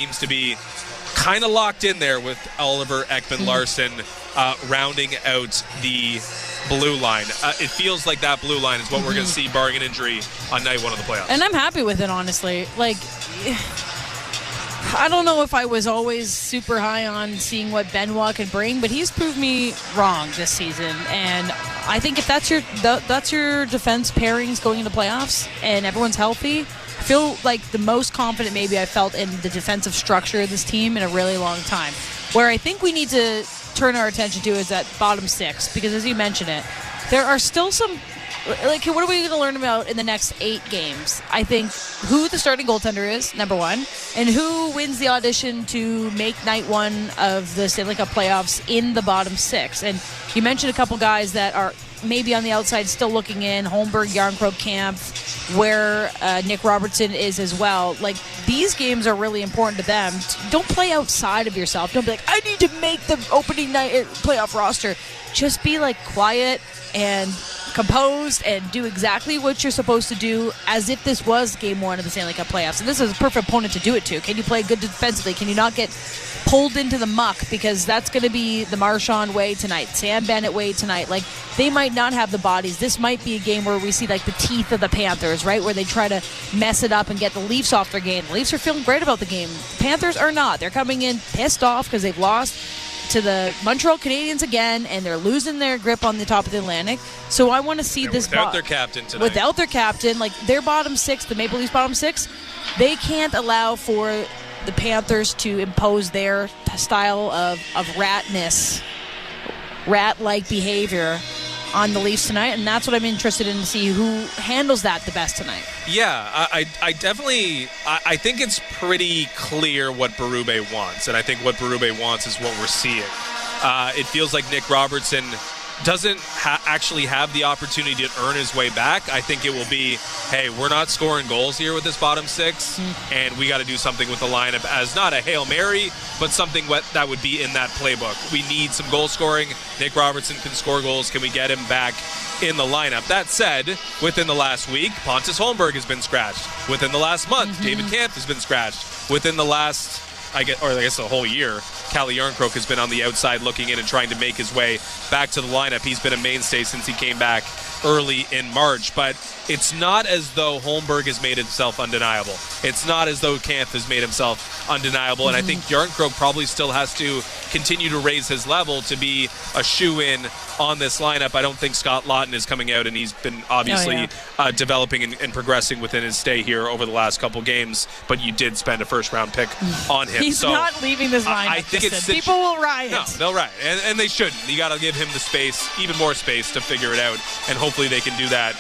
seems to be kind of locked in there with Oliver Ekman-Larsson rounding out the blue line. It feels like that blue line is what we're going to see barring an injury on night one of the playoffs. And I'm happy with it, honestly. Like, I don't know if I was always super high on seeing what Benoit could bring, but he's proved me wrong this season. And I think if that's your defense pairings going into playoffs and everyone's healthy, I feel like the most confident maybe I felt in the defensive structure of this team in a really long time. Where I think we need to turn our attention to is that bottom six, because as you mentioned it, there are still some, like, what are we going to learn about in the next 8 games? I think who the starting goaltender is, number one, and who wins the audition to make night one of the Stanley Cup playoffs in the bottom six. And you mentioned a couple guys that are maybe on the outside still looking in, Holmberg, Järnkrok, Kampf, where Nick Robertson is as well. Like, these games are really important to them. Don't play outside of yourself. Don't be like, I need to make the opening night playoff roster. Just be, like, quiet and composed and do exactly what you're supposed to do as if this was game one of the Stanley Cup playoffs. And this is a perfect opponent to do it to. Can you play good defensively? Can you not get pulled into the muck? Because that's going to be the Marchand way tonight, Sam Bennett way tonight. Like, they might not have the bodies. This might be a game where we see, like, the teeth of the Panthers, right, where they try to mess it up and get the Leafs off their game. The Leafs are feeling great about the game. The Panthers are not. They're coming in pissed off because they've lost to the Montreal Canadiens again, and they're losing their grip on the top of the Atlantic. So I want to see this without their captain tonight. Without their captain, like, their bottom six, the Maple Leafs bottom six, they can't allow for the Panthers to impose their style of ratness, rat-like behavior on the Leafs tonight, and that's what I'm interested in to see who handles that the best tonight. Yeah, I definitely think it's pretty clear what Berube wants, and I think what Berube wants is what we're seeing. It feels like Nick Robertson doesn't actually have the opportunity to earn his way back. I think it will be, hey, we're not scoring goals here with this bottom six, and we got to do something with the lineup as not a Hail Mary, but something that would be in that playbook. We need some goal scoring. Nick Robertson can score goals. Can we get him back in the lineup? That said, within the last week, Pontus Holmberg has been scratched. Within the last month, David Kampf has been scratched. Within the last, I guess the whole year, Calle Järnkrok has been on the outside looking in and trying to make his way back to the lineup. He's been a mainstay since he came back early in March, but it's not as though Holmberg has made himself undeniable. It's not as though Kampf has made himself undeniable, and I think Järnkrok probably still has to continue to raise his level to be a shoe-in on this lineup. I don't think Scott Laughton is coming out, and he's been obviously developing and progressing within his stay here over the last couple games, but you did spend a first-round pick on him. He's not leaving this lineup. I think people will riot. No, they'll riot, and they shouldn't. You got to give him the space, even more space, to figure it out, and hopefully they can do that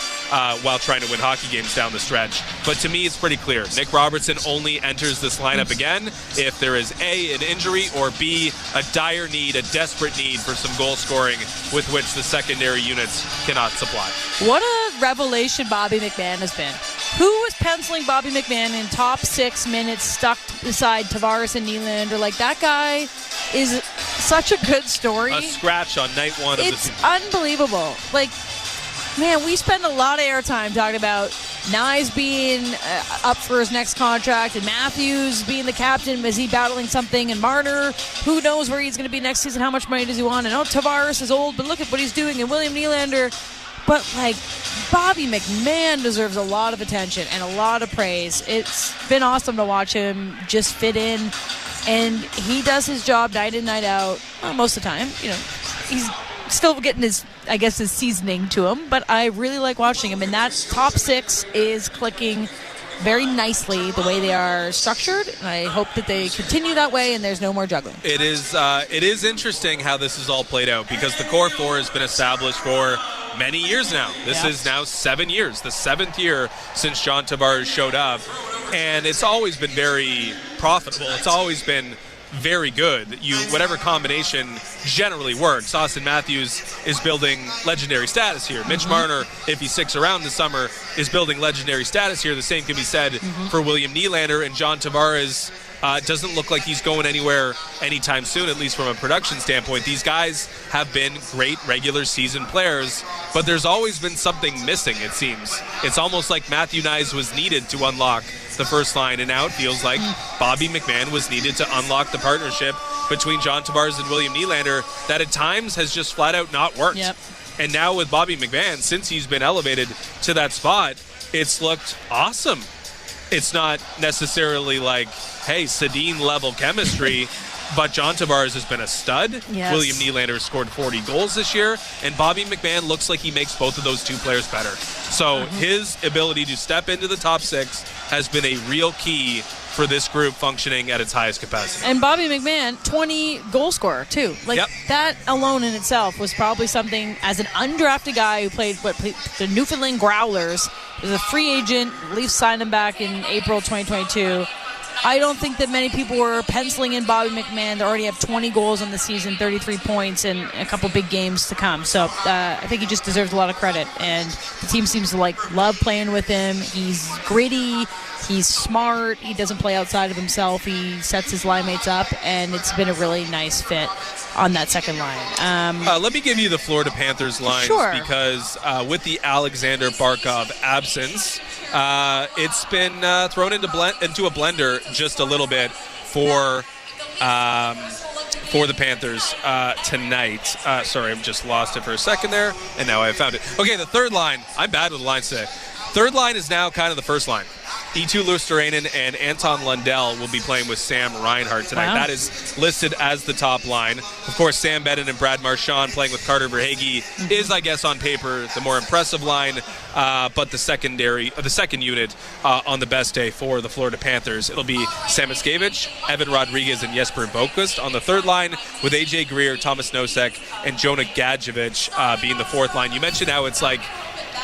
while trying to win hockey games down the stretch. But to me, it's pretty clear. Nick Robertson only enters this lineup again if there is A, an injury, or B, a dire need, a desperate need for some goal scoring with which the secondary units cannot supply. What a revelation Bobby McMahon has been. Who was penciling Bobby McMahon in top 6 minutes stuck beside Tavares and Nylander? Like, that guy is such a good story. A scratch on night one of the season. It's unbelievable. Like, man, we spend a lot of airtime talking about Nyes being up for his next contract and Matthews being the captain. Is he battling something? And Marner, who knows where he's going to be next season? How much money does he want? And Tavares is old, but look at what he's doing. And William Nylander. But, like, Bobby McMahon deserves a lot of attention and a lot of praise. It's been awesome to watch him just fit in. And he does his job night in, night out. Well, most of the time. You know, he's still getting his seasoning to him. But I really like watching him. And that top 6 is clicking very nicely the way they are structured. And I hope that they continue that way and there's no more juggling. It is interesting how this is all played out because the core 4 has been established for many years now. This is now 7 years, the 7th year since John Tavares showed up. And it's always been very profitable. It's always been very good. Whatever combination generally works. Austin Matthews is building legendary status here. Mitch Marner, if he sticks around this summer, is building legendary status here. The same can be said for William Nylander, and John Tavares It doesn't look like he's going anywhere anytime soon, at least from a production standpoint. These guys have been great regular season players, but there's always been something missing, it seems. It's almost like Matthew Nyes was needed to unlock the first line, and now it feels like Bobby McMahon was needed to unlock the partnership between John Tavares and William Nylander that at times has just flat out not worked. Yep. And now with Bobby McMahon, since he's been elevated to that spot, it's looked awesome. It's not necessarily like, hey, Sedin level chemistry, but John Tavares has been a stud. Yes. William Nylander has scored 40 goals this year, and Bobby McMahon looks like he makes both of those two players better. So his ability to step into the top six has been a real key for this group functioning at its highest capacity. And Bobby McMahon, 20 goal scorer, too. That alone in itself was probably something, as an undrafted guy who played the Newfoundland Growlers, was a free agent, Leafs signed him back in April 2022. I don't think that many people were penciling in Bobby McMahon to already have 20 goals on the season, 33 points, and a couple big games to come. So I think he just deserves a lot of credit. And the team seems to love playing with him. He's gritty. He's smart. He doesn't play outside of himself. He sets his line mates up, and it's been a really nice fit on that second line. Let me give you the Florida Panthers lines, because with the Alexander Barkov absence, it's been thrown into a blender just a little bit for the Panthers tonight. Sorry, I've just lost it for a second there, and now I found it. Okay, the third line. I'm bad with the lines today. Third line is now kind of the first line. Eetu Luostarinen and Anton Lundell will be playing with Sam Reinhart tonight. Wow. That is listed as the top line. Of course, Sam Bennett and Brad Marchand playing with Carter Verhaeghe is, I guess, on paper the more impressive line, but the second unit on the best day for the Florida Panthers, it'll be Sam Iskevich, Evan Rodriguez, and Jesper Boquist on the third line, with AJ Greer, Thomas Nosek, and Jonah Gadjevich being the fourth line. You mentioned how it's like,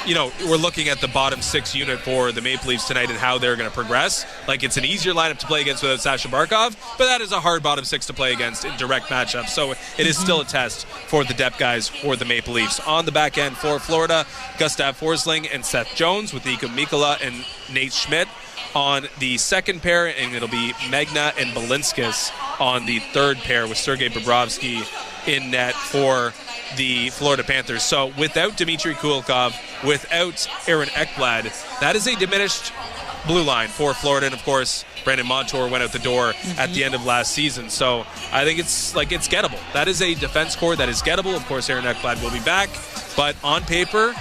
we're looking at the bottom six unit for the Maple Leafs tonight and how they're going to progress. Like, it's an easier lineup to play against without Sasha Barkov, but that is a hard bottom six to play against in direct matchups. So it is still a test for the depth guys for the Maple Leafs. On the back end for Florida, Gustav Forsling and Seth Jones, with Iko Mikkola and Nate Schmidt on the second pair, and it'll be Magna and Balinskis on the third pair, with Sergei Bobrovsky in net for the Florida Panthers. So without Dmitry Kulikov, without Aaron Ekblad, that is a diminished blue line for Florida. And of course, Brandon Montour went out the door at the end of last season. So I think it's gettable. That is a defense core that is gettable. Of course, Aaron Ekblad will be back, but on paper,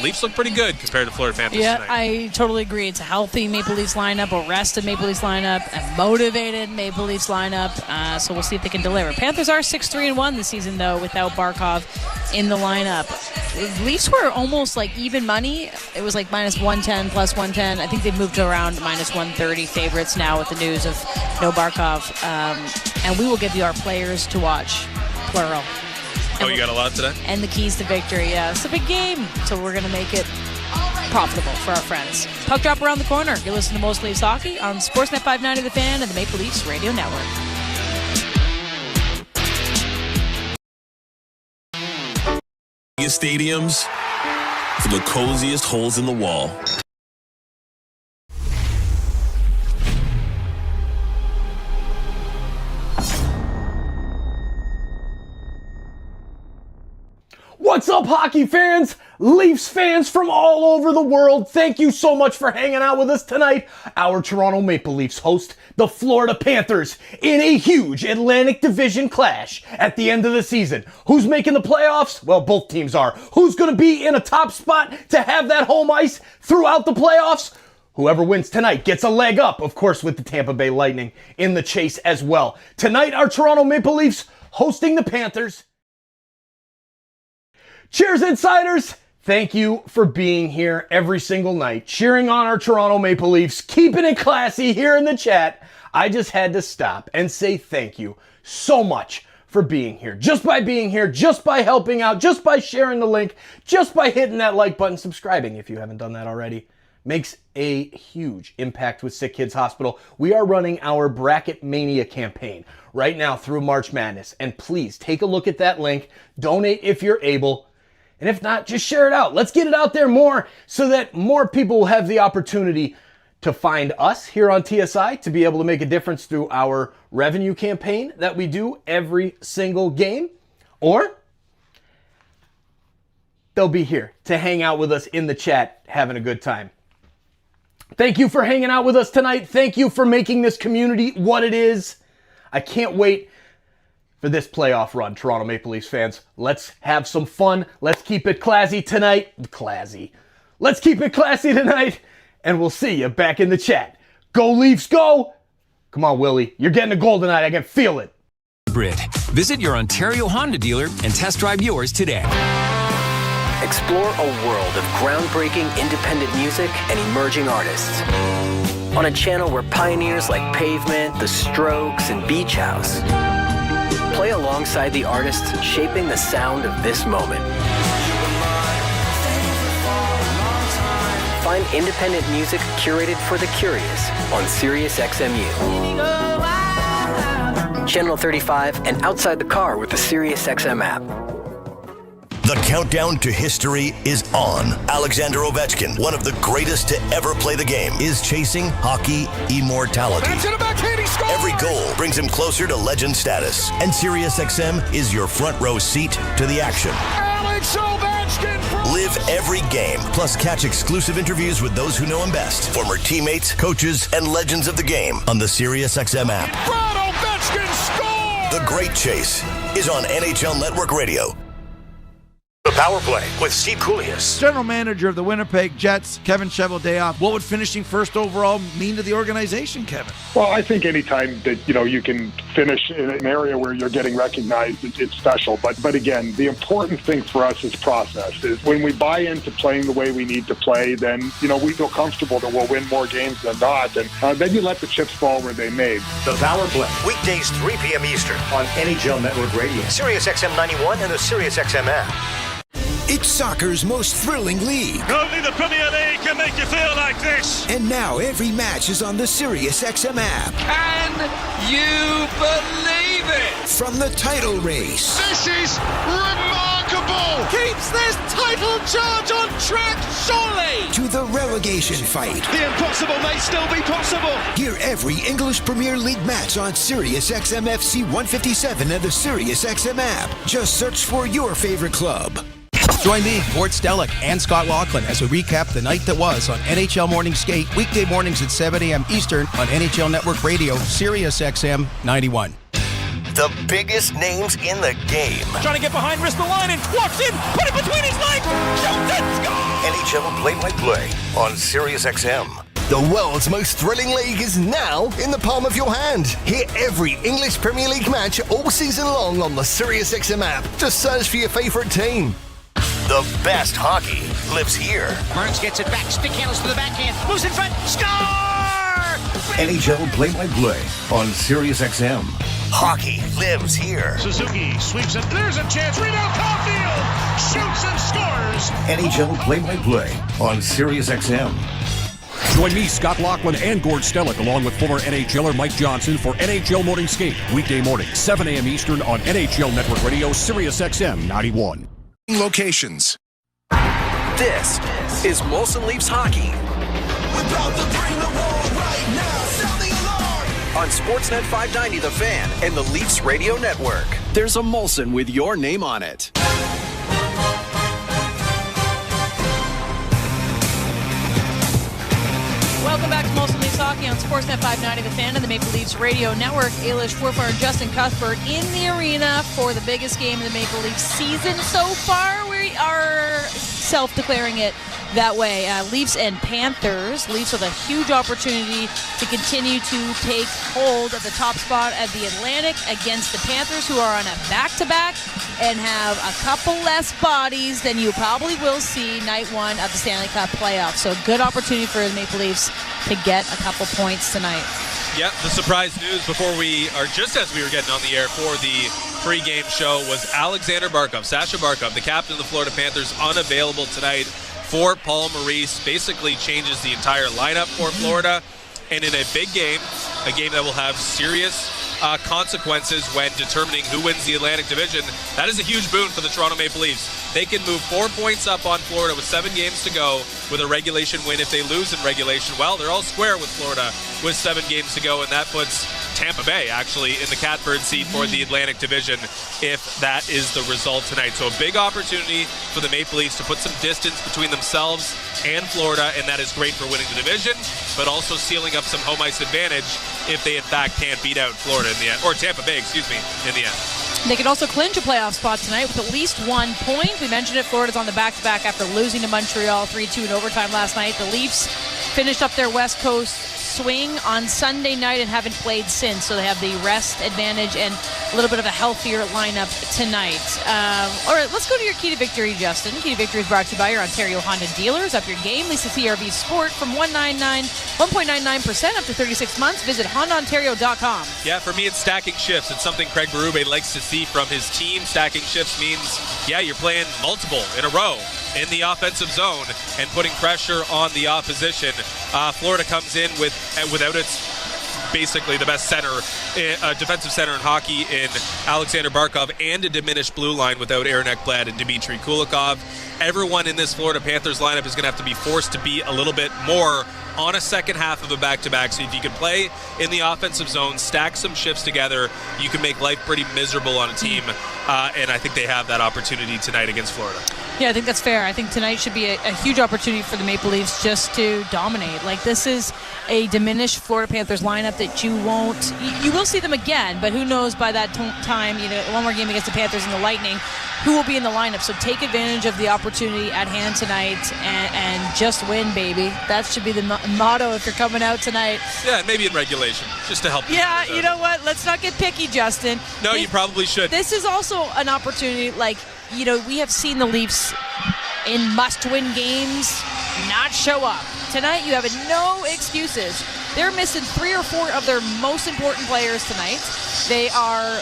Leafs look pretty good compared to Florida Panthers tonight. I totally agree. It's a healthy Maple Leafs lineup, a rested Maple Leafs lineup, a motivated Maple Leafs lineup. So we'll see if they can deliver. Panthers are 6-3-1 this season, though, without Barkov in the lineup. The Leafs were almost even money. It was like minus 110, plus 110. I think they've moved to around minus 130 favorites now with the news of no Barkov. And we will give you our players to watch, plural. You got a lot today? And the keys to victory. Yeah, it's a big game, so we're going to make it profitable for our friends. Puck drop around the corner. You're listening to Most Leafs Hockey on Sportsnet 590 The Fan and the Maple Leafs Radio Network. Stadiums for the coziest holes in the wall. What's up, hockey fans? Leafs fans from all over the world, thank you so much for hanging out with us tonight. Our Toronto Maple Leafs host the Florida Panthers in a huge Atlantic Division clash at the end of the season. Who's making the playoffs? Well, both teams are. Who's going to be in a top spot to have that home ice throughout the playoffs? Whoever wins tonight gets a leg up, of course, with the Tampa Bay Lightning in the chase as well. Tonight, our Toronto Maple Leafs hosting the Panthers. Cheers, Insiders! Thank you for being here every single night, cheering on our Toronto Maple Leafs, keeping it classy here in the chat. I just had to stop and say thank you so much for being here. Just by being here, just by helping out, just by sharing the link, just by hitting that like button, subscribing if you haven't done that already, makes a huge impact with SickKids Hospital. We are running our Bracket Mania campaign right now through March Madness, and please take a look at that link, donate if you're able. And if not, just share it out. Let's get it out there more so that more people will have the opportunity to find us here on TSI, to be able to make a difference through our revenue campaign that we do every single game, or they'll be here to hang out with us in the chat, having a good time. Thank you for hanging out with us tonight. Thank you for making this community what it is. I can't wait for this playoff run, Toronto Maple Leafs fans. Let's have some fun. Let's keep it classy tonight. Let's keep it classy tonight, and we'll see you back in the chat. Go Leafs, go! Come on, Willie. You're getting a goal tonight. I can feel it. Visit your Ontario Honda dealer and test drive yours today. Explore a world of groundbreaking independent music and emerging artists. On a channel where pioneers like Pavement, The Strokes, and Beach House play alongside the artists shaping the sound of this moment. Find independent music curated for the curious on Sirius XMU. Channel 35 and outside the car with the Sirius XM app. The countdown to history is on. Alexander Ovechkin, one of the greatest to ever play the game, is chasing hockey immortality. Every goal brings him closer to legend status, and SiriusXM is your front row seat to the action. Alex Ovechkin! Live every game, plus catch exclusive interviews with those who know him best, former teammates, coaches, and legends of the game on the SiriusXM app. Brad Ovechkin scores! The Great Chase is on NHL Network Radio. The Power Play with Steve Koulias. General manager of the Winnipeg Jets, Kevin Cheveldayoff. What would finishing first overall mean to the organization, Kevin? Well, I think anytime that, you can finish in an area where you're getting recognized, it's special. But again, the important thing for us is process. Is when we buy into playing the way we need to play, then, we feel comfortable that we'll win more games than not. And then you let the chips fall where they may. The Power Play. Weekdays 3 p.m. Eastern on NHL Network Radio. SiriusXM 91 and the SiriusXM app. It's soccer's most thrilling league. Only the Premier League can make you feel like this. And now every match is on the SiriusXM app. Can you believe it? From the title race. This is remarkable. Keeps this title charge on track, surely. To the relegation fight. The impossible may still be possible. Hear every English Premier League match on SiriusXM FC 157 and the SiriusXM app. Just search for your favorite club. Join me, Gord Stellick, and Scott Laughlin as we recap the night that was on NHL Morning Skate, weekday mornings at 7 a.m. Eastern on NHL Network Radio, Sirius XM 91. The biggest names in the game. Trying to get behind, wrist the line, and walks in, put it between his legs, shoots it, score! NHL play-by-play on Sirius XM. The world's most thrilling league is now in the palm of your hand. Hear every English Premier League match all season long on the SiriusXM app. Just search for your favorite team. The best hockey lives here. Burns gets it back, stick handles to the backhand, moves in front, score! NHL play-by-play on SiriusXM. Hockey lives here. Suzuki sweeps it, there's a chance, rebound, Caulfield shoots and scores! NHL play-by-play on SiriusXM. Join me, Scott Laughlin, and Gord Stellick, along with former NHLer Mike Johnson for NHL Morning Skate, weekday morning, 7 a.m. Eastern on NHL Network Radio, SiriusXM 91. Locations. This is Molson Leafs Hockey. We're about to bring the war right now. Sound the alarm. On Sportsnet 590 The Fan and the Leafs Radio Network. There's a Molson with your name on it. Welcome back to Molson Leafs Hockey on Sportsnet 590 The Fan and the Maple Leafs Radio Network. Eilish Forfar and Justin Cuthbert in the arena for the biggest game of the Maple Leafs season so far. We are self-declaring it that way. Leafs and Panthers. Leafs with a huge opportunity to continue to take hold of the top spot at the Atlantic against the Panthers, who are on a back-to-back and have a couple less bodies than you probably will see night one of the Stanley Cup playoffs. So good opportunity for the Maple Leafs to get a couple points tonight. Yeah, the surprise news before just as we were getting on the air for the pregame show was Alexander Barkov, Sasha Barkov, the captain of the Florida Panthers, unavailable tonight for Paul Maurice. Basically changes the entire lineup for Florida. And in a big game, a game that will have serious consequences when determining who wins the Atlantic Division, that is a huge boon for the Toronto Maple Leafs. They can move 4 points up on Florida with 7 games to go with a regulation win. If they lose in regulation, well, they're all square with Florida with 7 games to go, and that puts Tampa Bay actually in the catbird seat for the Atlantic Division if that is the result tonight. So a big opportunity for the Maple Leafs to put some distance between themselves and Florida, and that is great for winning the division, but also sealing up some home ice advantage if they in fact can't beat out Florida in the end, or Tampa Bay, in the end. They can also clinch a playoff spot tonight with at least 1 point. We mentioned it, Florida's on the back-to-back after losing to Montreal 3-2 in overtime last night. The Leafs finished up their West Coast swing on Sunday night and haven't played since, so they have the rest advantage and a little bit of a healthier lineup tonight. All right, let's go to your key to victory, Justin. Key to victory is brought to you by your Ontario Honda dealers. Up your game, lease a CRV Sport from 1.99% up to 36 months. Visit HondaOntario.com. Yeah, for me it's stacking shifts. It's something Craig Berube likes to see from his team. Stacking shifts means, you're playing multiple in a row in the offensive zone and putting pressure on the opposition. Florida comes in without its basically the best center, defensive center in hockey in Alexander Barkov, and a diminished blue line without Aaron Ekblad and Dmitry Kulikov. Everyone in this Florida Panthers lineup is going to have to be forced to be a little bit more on a second half of a back-to-back. So if you can play in the offensive zone, stack some shifts together, you can make life pretty miserable on a team. And I think they have that opportunity tonight against Florida. Yeah, I think that's fair. I think tonight should be a huge opportunity for the Maple Leafs just to dominate. Like, this is a diminished Florida Panthers lineup that you will see them again, but who knows by that time, one more game against the Panthers and the Lightning, who will be in the lineup. So take advantage of the opportunity at hand tonight and just win, baby. That should be the motto if you're coming out tonight. Yeah, maybe in regulation, just to help you. Yeah, you know what? Let's not get picky, Justin. No, you probably should. This is also an opportunity, we have seen the Leafs in must-win games not show up. Tonight, you have no excuses. They're missing 3 or 4 of their most important players tonight. They are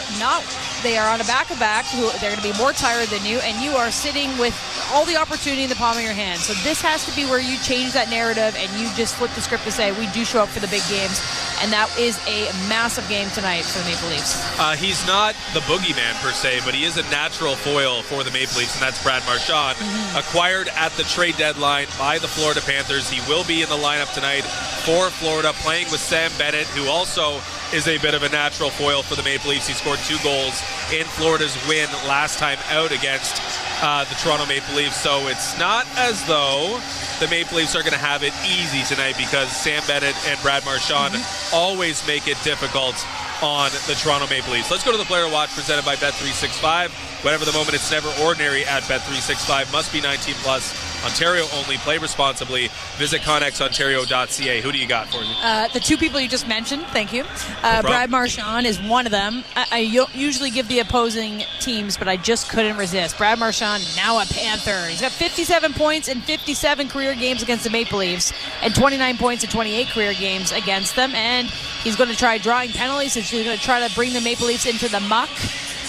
on a back-to-back. They're going to be more tired than you, and you are sitting with all the opportunity in the palm of your hand. So this has to be where you change that narrative and you just flip the script to say, we do show up for the big games. And that is a massive game tonight for the Maple Leafs. He's not the boogeyman per se, but he is a natural foil for the Maple Leafs, and that's Brad Marchand. Acquired at the trade deadline by the Florida Panthers. He will be in the lineup tonight for Florida, playing with Sam Bennett, who also is a bit of a natural foil for the Maple Leafs. He scored 2 goals in Florida's win last time out against the Toronto Maple Leafs. So it's not as though the Maple Leafs are going to have it easy tonight, because Sam Bennett and Brad Marchand always make it difficult on the Toronto Maple Leafs. Let's go to the Player Watch presented by Bet365. Whatever the moment, it's never ordinary at Bet365. Must be 19 plus. Ontario only. Play responsibly. Visit connexontario.ca. Who do you got for me? The 2 people you just mentioned. Thank you. Brad Marchand is one of them. I usually give the opposing teams, but I just couldn't resist. Brad Marchand, now a Panther. He's got 57 points in 57 career games against the Maple Leafs and 29 points in 28 career games against them. And he's going to try drawing penalties. He's going to try to bring the Maple Leafs into the muck.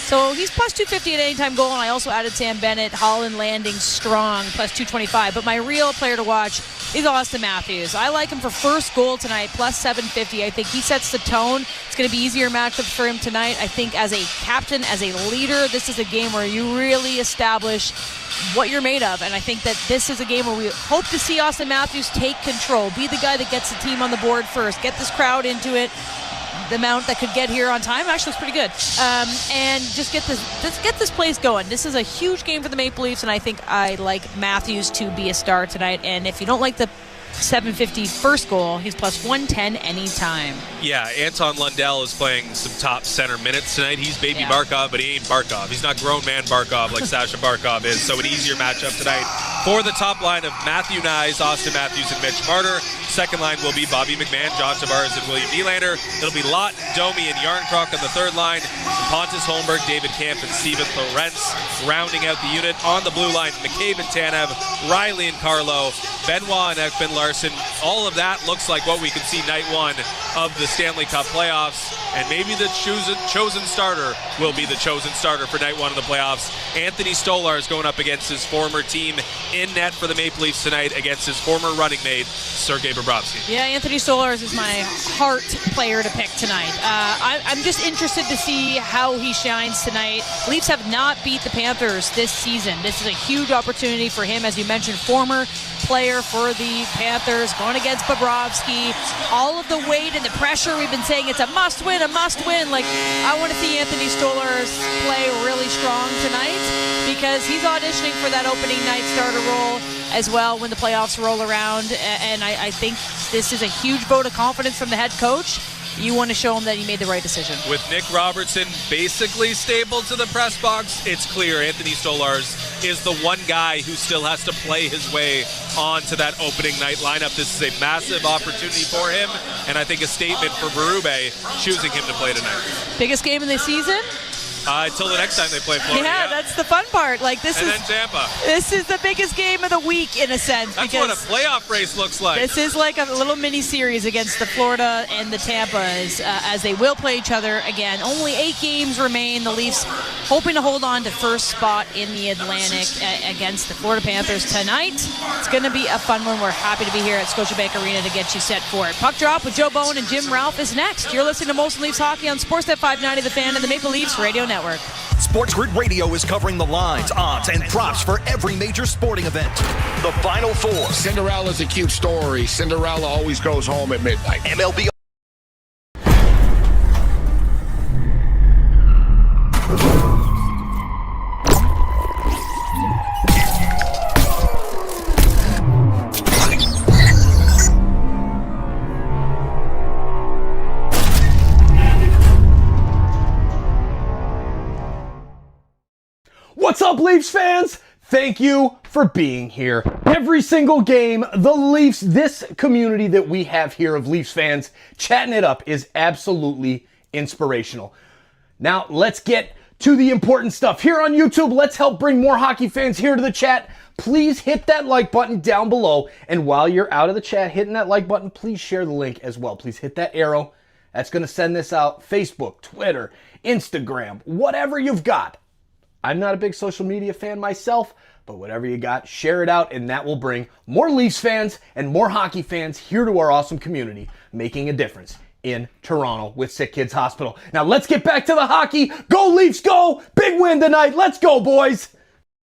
So he's plus 250 at anytime goal, and I also added Sam Bennett, Holland landing strong, plus 225. But my real player to watch is Austin Matthews. I like him for first goal tonight, plus 750. I think he sets the tone. It's going to be easier matchup for him tonight. I think as a captain, as a leader, this is a game where you really establish what you're made of. And I think that this is a game where we hope to see Austin Matthews take control, be the guy that gets the team on the board first, get this crowd into it. The amount that could get here on time actually is pretty good, and just get this place going. This is a huge game for the Maple Leafs, and I think I like Matthews to be a star tonight. And if you don't like the 750 first goal, he's plus 110 anytime. Yeah, Anton Lundell is playing some top center minutes tonight. He's baby Barkov, but he ain't Barkov. He's not grown man Barkov like Sasha Barkov is. So an easier matchup tonight for the top line of Matthew Nyes, Austin Matthews, and Mitch Marner. Second line will be Bobby McMahon, John Tavares, and William Nylander. It'll be Lott, Domi, and Yarncroc on the third line. Pontus Holmberg, David Kampf, and Steven Lorentz rounding out the unit. On the blue line, McCabe and Tanev, Riley and Carlo, Benoit and Ekman-Larsson, all of that looks like what we could see night one of the Stanley Cup playoffs. And maybe the chosen starter will be the chosen starter for night one of the playoffs. Anthony Stolar is going up against his former team in net for the Maple Leafs tonight against his former running mate, Sergei Bobrovsky. Yeah, Anthony Stolar is my heart player to pick tonight. I'm just interested to see how he shines tonight. Leafs have not beat the Panthers this season. This is a huge opportunity for him, as you mentioned, former player for the Panthers, going against Bobrovsky. All of the weight and the pressure, we've been saying it's a must-win, Like, I want to see Anthony Stolar play really strong tonight because he's auditioning for that opening night starter role as well when the playoffs roll around. And I think this is a huge vote of confidence from the head coach. You want to show him that he made the right decision. With Nick Robertson basically stapled to the press box, it's clear Anthony Stolarz is the one guy who still has to play his way onto that opening night lineup. This is a massive opportunity for him, and I think a statement for Berube choosing him to play tonight. Biggest game of the season? Until the next time they play Florida. Yeah, that's the fun part. Like then Tampa. This is the biggest game of the week in a sense. That's what a playoff race looks like. This is like a little mini series against the Florida and the Tampas as they will play each other again. Only 8 games remain. The Leafs hoping to hold on to first spot in the Atlantic against the Florida Panthers tonight. It's going to be a fun one. We're happy to be here at Scotiabank Arena to get you set for it. Puck Drop with Joe Bowen and Jim Ralph is next. You're listening to Molson Leafs Hockey on Sportsnet 590 The Fan and the Maple Leafs Radio Network. Sports Grid Radio is covering the lines, odds, and props for every major sporting event. The Final Four. Cinderella's a cute story. Cinderella always goes home at midnight. MLB. What's up, Leafs fans? Thank you for being here. Every single game, the Leafs, this community that we have here of Leafs fans chatting it up is absolutely inspirational. Now, let's get to the important stuff. Here on YouTube, let's help bring more hockey fans here to the chat. Please hit that like button down below. And while you're out of the chat hitting that like button, please share the link as well. Please hit that arrow. That's going to send this out. Facebook, Twitter, Instagram, whatever you've got. I'm not a big social media fan myself, but whatever you got, share it out, and that will bring more Leafs fans and more hockey fans here to our awesome community, making a difference in Toronto with SickKids Hospital. Now let's get back to the hockey. Go Leafs, go! Big win tonight. Let's go, boys!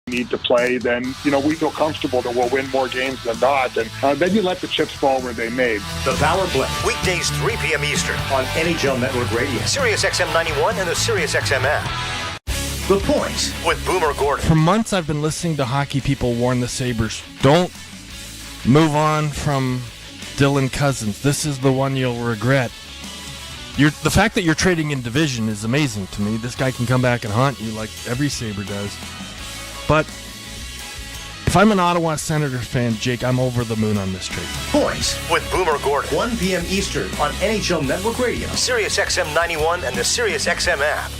Need to play, then we feel comfortable that we'll win more games than not, and then you let the chips fall where they may. The Power Play, weekdays 3 p.m. Eastern on NHL Network Radio, Sirius XM 91, and the Sirius XM app. The Point with Boomer Gordon. For months, I've been listening to hockey people warn the Sabres, don't move on from Dylan Cousins. This is the one you'll regret. The fact that you're trading in division is amazing to me. This guy can come back and haunt you like every Sabre does. But if I'm an Ottawa Senators fan, Jake, I'm over the moon on this trade. Points with Boomer Gordon. 1 p.m. Eastern on NHL Network Radio, Sirius XM 91, and the Sirius XM app.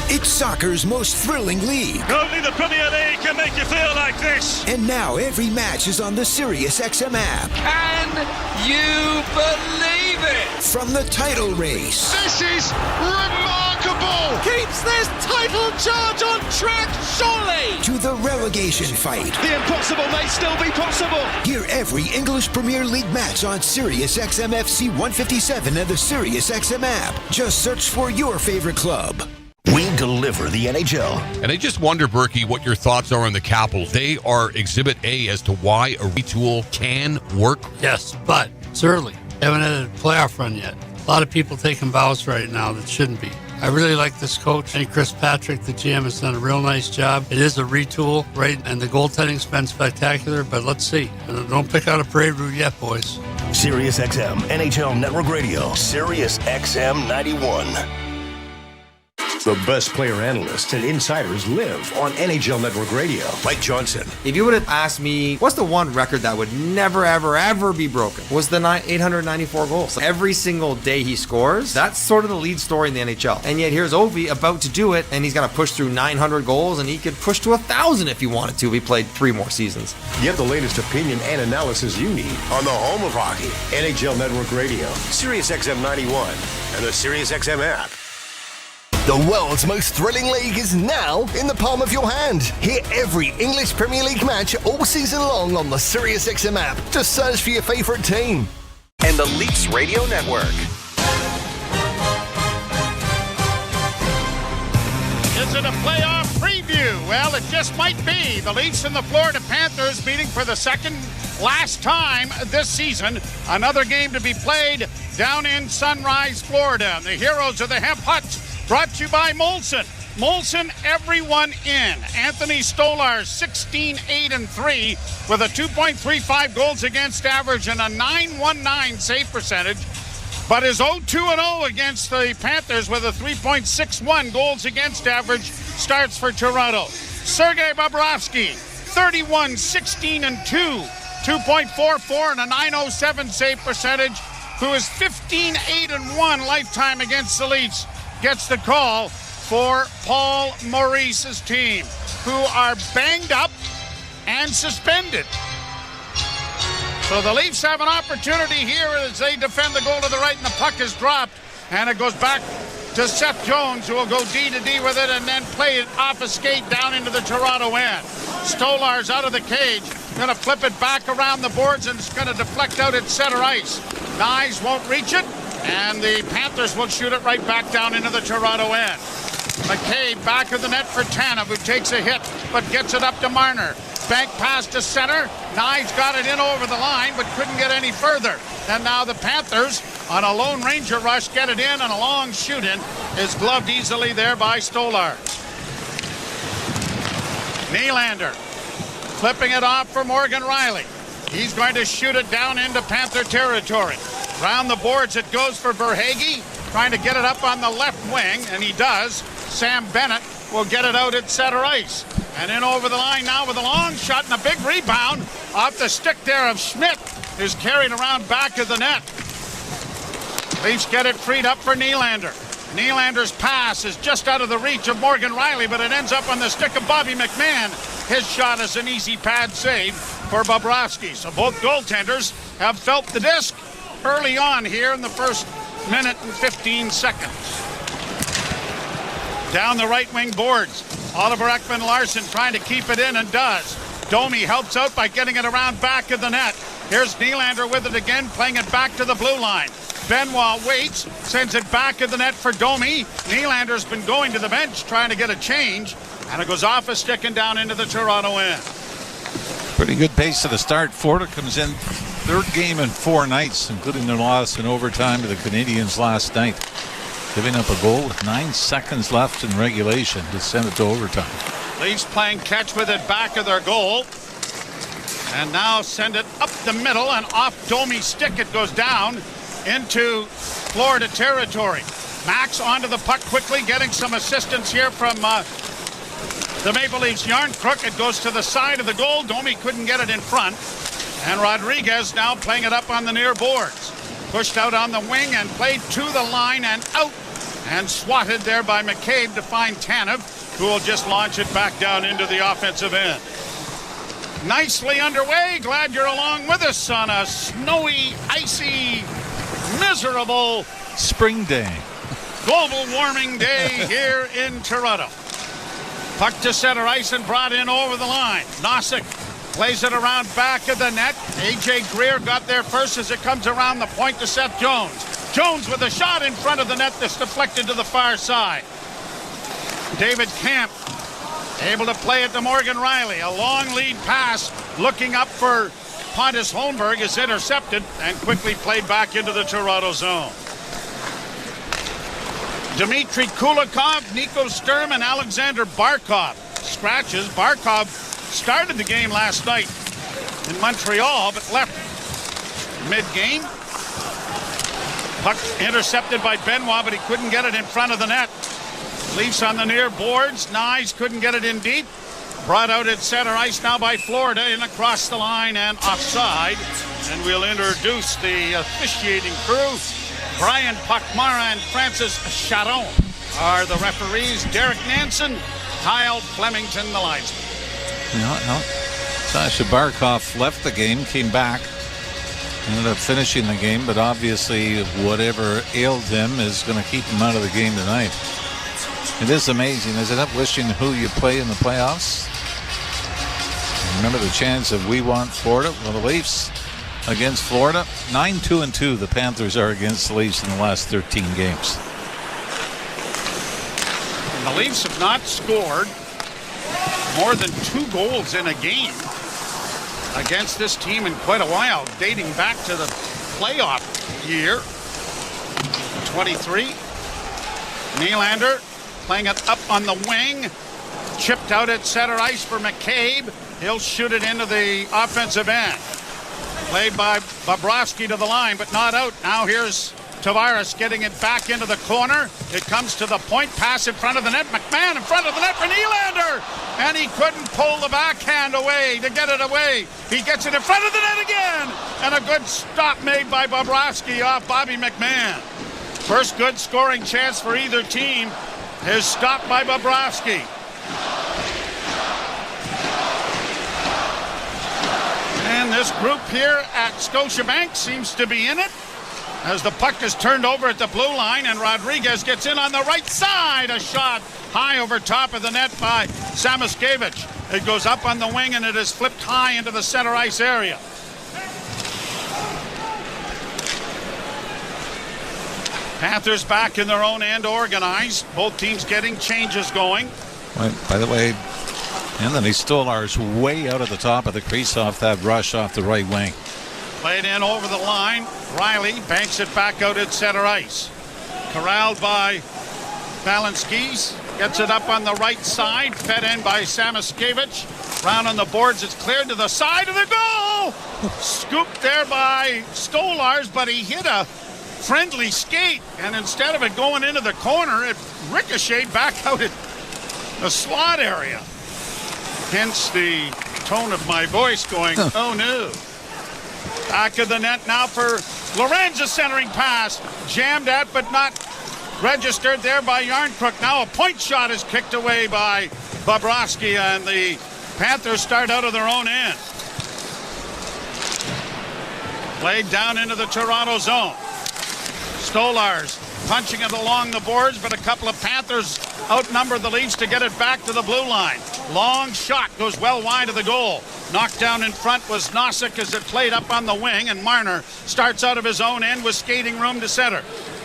It's soccer's most thrilling league. Only the Premier League can make you feel like this. And now every match is on the Sirius XM app. Can you believe it? From the title race. This is remarkable. Keeps this title charge on track, surely. To the relegation fight. The impossible may still be possible. Hear every English Premier League match on Sirius XM FC 157 and the Sirius XM app. Just search for your favorite club. We deliver the NHL. And I just wonder, Berkey, what your thoughts are on the Capitals. They are Exhibit A as to why a retool can work. Yes, but it's early. Haven't had a playoff run yet. A lot of people taking vows right now that shouldn't be. I really like this coach. I think Chris Patrick, the GM, has done a real nice job. It is a retool, right? And the goaltending's been spectacular, but let's see. Don't pick out a parade route yet, boys. Sirius XM, NHL Network Radio, Sirius XM 91. The best player analysts and insiders live on NHL Network Radio. Mike Johnson. If you would have asked me, what's the one record that would never, ever, ever be broken? Was the 894 goals. Every single day he scores, that's sort of the lead story in the NHL. And yet here's Ovi about to do it, and he's going to push through 900 goals, and he could push to 1,000 if he wanted to. He played 3 more seasons. Get the latest opinion and analysis you need on the home of hockey, NHL Network Radio, Sirius XM 91, and the Sirius XM app. The world's most thrilling league is now in the palm of your hand. Hear every English Premier League match all season long on the SiriusXM app. Just search for your favourite team. And the Leafs Radio Network. Is it a playoff preview? Well, it just might be. The Leafs and the Florida Panthers meeting for the second last time this season. Another game to be played down in Sunrise, Florida. The heroes of the Hemp Huts, brought to you by Molson. Molson, everyone in. Anthony Stolarz, 16-8-3 with a 2.35 goals against average and a 9.19 save percentage. But is 0-2-0 against the Panthers with a 3.61 goals against average starts for Toronto. Sergei Bobrovsky, 31-16-2, 2.44 and a 9.07 save percentage, who is 15-8-1 lifetime against the Leafs, gets the call for Paul Maurice's team, who are banged up and suspended. So the Leafs have an opportunity here as they defend the goal to the right, and the puck is dropped, and it goes back to Seth Jones, who will go D to D with it and then play it off a skate down into the Toronto end. Stolarz out of the cage, going to flip it back around the boards, and it's going to deflect out at center ice. Nyes won't reach it, and the Panthers will shoot it right back down into the Toronto end. McCabe back of the net for Tanev, who takes a hit but gets it up to Marner. Bank pass to center. Nyes got it in over the line but couldn't get any further. And now the Panthers on a Lone Ranger rush get it in, and a long shoot in is gloved easily there by Stolarz. Nylander flipping it off for Morgan Riley. He's going to shoot it down into Panther territory. Round the boards it goes for Verhaeghe, trying to get it up on the left wing, and he does. Sam Bennett will get it out at center ice. And in over the line now with a long shot and a big rebound off the stick there of Schmidt, who's carried around back of the net. Leafs get it freed up for Nylander. Nylander's pass is just out of the reach of Morgan Riley, but it ends up on the stick of Bobby McMahon. His shot is an easy pad save for Bobrovsky. So both goaltenders have felt the disc early on here in the first minute and 15 seconds. Down the right wing boards, Oliver Ekman-Larsson trying to keep it in, and does. Domi helps out by getting it around back of the net. Here's Nylander with it again, playing it back to the blue line. Benoit waits, sends it back of the net for Domi. Nylander's been going to the bench trying to get a change, and it goes off a stick and down into the Toronto end. Pretty good pace to the start. Florida comes in third game in 4 nights, including their loss in overtime to the Canadiens last night, giving up a goal with 9 seconds left in regulation to send it to overtime. Leafs playing catch with it back of their goal, and now send it up the middle, and off Domi's stick it goes down into Florida territory. Max onto the puck quickly, getting some assistance here from the Maple Leafs. Yarncrook, it goes to the side of the goal. Domi couldn't get it in front, and Rodriguez now playing it up on the near boards. Pushed out on the wing and played to the line and out, and swatted there by McCabe to find Tanev, who will just launch it back down into the offensive end. Nicely underway. Glad you're along with us on a snowy, icy, miserable spring day, global warming day here in Toronto. Puck to center ice and brought in over the line. Nosek plays it around back of the net. A.J. Greer got there first as it comes around the point to Seth Jones. Jones with a shot in front of the net that's deflected to the far side. David Camp able to play it to Morgan Riley. A long lead pass looking up for Pontus Holmberg is intercepted and quickly played back into the Toronto zone. Dmitry Kulikov, Nico Sturm, and Alexander Barkov. Scratches. Barkov started the game last night in Montreal, but left mid-game. Puck intercepted by Benoit, but he couldn't get it in front of the net. Leafs on the near boards. Nyes couldn't get it in deep. Brought out at center ice now by Florida, in across the line and offside. And we'll introduce the officiating crew. Brian Pachmara and Francis Charon are the referees. Derek Nansen, Kyle Flemington, the linesman. No. Sasha Barkov left the game, came back, ended up finishing the game, but obviously whatever ailed him is going to keep him out of the game tonight. It is amazing, isn't it? Wishing who you play in the playoffs. Remember the chance of we want Florida? Well, the Leafs against Florida, 9-2-2 the Panthers are against the Leafs in the last 13 games. And the Leafs have not scored more than 2 goals in a game against this team in quite a while, dating back to the playoff year. 23. Nylander playing it up on the wing. Chipped out at center ice for McCabe. He'll shoot it into the offensive end. Played by Bobrovsky to the line, but not out. Now here's Tavares getting it back into the corner. It comes to the point. Pass in front of the net. McMahon in front of the net for Nylander. And he couldn't pull the backhand away to get it away. He gets it in front of the net again. And a good stop made by Bobrovsky off Bobby McMahon. First good scoring chance for either team is stopped by Bobrovsky. And this group here at Scotiabank seems to be in it as the puck is turned over at the blue line and Rodriguez gets in on the right side. A shot high over top of the net by Samoskevich. It goes up on the wing and it is flipped high into the center ice area. Panthers back in their own end, organized. Both teams getting changes going. By the way, Anthony Stolar's way out of the top of the crease off that rush off the right wing. Played in over the line. Riley banks it back out at center ice. Corralled by Balinskis. Gets it up on the right side. Fed in by Samoskevich. Round on the boards. It's cleared to the side of the goal. Scooped there by Stolarz, but he hit a friendly skate. And instead of it going into the corner, it ricocheted back out at the slot area. Hence the tone of my voice going, oh no. Back of the net now for Lorenz, a centering pass. Jammed at but not registered there by Yarncrook. Now a point shot is kicked away by Bobrovsky and the Panthers start out of their own end. Played down into the Toronto zone. Stolarz punching it along the boards, but a couple of Panthers outnumber the Leafs to get it back to the blue line. Long shot goes well wide of the goal. Knocked down in front was Nosek as it played up on the wing, and Marner starts out of his own end with skating room to center.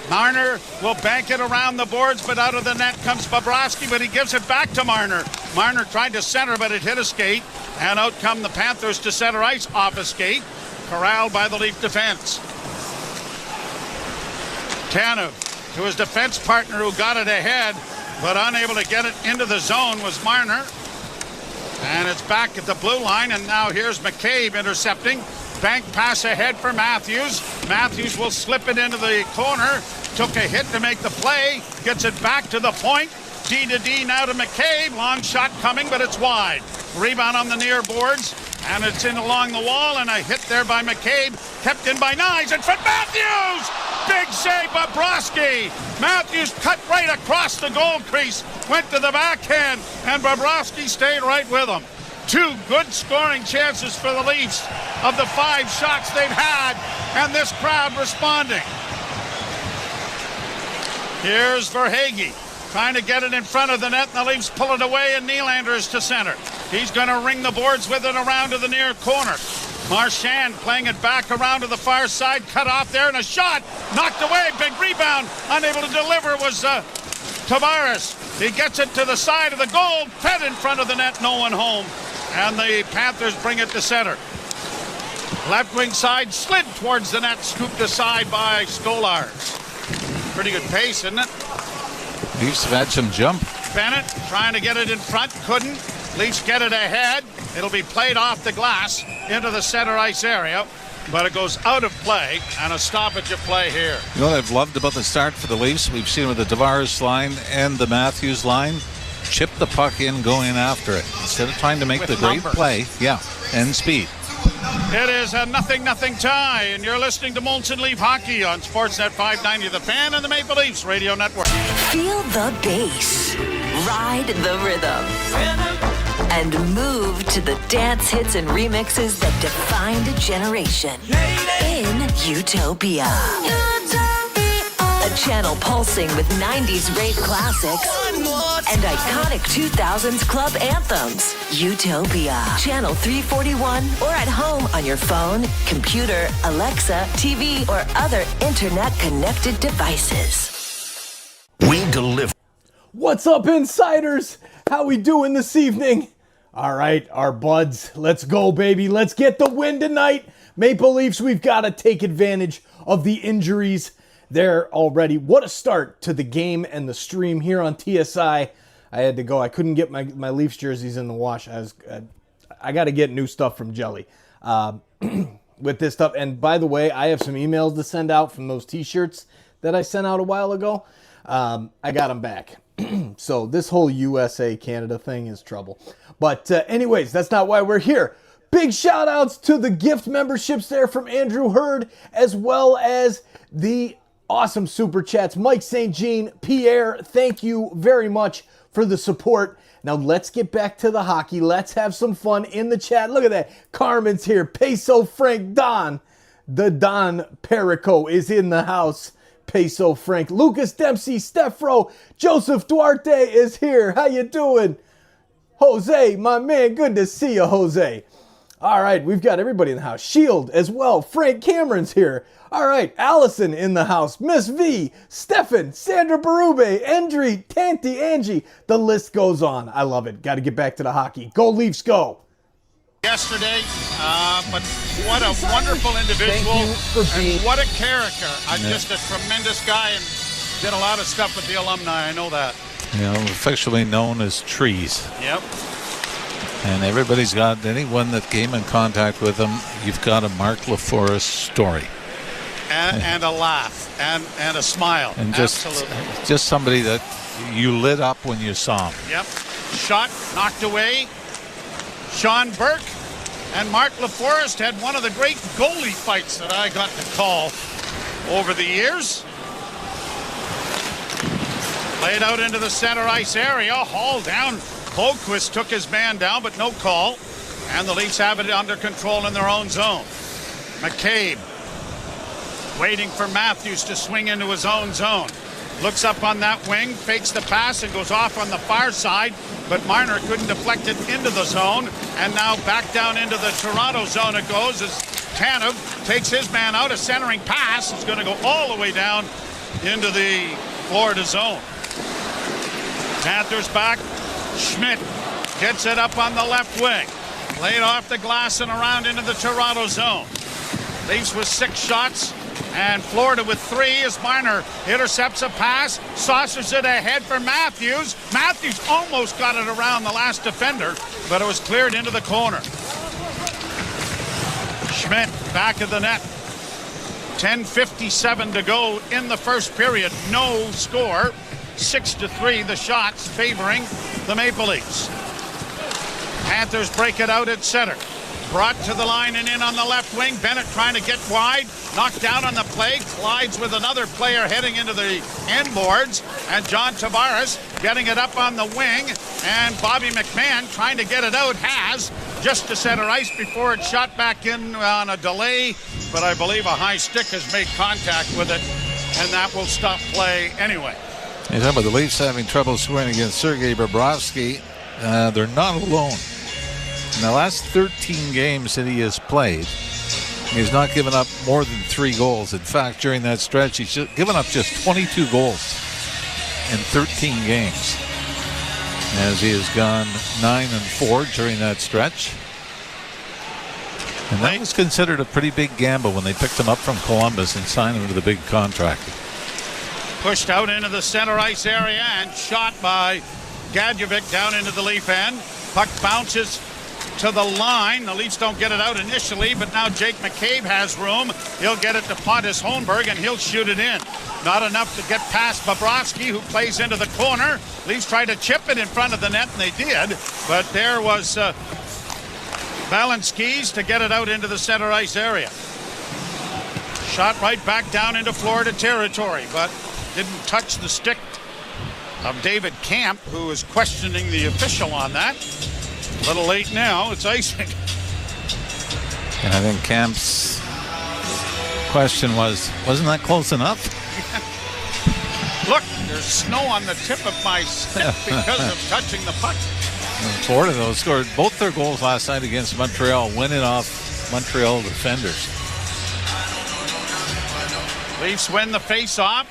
Marner will bank it around the boards, but out of the net comes Bobrovsky, but he gives it back to Marner. Marner tried to center, but it hit a skate, and out come the Panthers to center ice off a skate, corralled by the Leaf defense. Tanev to his defense partner who got it ahead, but unable to get it into the zone was Marner. And it's back at the blue line, and now here's McCabe intercepting. Bank pass ahead for Matthews. Matthews will slip it into the corner. Took a hit to make the play. Gets it back to the point. D to D now to McCabe. Long shot coming, but it's wide. Rebound on the near boards, and it's in along the wall, and a hit there by McCabe. Kept in by Nyes, and for Matthews! Big save by Bobrovsky. Matthews cut right across the goal crease, went to the backhand, and Bobrovsky stayed right with him. 2 good scoring chances for the Leafs of the 5 shots they've had, and this crowd responding. Here's Verhaeghe trying to get it in front of the net, and the Leafs pull it away, and Nylander is to center. He's going to ring the boards with it around to the near corner. Marchand playing it back around to the far side, cut off there, and a shot knocked away. Big rebound, unable to deliver was Tavares. He gets it to the side of the goal, fed in front of the net, no one home, and the Panthers bring it to center. Left wing side slid towards the net, scooped aside by Stolarz. Pretty good pace, isn't it? Leafs have had some jump. Bennett trying to get it in front, couldn't. Leafs get it ahead. It'll be played off the glass into the center ice area. but it goes out of play, and a stoppage of play here. You know what I've loved about the start for the Leafs? We've seen with the Tavares line and the Matthews line, chip the puck in, go in after it. Instead of trying to make the great play, and speed. It is a 0-0 tie, and you're listening to Molson Leaf Hockey on Sportsnet 590, The Fan and the Maple Leafs Radio Network. Feel the bass, ride the rhythm, and move to the dance hits and remixes that defined a generation in Utopia. A channel pulsing with 90s rave classics and iconic 2000s club anthems. Utopia. Channel 341 or at home on your phone, computer, Alexa, TV, or other internet-connected devices. We deliver. What's up, insiders? How we doing this evening? All right, our buds, let's go, baby. Let's get the win tonight. Maple Leafs, we've got to take advantage of the injuries there already. What a start to the game and the stream here on TSI. I had to go. I couldn't get my Leafs jerseys in the wash. I got to get new stuff from Jelly with this stuff. And by the way, I have some emails to send out from those t-shirts that I sent out a while ago. I got them back. So this whole USA-Canada thing is trouble. But anyways, that's not why we're here. Big shout outs to the gift memberships there from Andrew Hurd, as well as the awesome super chats. Mike St. Jean, Pierre, thank you very much for the support. Now let's get back to the hockey. Let's have some fun in the chat. Look at that. Carmen's here. Peso Frank Don. The Don Perico is in the house. Peso Frank. Lucas Dempsey, Stefro. Joseph Duarte is here. How you doing? Jose, my man. Good to see you, Jose. All right, we've got everybody in the house. Shield as well. Frank Cameron's here. All right, Allison in the house. Miss V, Stefan, Sandra Berube, Endry, Tanty, Angie. The list goes on. I love it. Got to get back to the hockey. Go Leafs, go. Yesterday, but what a wonderful individual and what a character. Just a tremendous guy and did a lot of stuff with the alumni. I know that. Affectionately known as Trees. Yep. And everybody's got, anyone that came in contact with him, you've got a Mark LaForest story. And a laugh and a smile. And just somebody that you lit up when you saw him. Yep. Shot, knocked away. Sean Burke and Mark LaForest had one of the great goalie fights that I got to call over the years. Played out into the center ice area, hauled down. Boquist took his man down, but no call. And the Leafs have it under control in their own zone. McCabe waiting for Matthews to swing into his own zone. Looks up on that wing, fakes the pass, and goes off on the far side. But Marner couldn't deflect it into the zone. And now back down into the Toronto zone it goes as Tanev takes his man out. A centering pass is going to go all the way down into the Florida zone. Panthers back. Schmidt gets it up on the left wing. Played off the glass and around into the Toronto zone. Leafs with 6 shots. And Florida with 3 as Marner intercepts a pass, saucers it ahead for Matthews. Matthews almost got it around the last defender, but it was cleared into the corner. Schmidt back of the net. 10:57 to go in the first period. No score. 6-3 the shots favoring the Maple Leafs. Panthers break it out at center. Brought to the line and in on the left wing. Bennett trying to get wide. Knocked down on the play. Collides with another player heading into the end boards. And John Tavares getting it up on the wing. And Bobby McMahon trying to get it out. Has just to center ice before it's shot back in on a delay. But I believe a high stick has made contact with it. And that will stop play anyway. You're talking about the Leafs having trouble scoring against Sergei Bobrovsky. They're not alone. In the last 13 games that he has played, he's not given up more than 3 goals. In fact, during that stretch, he's given up just 22 goals in 13 games, as he has gone 9-4 during that stretch. And that was considered a pretty big gamble when they picked him up from Columbus and signed him to the big contract. Pushed out into the center ice area and shot by Gadjevic down into the Leaf end. Puck bounces to the line. The Leafs don't get it out initially, but now Jake McCabe has room. He'll get it to Pontus Holmberg, and he'll shoot it in. Not enough to get past Bobrovsky, who plays into the corner. Leafs tried to chip it in front of the net, and they did. But there was Valenskis to get it out into the center ice area. Shot right back down into Florida territory, but didn't touch the stick of David Camp, who is questioning the official on that. A little late now, it's icing. And I think Camp's question wasn't that close enough? Look, there's snow on the tip of my stick because of touching the puck. And Florida, though, scored both their goals last night against Montreal, winning off Montreal defenders. Leafs win the face-off.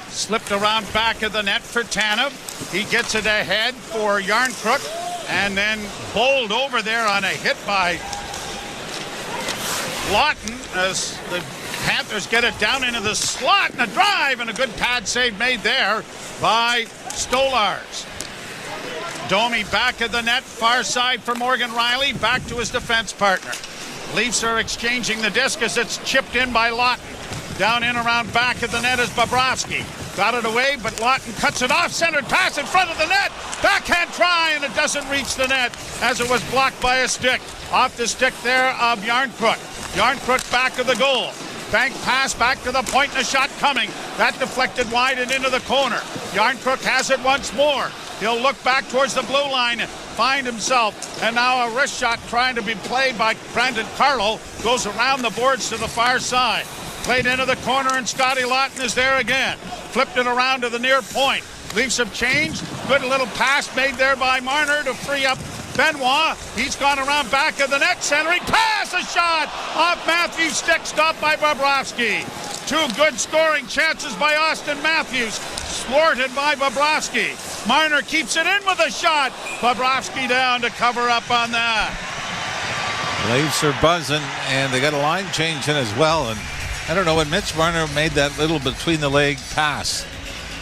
Slipped around back of the net for Tanev. He gets it ahead for Yarncrook, and then bowled over there on a hit by Lawton as the Panthers get it down into the slot, and a drive, and a good pad save made there by Stolars. Domi back of the net, far side for Morgan Riley, back to his defense partner. Leafs are exchanging the disc as it's chipped in by Lawton. Down in around back of the net is Bobrovsky. Got it away, but Lawton cuts it off. Centered pass in front of the net. Backhand try, and it doesn't reach the net as it was blocked by a stick. Off the stick there of Yarncrook. Yarncrook back of the goal. Bank pass back to the point, and a shot coming. That deflected wide and into the corner. Yarncrook has it once more. He'll look back towards the blue line, find himself, and now a wrist shot trying to be played by Brandon Carlo. Goes around the boards to the far side. Played into the corner, and Scotty Lawton is there again. Flipped it around to the near point. Leafs have changed. Good little pass made there by Marner to free up Benoit. He's gone around back of the net, centering. Pass, a shot off Matthews' stick, stopped by Bobrovsky. Two good scoring chances by Austin Matthews, thwarted by Bobrovsky. Marner keeps it in with a shot. Bobrovsky down to cover up on that. Leafs are buzzing, and they got a line change in as well. And I don't know, when Mitch Marner made that little between-the-leg pass,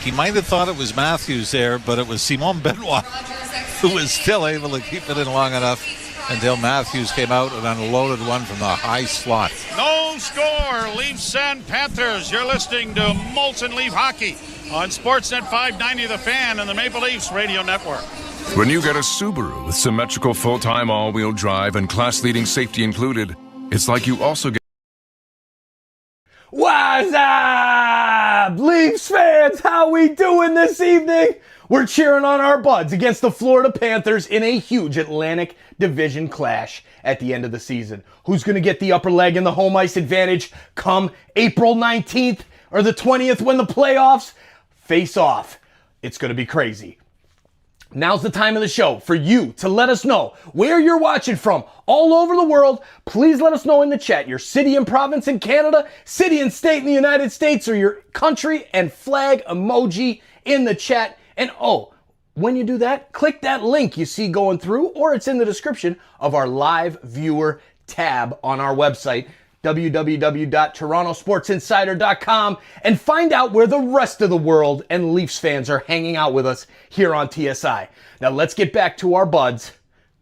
he might have thought it was Matthews there, but it was Simon Benoit who was still able to keep it in long enough until Matthews came out and unloaded one from the high slot. No score, Leafs and Panthers. You're listening to Molson Leaf Hockey on Sportsnet 590 The Fan and the Maple Leafs Radio Network. When you get a Subaru with symmetrical full-time all-wheel drive and class-leading safety included, it's like you also get... What's up, Leafs fans? How we doing this evening? We're cheering on our buds against the Florida Panthers in a huge Atlantic Division clash at the end of the season. Who's going to get the upper leg and the home ice advantage come April 19th or the 20th when the playoffs face off? It's going to be crazy. Now's the time of the show for you to let us know where you're watching from all over the world. Please let us know in the chat your city and province in Canada, city and state in the United States, or your country and flag emoji in the chat. And when you do that, click that link you see going through, or it's in the description of our live viewer tab on our website, www.torontosportsinsider.com, and find out where the rest of the world and Leafs fans are hanging out with us here on TSI. Now let's get back to our buds.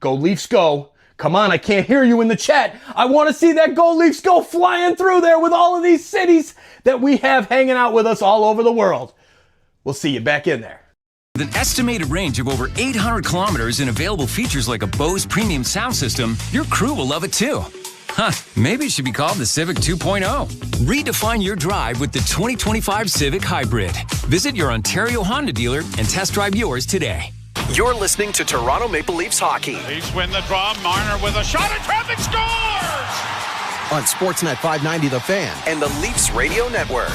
Go Leafs go. Come on, I can't hear you in the chat. I want to see that Go Leafs go flying through there with all of these cities that we have hanging out with us all over the world. We'll see you back in there. With an estimated range of over 800 kilometers and available features like a Bose premium sound system, your crew will love it too. Huh, maybe it should be called the Civic 2.0. Redefine your drive with the 2025 Civic Hybrid. Visit your Ontario Honda dealer and test drive yours today. You're listening to Toronto Maple Leafs hockey. Leafs win the draw. Marner with a shot at traffic, scores! On Sportsnet 590 The Fan and the Leafs Radio Network.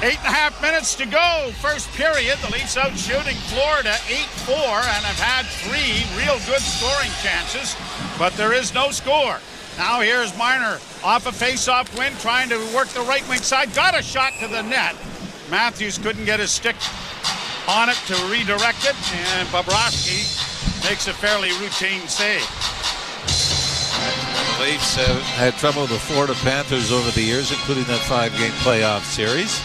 8.5 minutes to go. First period. The Leafs out shooting Florida 8-4 and have had 3 real good scoring chances, but there is no score. Now here's Marner off a face-off win, trying to work the right wing side. Got a shot to the net. Matthews couldn't get his stick on it to redirect it, and Bobrovsky makes a fairly routine save. The Leafs have had trouble with the Florida Panthers over the years, including that 5-game playoff series.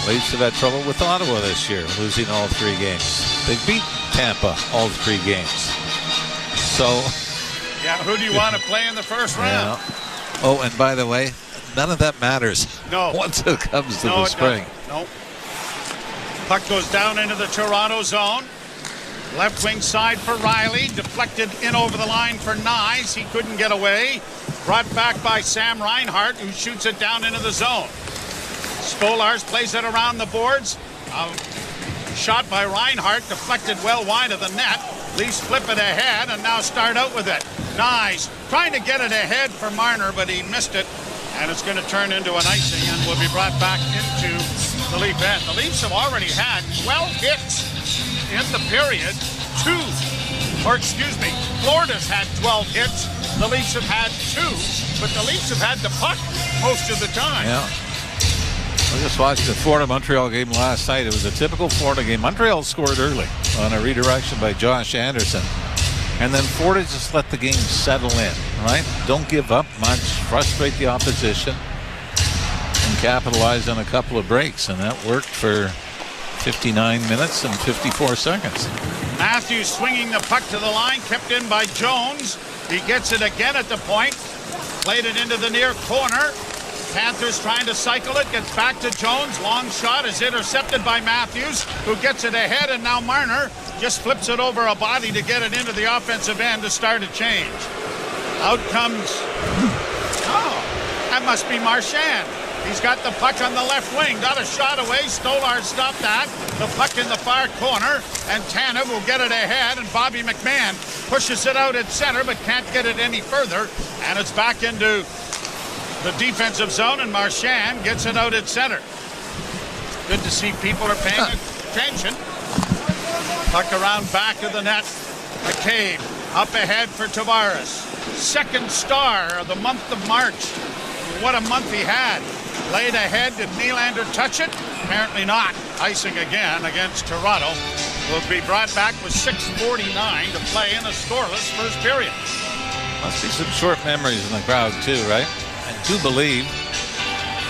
Leafs have had trouble with Ottawa this year, losing all 3 games. They beat Tampa all 3 games. So. Yeah, who do you want to play in the first round? Oh, and by the way, none of that matters. No. Once it comes to the spring. No. Puck goes down into the Toronto zone. Left wing side for Riley. Deflected in over the line for Nyes. He couldn't get away. Brought back by Sam Reinhart, who shoots it down into the zone. Stolars plays it around the boards. Shot by Reinhart, deflected well wide of the net. Leafs flip it ahead and now start out with it. Nyes trying to get it ahead for Marner, but he missed it. And it's going to turn into an icing and will be brought back into the Leaf end. The Leafs have already had 12 hits in the period. Florida's had 12 hits. The Leafs have had 2, but the Leafs have had the puck most of the time. Yeah. I just watched the Florida-Montreal game last night. It was a typical Florida game. Montreal scored early on a redirection by Josh Anderson. And then Florida just let the game settle in, right? Don't give up much, frustrate the opposition, and capitalize on a couple of breaks. And that worked for 59 minutes and 54 seconds. Matthews swinging the puck to the line, kept in by Jones. He gets it again at the point. Played it into the near corner. Panthers trying to cycle it, gets back to Jones. Long shot is intercepted by Matthews, who gets it ahead, and now Marner just flips it over a body to get it into the offensive end to start a change. Out comes, that must be Marchand. He's got the puck on the left wing, got a shot away. Stolar stopped that. The puck in the far corner, and Tanev will get it ahead, and Bobby McMahon pushes it out at center, but can't get it any further, and it's back into the defensive zone, and Marchand gets it out at center. Good to see people are paying attention. Puck around back of the net. McCabe up ahead for Tavares. Second star of the month of March. What a month he had. Laid ahead. Did Nylander touch it? Apparently not. Icing again against Toronto. Will be brought back with 6:49 to play in a scoreless first period. Must be some short memories in the crowd too, right? I do believe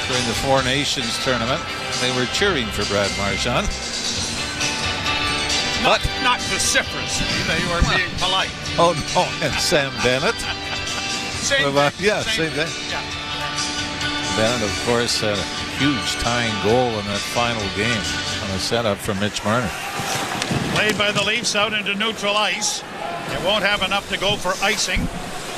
during the Four Nations tournament they were cheering for Brad Marchand. Not vociferously. They were being polite. Oh no, and Sam Bennett. Same thing. Yeah. Bennett, of course, had a huge tying goal in that final game on a setup from Mitch Marner. Played by the Leafs out into neutral ice. It won't have enough to go for icing.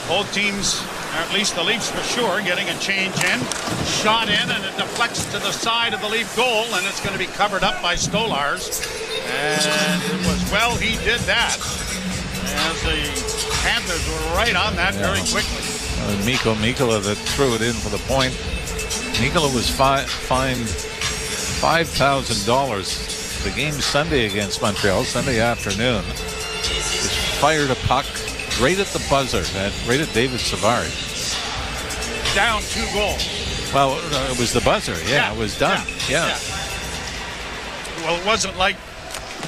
Both teams, or at least the Leafs for sure, getting a change in. Shot in, and it deflects to the side of the Leaf goal, and it's going to be covered up by Stolars. And it was well he did that, as the Panthers were right on that very quickly. Mikko Mikkola that threw it in for the point. Mikkola was fined $5,000 the game Sunday against Montreal, Sunday afternoon. Just fired a puck right at the buzzer, right at David Savard. Down 2 goals. Well, it was the buzzer. Yeah, it was done. Yeah. Well, it wasn't like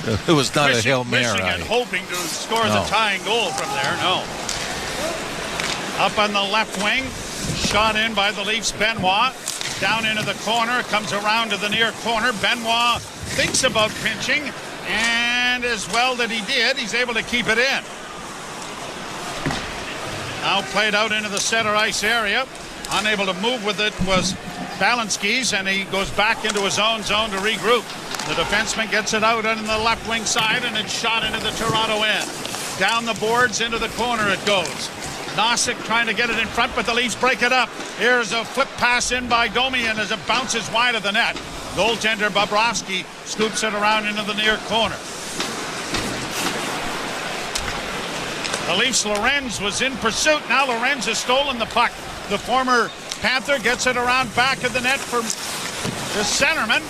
it was not a Hail Mary. Wishing and hoping to score the tying goal from there. No. Up on the left wing, shot in by the Leafs. Benoit down into the corner, comes around to the near corner. Benoit thinks about pinching, and as well that he did, he's able to keep it in. Now played out into the center ice area. Unable to move with it was Balinskis, and he goes back into his own zone to regroup. The defenseman gets it out on the left wing side, and it's shot into the Toronto end. Down the boards, into the corner it goes. Nosek trying to get it in front, but the Leafs break it up. Here's a flip pass in by Domi, and as it bounces wide of the net, goaltender Bobrovsky scoops it around into the near corner. The Leafs, Lorenz was in pursuit. Now Lorenz has stolen the puck. The former Panther gets it around back of the net for the centerman.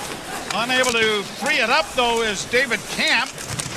Unable to free it up, though, is David Camp.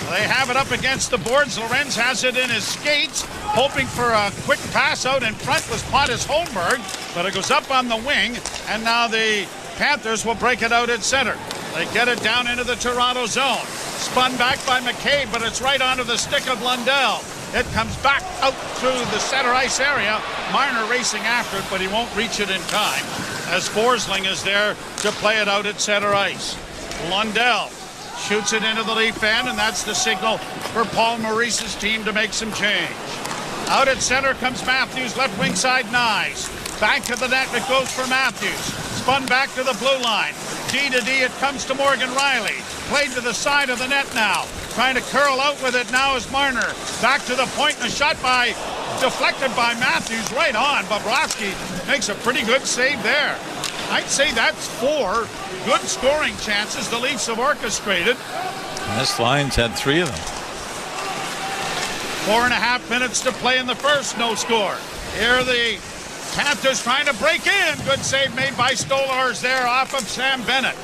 They have it up against the boards. Lorenz has it in his skates, hoping for a quick pass out in front was Pontus Holmberg, but it goes up on the wing, and now the Panthers will break it out at center. They get it down into the Toronto zone. Spun back by McCabe, but it's right onto the stick of Lundell. It comes back out through the center ice area. Marner racing after it, but he won't reach it in time, as Forsling is there to play it out at center ice. Lundell shoots it into the Leaf end, and that's the signal for Paul Maurice's team to make some change. Out at center comes Matthews, left wing side, Nyes. Back to the net, it goes for Matthews. Spun back to the blue line. D to D, it comes to Morgan Riley. Played to the side of the net now. Trying to curl out with it now is Marner. Back to the point, and a shot deflected by Matthews right on. Bobrovsky makes a pretty good save there. I'd say that's 4 good scoring chances the Leafs have orchestrated. And this line's had 3 of them. 4.5 minutes to play in the first, no score. Here the Panthers trying to break in. Good save made by Stolars there off of Sam Bennett.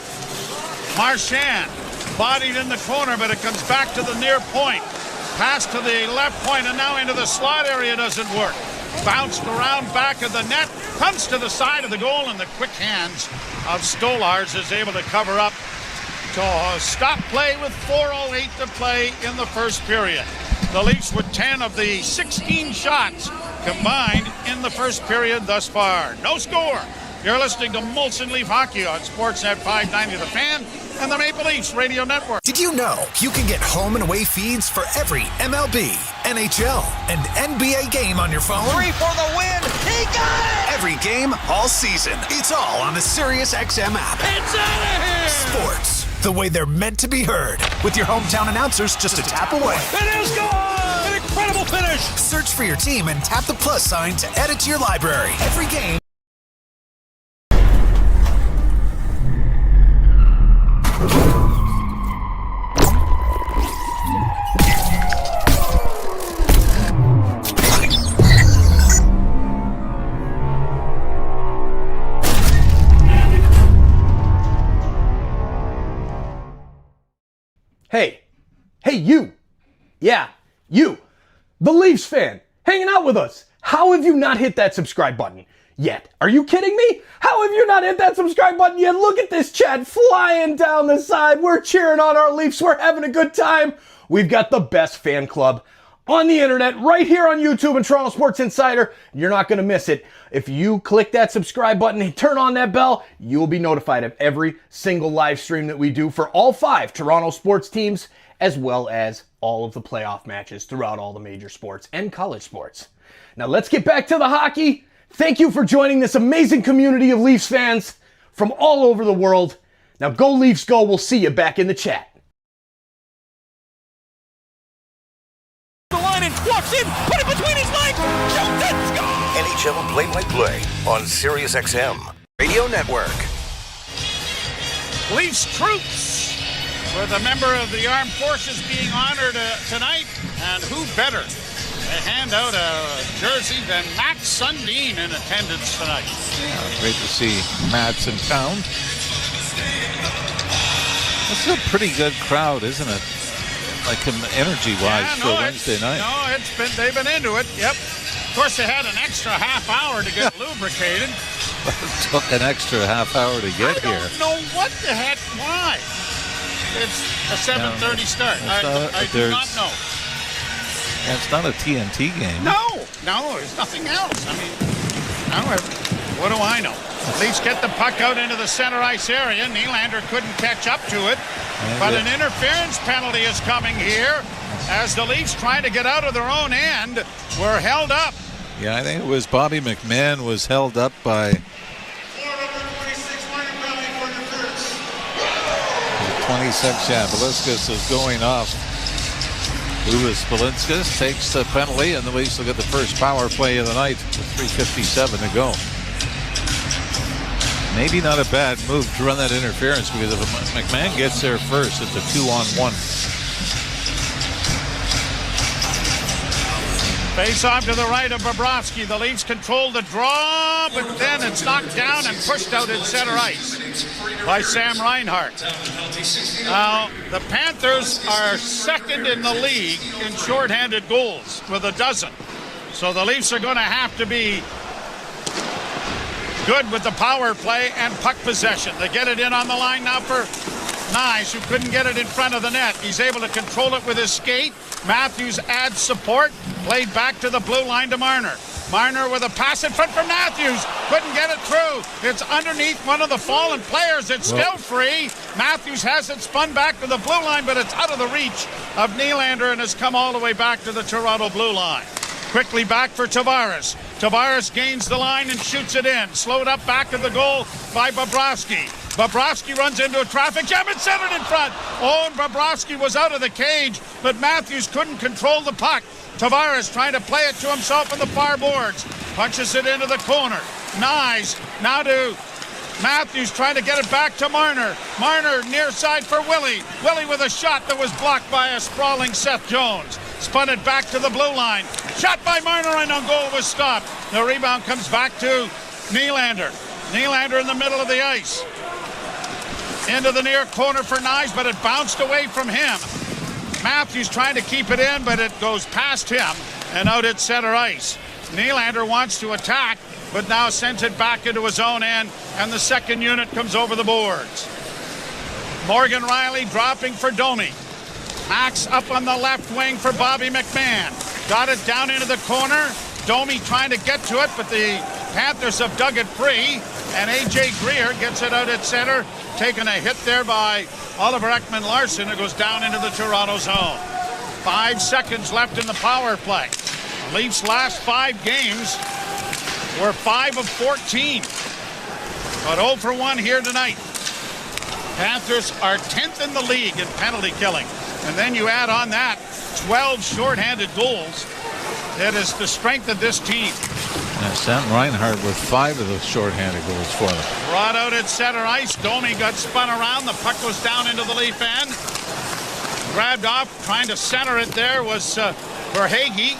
Marchand bodied in the corner, but it comes back to the near point. Pass to the left point, and now into the slot area doesn't work. Bounced around back of the net, comes to the side of the goal, and the quick hands of Stolars is able to cover up to stop play with 4:08 to play in the first period. The Leafs with 10 of the 16 shots combined in the first period thus far. No score. You're listening to Molson Leaf Hockey on Sportsnet 590 The Fan and the Maple Leafs Radio Network. Did you know you can get home and away feeds for every MLB, NHL, and NBA game on your phone? 3 for the win. He got it! Every game, all season. It's all on the SiriusXM app. It's out of here! Sports, the way they're meant to be heard. With your hometown announcers just a tap away. It is gone! An incredible finish! Search for your team and tap the plus sign to add it to your library. Every game. Hey, you. Yeah, you. The Leafs fan, hanging out with us. How have you not hit that subscribe button yet? Are you kidding me? How have you not hit that subscribe button yet? Look at this chat flying down the side. We're cheering on our Leafs. We're having a good time. We've got the best fan club on the internet right here on YouTube and Toronto Sports Insider. You're not going to miss it. If you click that subscribe button and turn on that bell, you will be notified of every single live stream that we do for all 5 Toronto sports teams, as well as all of the playoff matches throughout all the major sports and college sports. Now let's get back to the hockey. Thank you for joining this amazing community of Leafs fans from all over the world. Now go Leafs go. We'll see you back in the chat. The line and walks in, put it between his legs, shoots it, score! NHL play-by-play on SiriusXM Radio Network. Leafs troops with a member of the armed forces being honored tonight, and who better to hand out a jersey than Max Sundin in attendance tonight. Yeah, great to see Matt's in town. This is a pretty good crowd, isn't it? Like energy-wise for Wednesday night. No, they've been into it. Yep. Of course, they had an extra half hour to get lubricated. It took an extra half hour to get here. I don't know what the heck. Why? It's a 7:30 start. I do not know. Yeah, it's not a TNT game. No, there's nothing else. I mean, what do I know? Leafs get the puck out into the center ice area. Nylander couldn't catch up to it. But an interference penalty is coming here as the Leafs trying to get out of their own end were held up. Yeah, I think it was Bobby McMahon was held up by 26. Yeah, Beliscus is going off. Louis Beliscus takes the penalty, and the Leafs will get the first power play of the night with 3:57 to go. Maybe not a bad move to run that interference, because if McMahon gets there first, it's a 2-on-1. Face off to the right of Bobrovsky. The Leafs control the draw, but then it's knocked down and pushed out in center ice by Sam Reinhart. Now, the Panthers are second in the league in shorthanded goals with 12. So the Leafs are going to have to be good with the power play and puck possession. They get it in on the line now for Nyes, who couldn't get it in front of the net. He's able to control it with his skate. Matthews adds support. Played back to the blue line to Marner. Marner with a pass in front for Matthews. Couldn't get it through. It's underneath one of the fallen players. It's still free. Matthews has it spun back to the blue line, but it's out of the reach of Nylander and has come all the way back to the Toronto blue line. Quickly back for Tavares. Tavares gains the line and shoots it in. Slowed up back of the goal by Bobrovsky. Bobrovsky runs into a traffic jam and centered in front. Oh, and Bobrovsky was out of the cage, but Matthews couldn't control the puck. Tavares trying to play it to himself in the far boards. Punches it into the corner. Nyes now to Matthews trying to get it back to Marner. Marner near side for Willie. Willie with a shot that was blocked by a sprawling Seth Jones. Spun it back to the blue line. Shot by Marner and on goal was stopped. The rebound comes back to Nylander. Nylander in the middle of the ice. Into the near corner for Nyes, but it bounced away from him. Matthews trying to keep it in, but it goes past him and out at center ice. Nylander wants to attack, but now sends it back into his own end, and the second unit comes over the boards. Morgan Riley dropping for Domi. Max up on the left wing for Bobby McMahon. Got it down into the corner. Domi trying to get to it, but the Panthers have dug it free, and A.J. Greer gets it out at center, taking a hit there by Oliver Ekman-Larsson. It goes down into the Toronto zone. 5 seconds left in the power play. The Leafs' last 5 games were 5 of 14, but 0 for 1 here tonight. Panthers are 10th in the league in penalty killing, and then you add on that 12 shorthanded goals. It is the strength of this team. Sam Reinhart with 5 of those shorthanded goals for them. Brought out at center ice. Domi got spun around. The puck goes down into the Leaf end. Grabbed off, trying to center it there was Verhaeghe.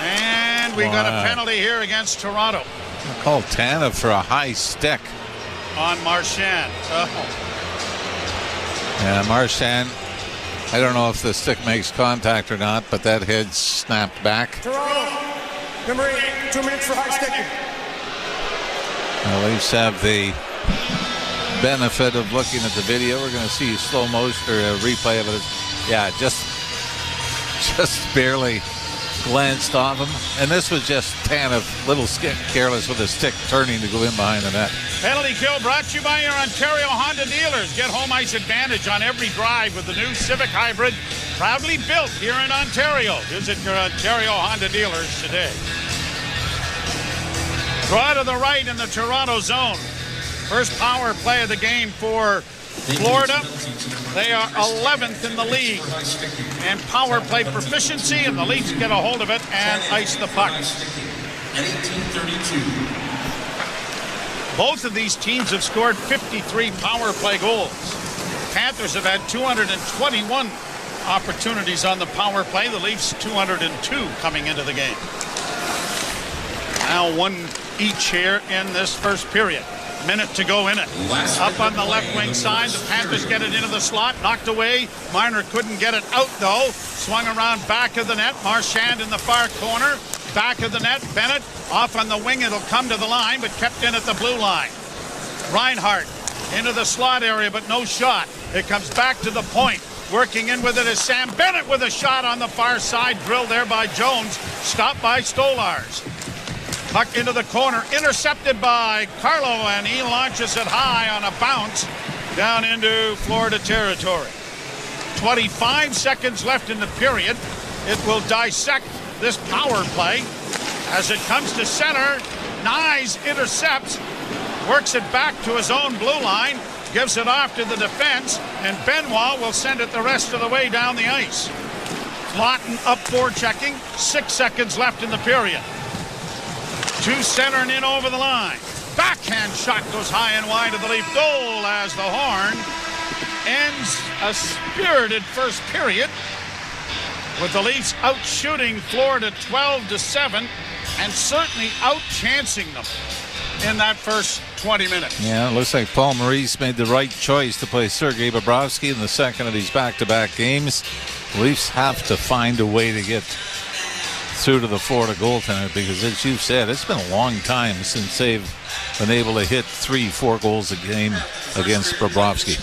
And we got a penalty here against Toronto. I called Tanev for a high stick. On Marchand. Yeah, Marchand. I don't know if the stick makes contact or not, but that head snapped back. Toronto, number 8, 2 minutes for high sticking. The Leafs have the benefit of looking at the video. We're going to see slow motion or a replay of it. Yeah, just barely glanced off him. And this was just Tanev, little careless with his stick turning to go in behind the net. Penalty kill brought to you by your Ontario Honda dealers. Get home ice advantage on every drive with the new Civic Hybrid, proudly built here in Ontario. Visit your Ontario Honda dealers today. Draw to the right in the Toronto zone. First power play of the game for Florida. They are 11th in the league in power play proficiency, and the Leafs get a hold of it and ice the puck. Both of these teams have scored 53 power play goals. Panthers have had 221 opportunities on the power play. The Leafs 202 coming into the game. Now 1 each here in this first period. Minute to go in it. Up on the left wing side, the Panthers get it into the slot, knocked away. Marner couldn't get it out though. Swung around back of the net. Marchand in the far corner. Back of the net. Bennett off on the wing. It'll come to the line, but kept in at the blue line. Reinhart into the slot area, but no shot. It comes back to the point. Working in with it is Sam Bennett with a shot on the far side. Drilled there by Jones. Stopped by Stolars. Puck into the corner, intercepted by Carlo, and he launches it high on a bounce down into Florida territory. 25 seconds left in the period. It will dissect this power play as it comes to center. Nyes intercepts, works it back to his own blue line, gives it off to the defense, and Benoit will send it the rest of the way down the ice. Lawton up forechecking, 6 seconds left in the period. To center and in over the line. Backhand shot goes high and wide of the Leaf goal as the horn ends a spirited first period with the Leafs out-shooting Florida 12-7 and certainly out-chancing them in that first 20 minutes. Yeah, it looks like Paul Maurice made the right choice to play Sergei Bobrovsky in the second of these back-to-back games. The Leafs have to find a way to get through to the Florida goaltender because, as you've said, it's been a long time since they've been able to hit 3-4 goals a game against Bobrovsky.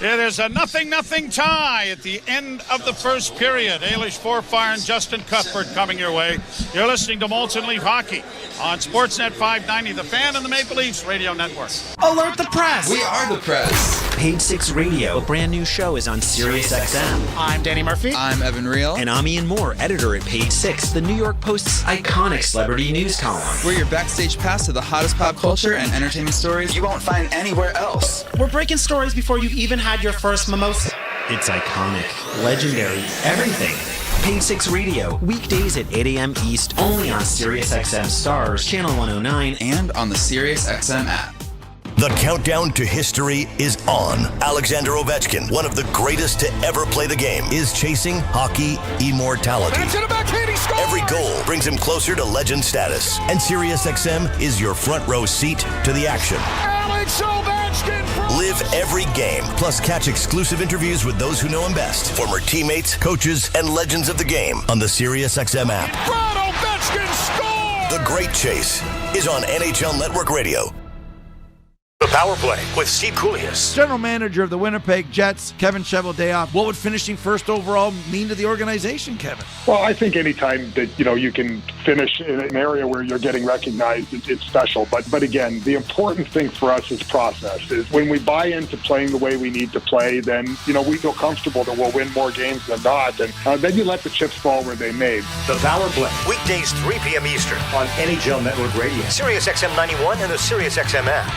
It is a 0-0 tie at the end of the first period. Ailish Forfire and Justin Cuthbert coming your way. You're listening to Molson Leaf Hockey on Sportsnet 590, The Fan and the Maple Leafs Radio Network. Alert the press! We are the press. Page 6 Radio, a brand new show, is on SiriusXM. I'm Danny Murphy. I'm Evan Reel. And I'm Ian Moore, editor at Page 6, the New York Post's iconic celebrity news column. We're your backstage pass to the hottest pop culture and entertainment stories you won't find anywhere else. We're breaking stories before you've even had your first mimosa. It's iconic, legendary, everything. Page 6 Radio, weekdays at 8 a.m. East, only on SiriusXM Stars, Channel 109, and on the SiriusXM app. The countdown to history is on. Alexander Ovechkin, one of the greatest to ever play the game, is chasing hockey immortality. Every goal brings him closer to legend status, and SiriusXM is your front row seat to the action. Alex Ovechkin! Live every game, plus catch exclusive interviews with those who know him best, former teammates, coaches, and legends of the game on the SiriusXM app. Brad Ovechkin scores! The Great Chase is on NHL Network Radio. The Power Play with Steve Koulias. General manager of the Winnipeg Jets, Kevin Cheveldayoff. What would finishing first overall mean to the organization, Kevin? Well, I think anytime that, you can finish in an area where you're getting recognized, it's special. But again, the important thing for us is process. Is when we buy into playing the way we need to play, then, we feel comfortable that we'll win more games than not. And then you let the chips fall where they may. The Power Play. Weekdays 3 p.m. Eastern on NHL Network Radio. SiriusXM 91 and the SiriusXM app.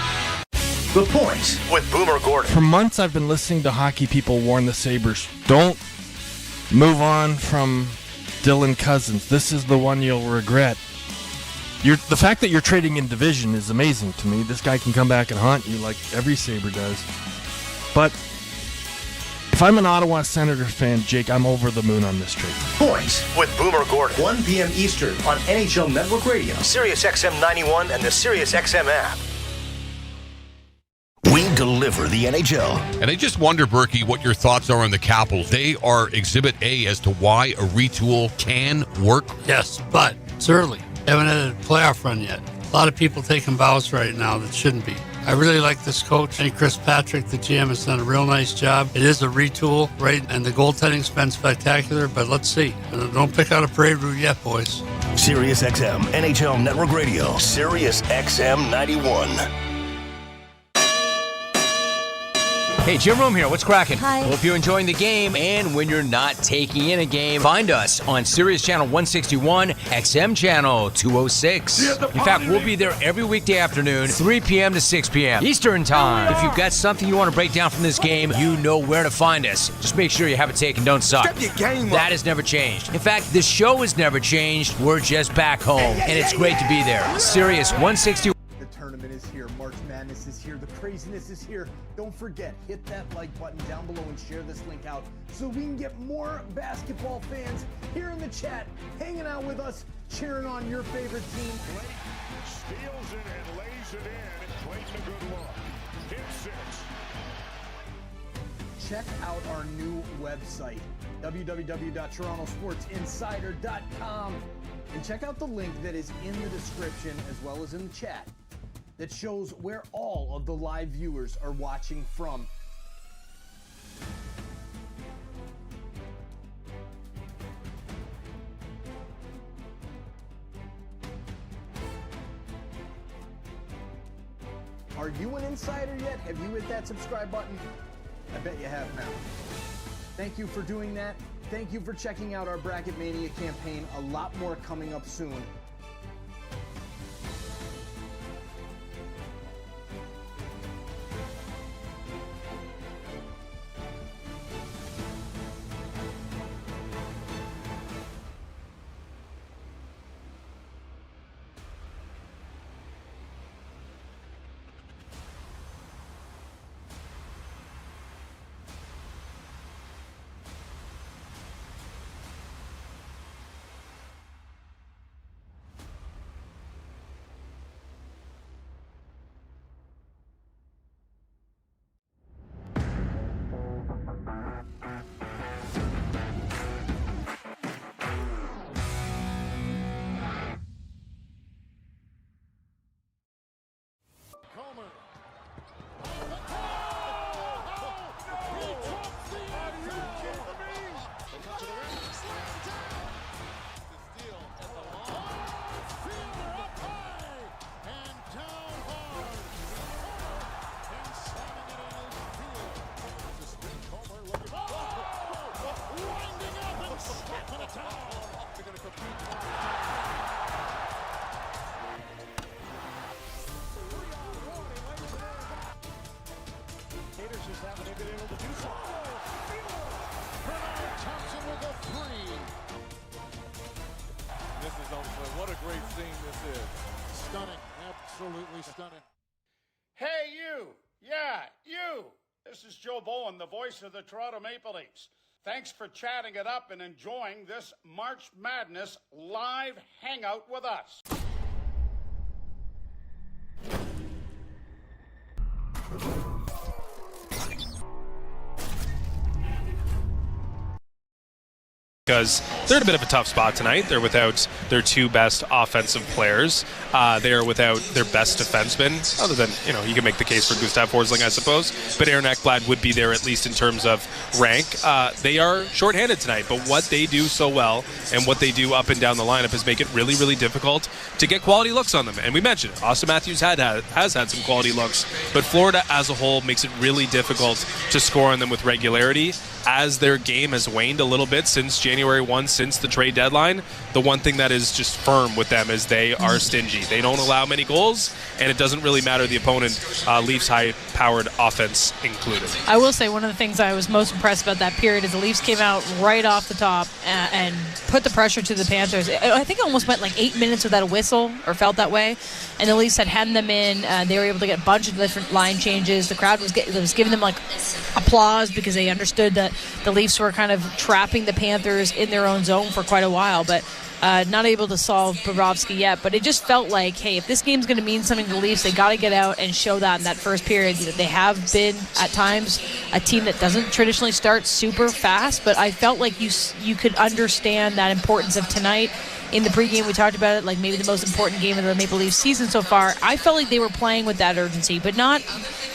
The Point with Boomer Gordon. For months, I've been listening to hockey people warn the Sabres, don't move on from Dylan Cousins. This is the one you'll regret. The fact that you're trading in division is amazing to me. This guy can come back and haunt you like every Sabre does. But if I'm an Ottawa Senators fan, Jake, I'm over the moon on this trade. Point with Boomer Gordon. 1 p.m. Eastern on NHL Network Radio. SiriusXM 91 and the SiriusXM app. We deliver the NHL. And I just wonder, Berkey, what your thoughts are on the Capitals. They are Exhibit A as to why a retool can work. Yes, but it's early. Haven't had a playoff run yet. A lot of people taking bows right now that shouldn't be. I really like this coach. I think Chris Patrick, the GM, has done a real nice job. It is a retool, right? And the goaltending's been spectacular, but let's see. Don't pick out a parade route yet, boys. SiriusXM, NHL Network Radio, SiriusXM 91. Hey, Jim Rome here. What's cracking? Hi. Hope you're enjoying the game, and when you're not taking in a game, find us on Sirius Channel 161, XM Channel 206. In fact, we'll be there every weekday afternoon, 3 p.m. to 6 p.m. Eastern Time. If you've got something you want to break down from this game, you know where to find us. Just make sure you have it taken, don't suck. Step your game up. That has never changed. In fact, the show has never changed. We're just back home, and it's great to be there. Sirius 161. The tournament is here. March Madness is here. The craziness is here. Don't forget, hit that like button down below and share this link out so we can get more basketball fans here in the chat, hanging out with us, cheering on your favorite team. Steals it and lays it in. Clayton a good look. Hit 6. Check out our new website, www.torontosportsinsider.com, and check out the link that is in the description as well as in the chat that shows where all of the live viewers are watching from. Are you an insider yet? Have you hit that subscribe button? I bet you have now. Thank you for doing that. Thank you for checking out our Bracket Mania campaign. A lot more coming up soon. a great scene this is. Stunning. Absolutely stunning. Hey, you. Yeah, you. This is Joe Bowen, the voice of the Toronto Maple Leafs. Thanks for chatting it up and enjoying this March Madness live hangout with us. Because they're in a bit of a tough spot tonight. They're without their two best offensive players. They are without their best defenseman, other than, you can make the case for Gustav Forsling, I suppose. But Aaron Ekblad would be there at least in terms of rank. They are shorthanded tonight, but what they do so well and what they do up and down the lineup is make it really, really difficult to get quality looks on them. And we mentioned it. Austin Matthews has had some quality looks, but Florida as a whole makes it really difficult to score on them with regularity. As their game has waned a little bit since January 1, since the trade deadline, the one thing that is just firm with them is they are stingy. They don't allow many goals, and it doesn't really matter the opponent, Leafs high-powered offense included. I will say one of the things I was most impressed about that period is the Leafs came out right off the top and put the pressure to the Panthers. I think it almost went like 8 minutes without a whistle, or felt that way, and the Leafs had had them in. They were able to get a bunch of different line changes. The crowd was giving them like applause because they understood that the Leafs were kind of trapping the Panthers in their own zone for quite a while, but not able to solve Bobrovsky yet. But it just felt like, hey, if this game's going to mean something to the Leafs, they got to get out and show that in that first period. They have been, at times, a team that doesn't traditionally start super fast, but I felt like you could understand that importance of tonight. In the pregame, we talked about it, like maybe the most important game of the Maple Leafs season so far. I felt like they were playing with that urgency, but not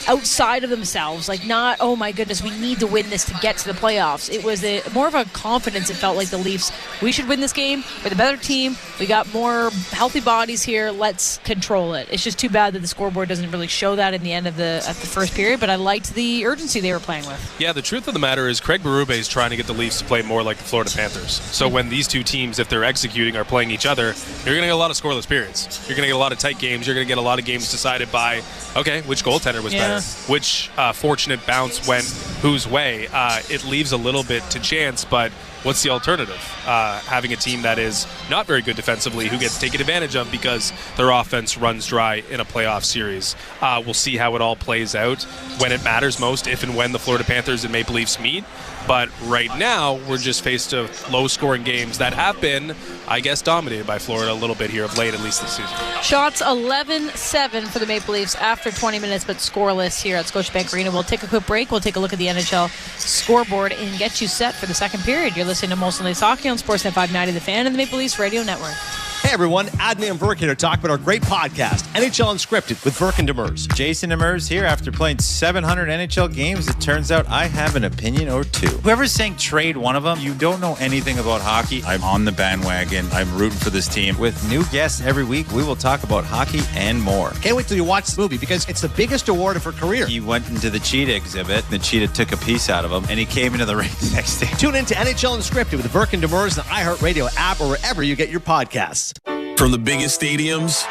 outside of themselves. Like not, oh my goodness, we need to win this to get to the playoffs. It was more of a confidence. It felt like the Leafs, we should win this game. We're the better team. We got more healthy bodies here. Let's control it. It's just too bad that the scoreboard doesn't really show that in the end of the first period, but I liked the urgency they were playing with. Yeah, the truth of the matter is Craig Berube is trying to get the Leafs to play more like the Florida Panthers. So when these two teams, if they're executing, are playing each other, you're going to get a lot of scoreless periods. You're going to get a lot of tight games. You're going to get a lot of games decided by, okay, which goaltender was better? Which fortunate bounce went whose way? It leaves a little bit to chance, but what's the alternative? Having a team that is not very good defensively who gets taken advantage of because their offense runs dry in a playoff series. We'll see how it all plays out when it matters most, if and when the Florida Panthers and Maple Leafs meet. But right now, we're just faced to low-scoring games that have been, I guess, dominated by Florida a little bit here of late, at least this season. Shots 11-7 for the Maple Leafs after 20 minutes, but scoreless here at Scotiabank Arena. We'll take a quick break. We'll take a look at the NHL scoreboard and get you set for the second period. You're listening to Molson Lace Hockey on Sportsnet 590, The Fan, and the Maple Leafs Radio Network. Hey everyone, Adney and Verk here to talk about our great podcast, NHL Unscripted with Verk and Demers. Jason Demers here. After playing 700 NHL games, it turns out I have an opinion or two. Whoever's saying trade one of them, you don't know anything about hockey. I'm on the bandwagon. I'm rooting for this team. With new guests every week, we will talk about hockey and more. Can't wait till you watch the movie because it's the biggest award of her career. He went into the cheetah exhibit. The cheetah took a piece out of him, and he came into the ring the next day. Tune in to NHL Unscripted with Verk and Demers, the iHeartRadio app, or wherever you get your podcasts. From the biggest stadiums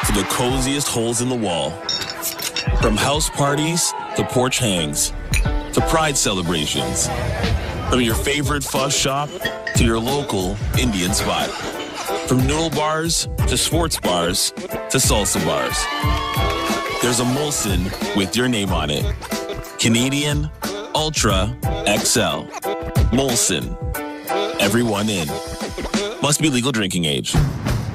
to the coziest holes in the wall. From house parties to porch hangs to pride celebrations. From your favorite fuzz shop to your local Indian spot. From noodle bars to sports bars to salsa bars. There's a Molson with your name on it. Canadian Ultra XL. Molson. Everyone in. Must be legal drinking age.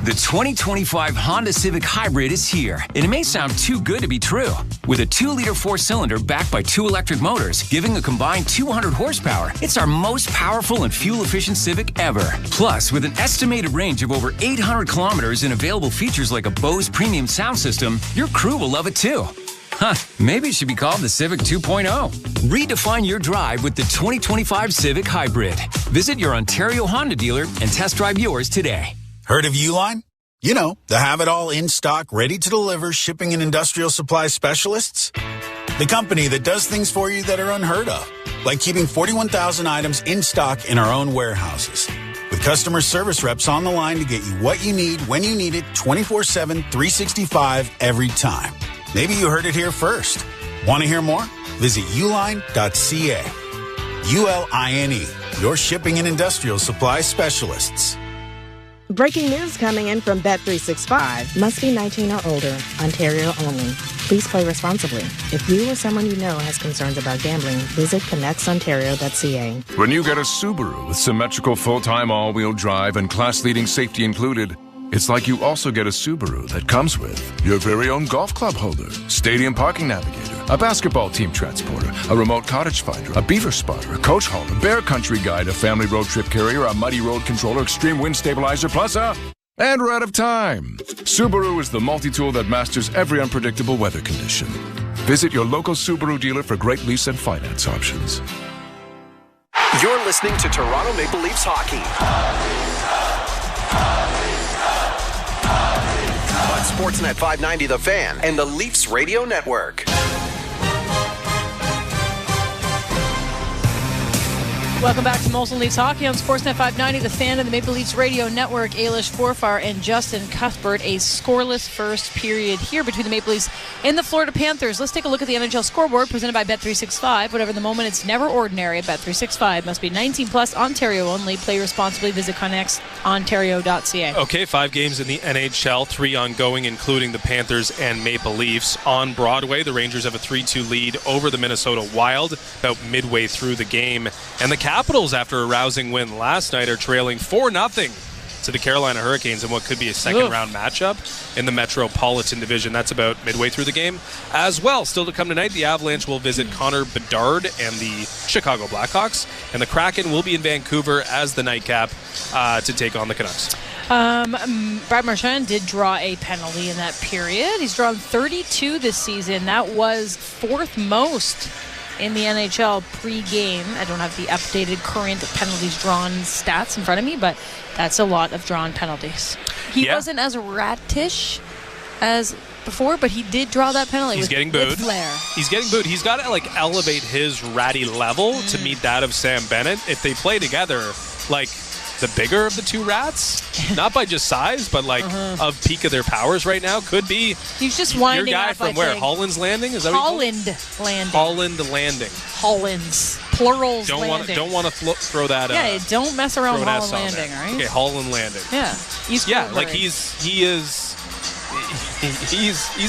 The 2025 Honda Civic Hybrid is here, and it may sound too good to be true. With a 2-liter 4-cylinder backed by 2 electric motors, giving a combined 200 horsepower, it's our most powerful and fuel-efficient Civic ever. Plus, with an estimated range of over 800 kilometers and available features like a Bose premium sound system, your crew will love it too. Huh, maybe it should be called the Civic 2.0. Redefine your drive with the 2025 Civic Hybrid. Visit your Ontario Honda dealer and test drive yours today. Heard of Uline? You know, the have-it-all in-stock, ready-to-deliver shipping and industrial supply specialists. The company that does things for you that are unheard of, like keeping 41,000 items in stock in our own warehouses. With customer service reps on the line to get you what you need when you need it 24/7, 365 every time. Maybe you heard it here first. Want to hear more? Visit uline.ca. ULINE, your shipping and industrial supply specialists. Breaking news coming in from Bet365. Must be 19 or older. Ontario only. Please play responsibly. If you or someone you know has concerns about gambling, visit connectsontario.ca. When you get a Subaru with symmetrical full-time all-wheel drive and class-leading safety included, it's like you also get a Subaru that comes with your very own golf club holder, stadium parking navigator, a basketball team transporter, a remote cottage finder, a beaver spotter, a coach hauler, bear country guide, a family road trip carrier, a muddy road controller, extreme wind stabilizer, plus a... And we're out of time. Subaru is the multi-tool that masters every unpredictable weather condition. Visit your local Subaru dealer for great lease and finance options. You're listening to Toronto Maple Leafs hockey on Sportsnet 590 The Fan and the Leafs Radio Network. Welcome back to Molson Leafs Hockey on Sportsnet 590, The Fan and the Maple Leafs Radio Network. Ailish Forfar and Justin Cuthbert. A scoreless first period here between the Maple Leafs and the Florida Panthers. Let's take a look at the NHL scoreboard presented by Bet365. Whatever the moment, it's never ordinary at Bet365. Must be 19 plus, Ontario only. Play responsibly. Visit connectsontario.ca. Okay, 5 games in the NHL, 3 ongoing, including the Panthers and Maple Leafs. On Broadway, the Rangers have a 3-2 lead over the Minnesota Wild about midway through the game. And the Capitals, after a rousing win last night, are trailing 4-0 to the Carolina Hurricanes in what could be a second-round matchup in the Metropolitan Division. That's about midway through the game. As well, still to come tonight, the Avalanche will visit Connor Bedard and the Chicago Blackhawks, and the Kraken will be in Vancouver as the nightcap to take on the Canucks. Brad Marchand did draw a penalty in that period. He's drawn 32 this season. That was 4th most in the NHL pre-game. I don't have the updated current penalties drawn stats in front of me, but that's a lot of drawn penalties. He wasn't as ratish as before, but he did draw that penalty. He's getting booed. He's getting booed. He's got to elevate his ratty level to meet that of Sam Bennett. If they play together, the bigger of the two rats, not by just size, but of peak of their powers right now, could be. He's just winding your guy up, from where? Holland's Landing? Is that Holland Landing? Holland Landing. Holland's plurals. Don't want to throw that. Yeah, don't mess around with Holland Landing, all right? Okay, Holland Landing. Yeah, he's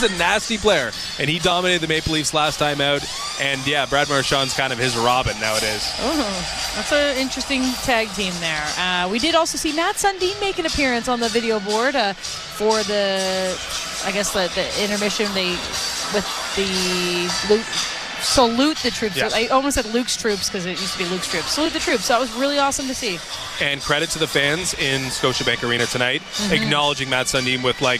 a nasty player, and he dominated the Maple Leafs last time out. And Brad Marchand's kind of his Robin nowadays. Oh, that's an interesting tag team there. We did also see Matt Sundin make an appearance on the video board for the intermission. Salute the troops. Yes. I almost said Luke's troops because it used to be Luke's troops. Salute the troops. That was really awesome to see. And credit to the fans in Scotiabank Arena tonight, acknowledging Matt Sundin with a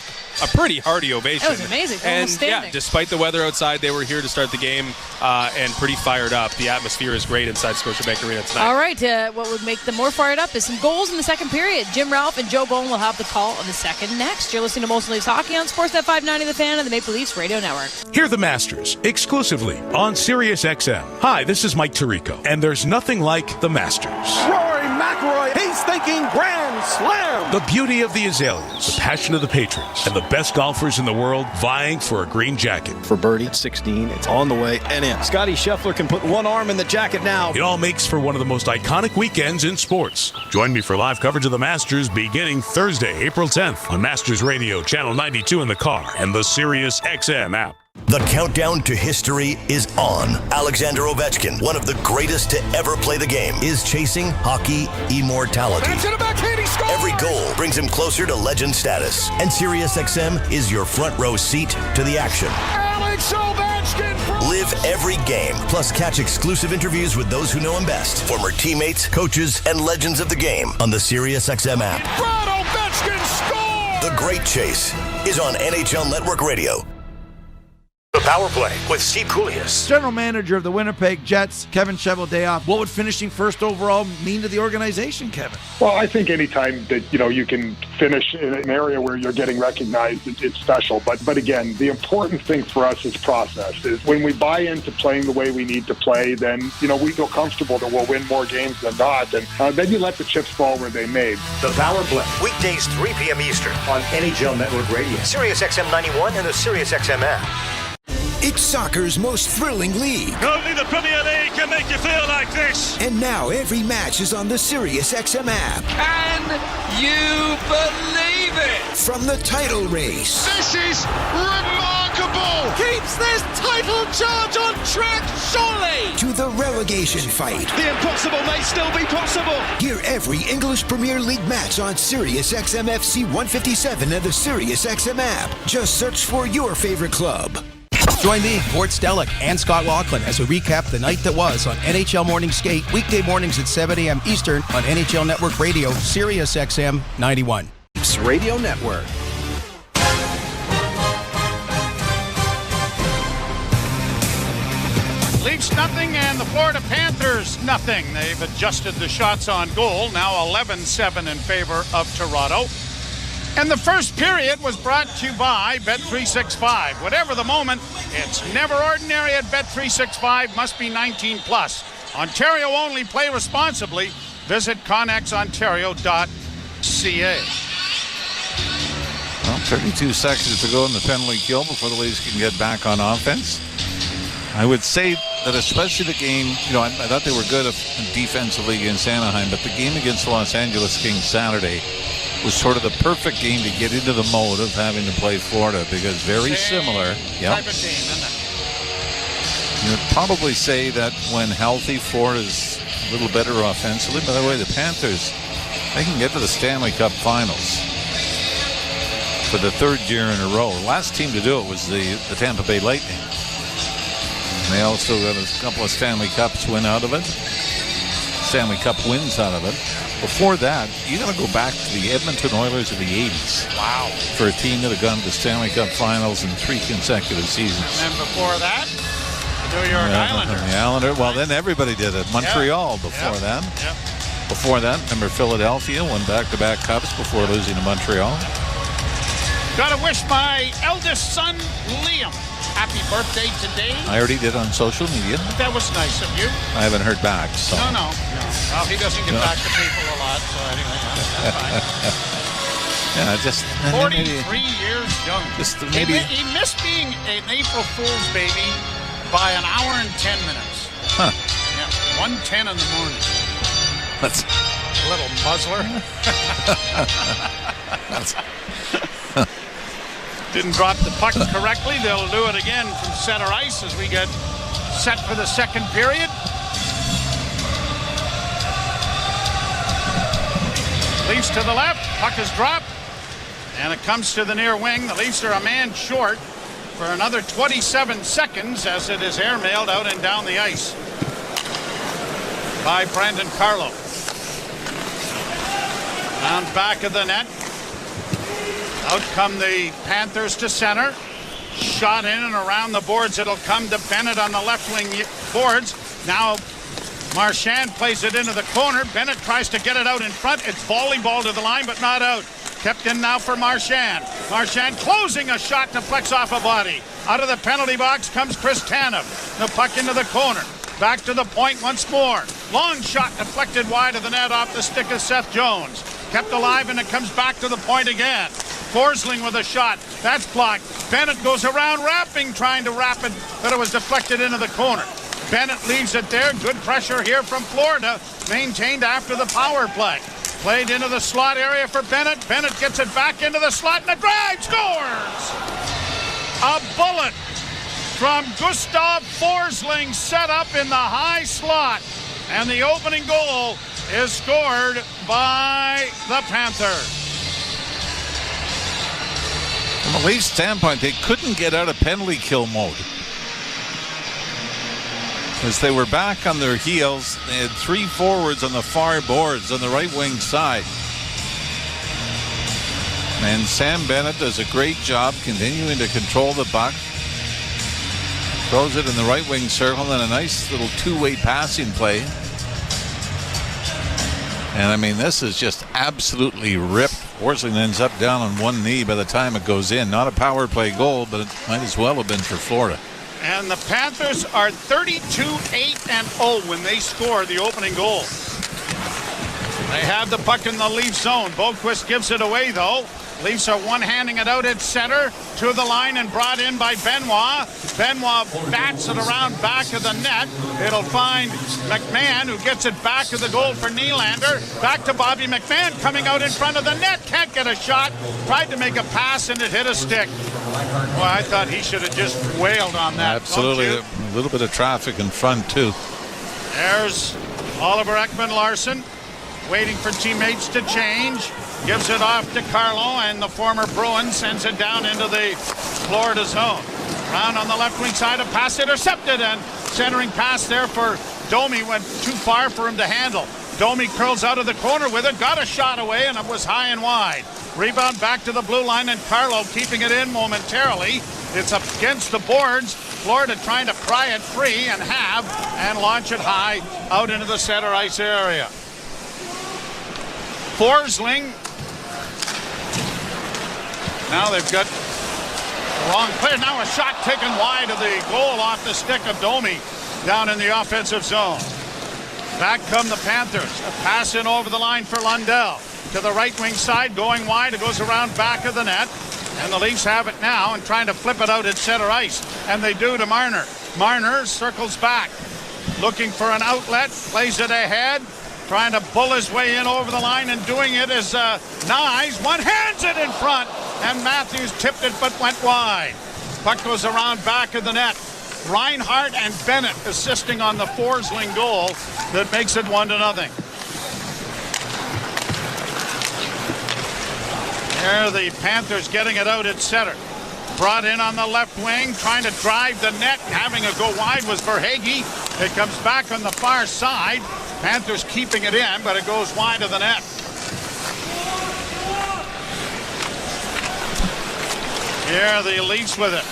pretty hearty ovation. That was amazing. And despite the weather outside, they were here to start the game and pretty fired up. The atmosphere is great inside Scotiabank Arena tonight. All right, what would make them more fired up is some goals in the second period. Jim Ralph and Joe Bowen will have the call of the second next. You're listening to Molson Leafs Hockey on Sportsnet 590 The Fan and the Maple Leafs Radio Network. Hear the Masters exclusively on Sirius XM. Hi, this is Mike Tirico, and there's nothing like the Masters. Rory McIlroy, he's thinking Grand Slam. The beauty of the azaleas, the passion of the patrons, and the best golfers in the world vying for a green jacket. For birdie, 16, it's on the way and in. Scotty Scheffler can put one arm in the jacket now. It all makes for one of the most iconic weekends in sports. Join me for live coverage of the Masters beginning Thursday, April 10th on Masters Radio, Channel 92 in the car, and the Sirius XM app. The countdown to history is on. Alexander Ovechkin, one of the greatest to ever play the game, is chasing hockey immortality. Every goal brings him closer to legend status. And SiriusXM is your front row seat to the action. Alex Ovechkin! Live every game, plus catch exclusive interviews with those who know him best. Former teammates, coaches, and legends of the game on the SiriusXM app. Brad Ovechkin scores! The Great Chase is on NHL Network Radio. The Power Play with Steve Koulias. General manager of the Winnipeg Jets, Kevin Cheveldayoff. What would finishing first overall mean to the organization, Kevin? Well, I think anytime that you can finish in an area where you're getting recognized, it's special. But again, the important thing for us is process. Is when we buy into playing the way we need to play, then we feel comfortable that we'll win more games than not, and then you let the chips fall where they may. The Power Play weekdays 3 p.m. Eastern on NHL Network Radio, Sirius XM 91, and the Sirius XM app. It's soccer's most thrilling league. Only the Premier League can make you feel like this. And now every match is on the SiriusXM app. Can you believe it? From the title race. This is remarkable. Keeps this title charge on track, surely. To the relegation fight. The impossible may still be possible. Hear every English Premier League match on SiriusXM FC 157 and the SiriusXM app. Just search for your favorite club. Join me, Gord Stellick, and Scott Laughlin as we recap the night that was on NHL Morning Skate, weekday mornings at 7 a.m. Eastern on NHL Network Radio, SiriusXM 91. Radio Network. Leafs nothing and the Florida Panthers nothing. They've adjusted the shots on goal, now 11-7 in favor of Toronto. And the first period was brought to you by Bet365. Whatever the moment, it's never ordinary at Bet365. Must be 18 plus. Ontario only. Play responsibly. Visit connexontario.ca. Well, 32 seconds to go in the penalty kill before the Leafs can get back on offense. I would say that especially the game, I thought they were good defensively against Anaheim, but the game against the Los Angeles Kings Saturday was sort of the perfect game to get into the mode of having to play Florida, because very similar. Type of game, isn't it? You'd probably say that when healthy, Florida's a little better offensively. By the way, the Panthers, they can get to the Stanley Cup Finals for the third year in a row. The last team to do it was the Tampa Bay Lightning. And they also got a couple of Stanley Cups wins out of it. Before that, you got to go back to the Edmonton Oilers of the 80s. Wow. For a team that had gone to the Stanley Cup Finals in 3 consecutive seasons. And then before that, the New York Islanders. The Islanders. Well, then everybody did it. Montreal before then. Yep. Before that, remember Philadelphia won back-to-back cups before losing to Montreal. Got to wish my eldest son, Liam, happy birthday today. I already did on social media. That was nice of you. I haven't heard back, so. No. Well, he doesn't get back to people a lot, so anyway, that's fine. Yeah, just 43 years young. He missed being an April Fool's baby by an hour and 10 minutes. Huh. Yeah, 1:10 in the morning. That's little muzzler. Didn't drop the puck correctly. They'll do it again from center ice as we get set for the second period. Leafs to the left. Puck is dropped. And it comes to the near wing. The Leafs are a man short for another 27 seconds as it is airmailed out and down the ice by Brandon Carlo. Down back of the net. Out come the Panthers to center. Shot in and around the boards. It'll come to Bennett on the left wing boards. Now Marchand plays it into the corner. Bennett tries to get it out in front. It's volleyball to the line, but not out. Kept in now for Marchand. Marchand closing a shot, deflects off a body. Out of the penalty box comes Chris Tanev. The puck into the corner. Back to the point once more. Long shot deflected wide of the net off the stick of Seth Jones. Kept alive, and it comes back to the point again. Forsling with a shot. That's blocked. Bennett goes around wrapping, trying to wrap it, but it was deflected into the corner. Bennett leaves it there. Good pressure here from Florida. Maintained after the power play. Played into the slot area for Bennett. Bennett gets it back into the slot, and a drive scores! A bullet from Gustav Forsling set up in the high slot. And the opening goal is scored by the Panthers. From a Leafs standpoint, they couldn't get out of penalty kill mode. As they were back on their heels, they had 3 forwards on the far boards on the right wing side. And Sam Bennett does a great job continuing to control the puck. Throws it in the right wing circle, and a nice little two-way passing play. And I mean, this is just absolutely ripped. Forsling ends up down on one knee by the time it goes in. Not a power play goal, but it might as well have been for Florida. And the Panthers are 32-8-0 when they score the opening goal. They have the puck in the Leaf zone. Boquist gives it away, though. Leafs are one-handing it out at center to the line and brought in by Benoit. Benoit bats it around back of the net. It'll find McMahon, who gets it back to the goal for Nylander. Back to Bobby McMahon coming out in front of the net. Can't get a shot. Tried to make a pass and it hit a stick. Well, I thought he should have just wailed on that. Absolutely. A little bit of traffic in front, too. There's Oliver Ekman-Larsson waiting for teammates to change. Gives it off to Carlo, and the former Bruin sends it down into the Florida zone. Round on the left wing side, a pass intercepted, and centering pass there for Domi went too far for him to handle. Domi curls out of the corner with it, got a shot away, and it was high and wide. Rebound back to the blue line, and Carlo keeping it in momentarily. It's up against the boards. Florida trying to pry it free and launch it high out into the center ice area. Forsling. Now they've got the wrong player. Now a shot taken wide of the goal off the stick of Domi down in the offensive zone. Back come the Panthers. A pass in over the line for Lundell. To the right wing side, going wide. It goes around back of the net. And the Leafs have it now and trying to flip it out at center ice. And they do to Marner. Marner circles back. Looking for an outlet. Plays it ahead. Trying to bull his way in over the line, and doing it is Nyes. One hands it in front, and Matthews tipped it but went wide. Puck goes around back of the net. Reinhart and Bennett assisting on the Forsling goal that makes it 1-0. There the Panthers getting it out at center. Brought in on the left wing, trying to drive the net. Having a go wide was Verhaeghe. It comes back on the far side. Panthers keeping it in, but it goes wide of the net. Here the Leafs with it.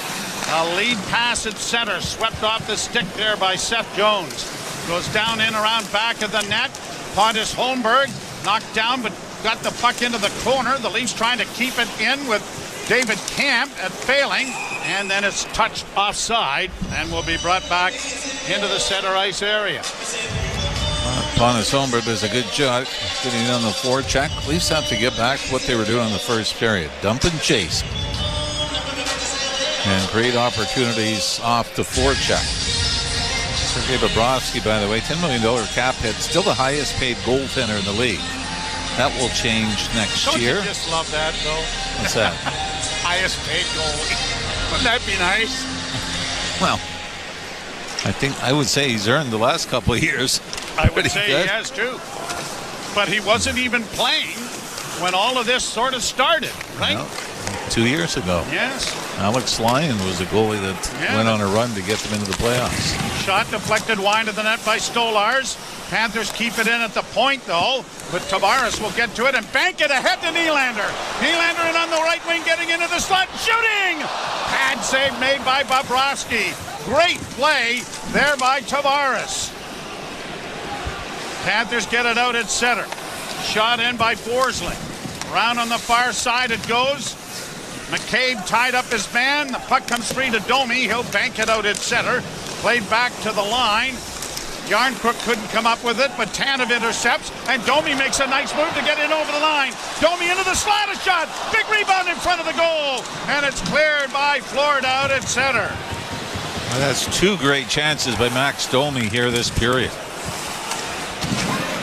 A lead pass at center, swept off the stick there by Seth Jones. Goes down in around back of the net. Pontus Holmberg knocked down, but got the puck into the corner. The Leafs trying to keep it in with David Camp at failing, and then it's touched offside and will be brought back into the center ice area. Pontus Holmberg does a good job getting on the forecheck. Leafs have to get back to what they were doing in the first period. Dump and chase. And great opportunities off the forecheck. Sergei Bobrovsky, by the way, $10 million cap hit. Still the highest paid goaltender in the league. That will change next year. Don't you just love that, though? What's that? Highest paid goalie. Wouldn't that be nice? Well, I would say he's earned the last couple of years. I would say he has too. But he wasn't even playing when all of this sort of started, right? No, 2 years ago. Yes. Alex Lyon was the goalie that went on a run to get them into the playoffs. Shot deflected wide of the net by Stolars. Panthers keep it in at the point, though, but Tavares will get to it and bank it ahead to Nylander. Nylander in on the right wing, getting into the slot, shooting! Pad save made by Bobrovsky. Great play there by Tavares. Panthers get it out at center. Shot in by Forsling. Round on the far side it goes. McCabe tied up his man. The puck comes free to Domi. He'll bank it out at center. Played back to the line. Yarncrook couldn't come up with it, but Tanev intercepts, and Domi makes a nice move to get in over the line. Domi into the slot, a shot. Big rebound in front of the goal, and it's cleared by Florida out at center. Well, that's two great chances by Max Domi here this period.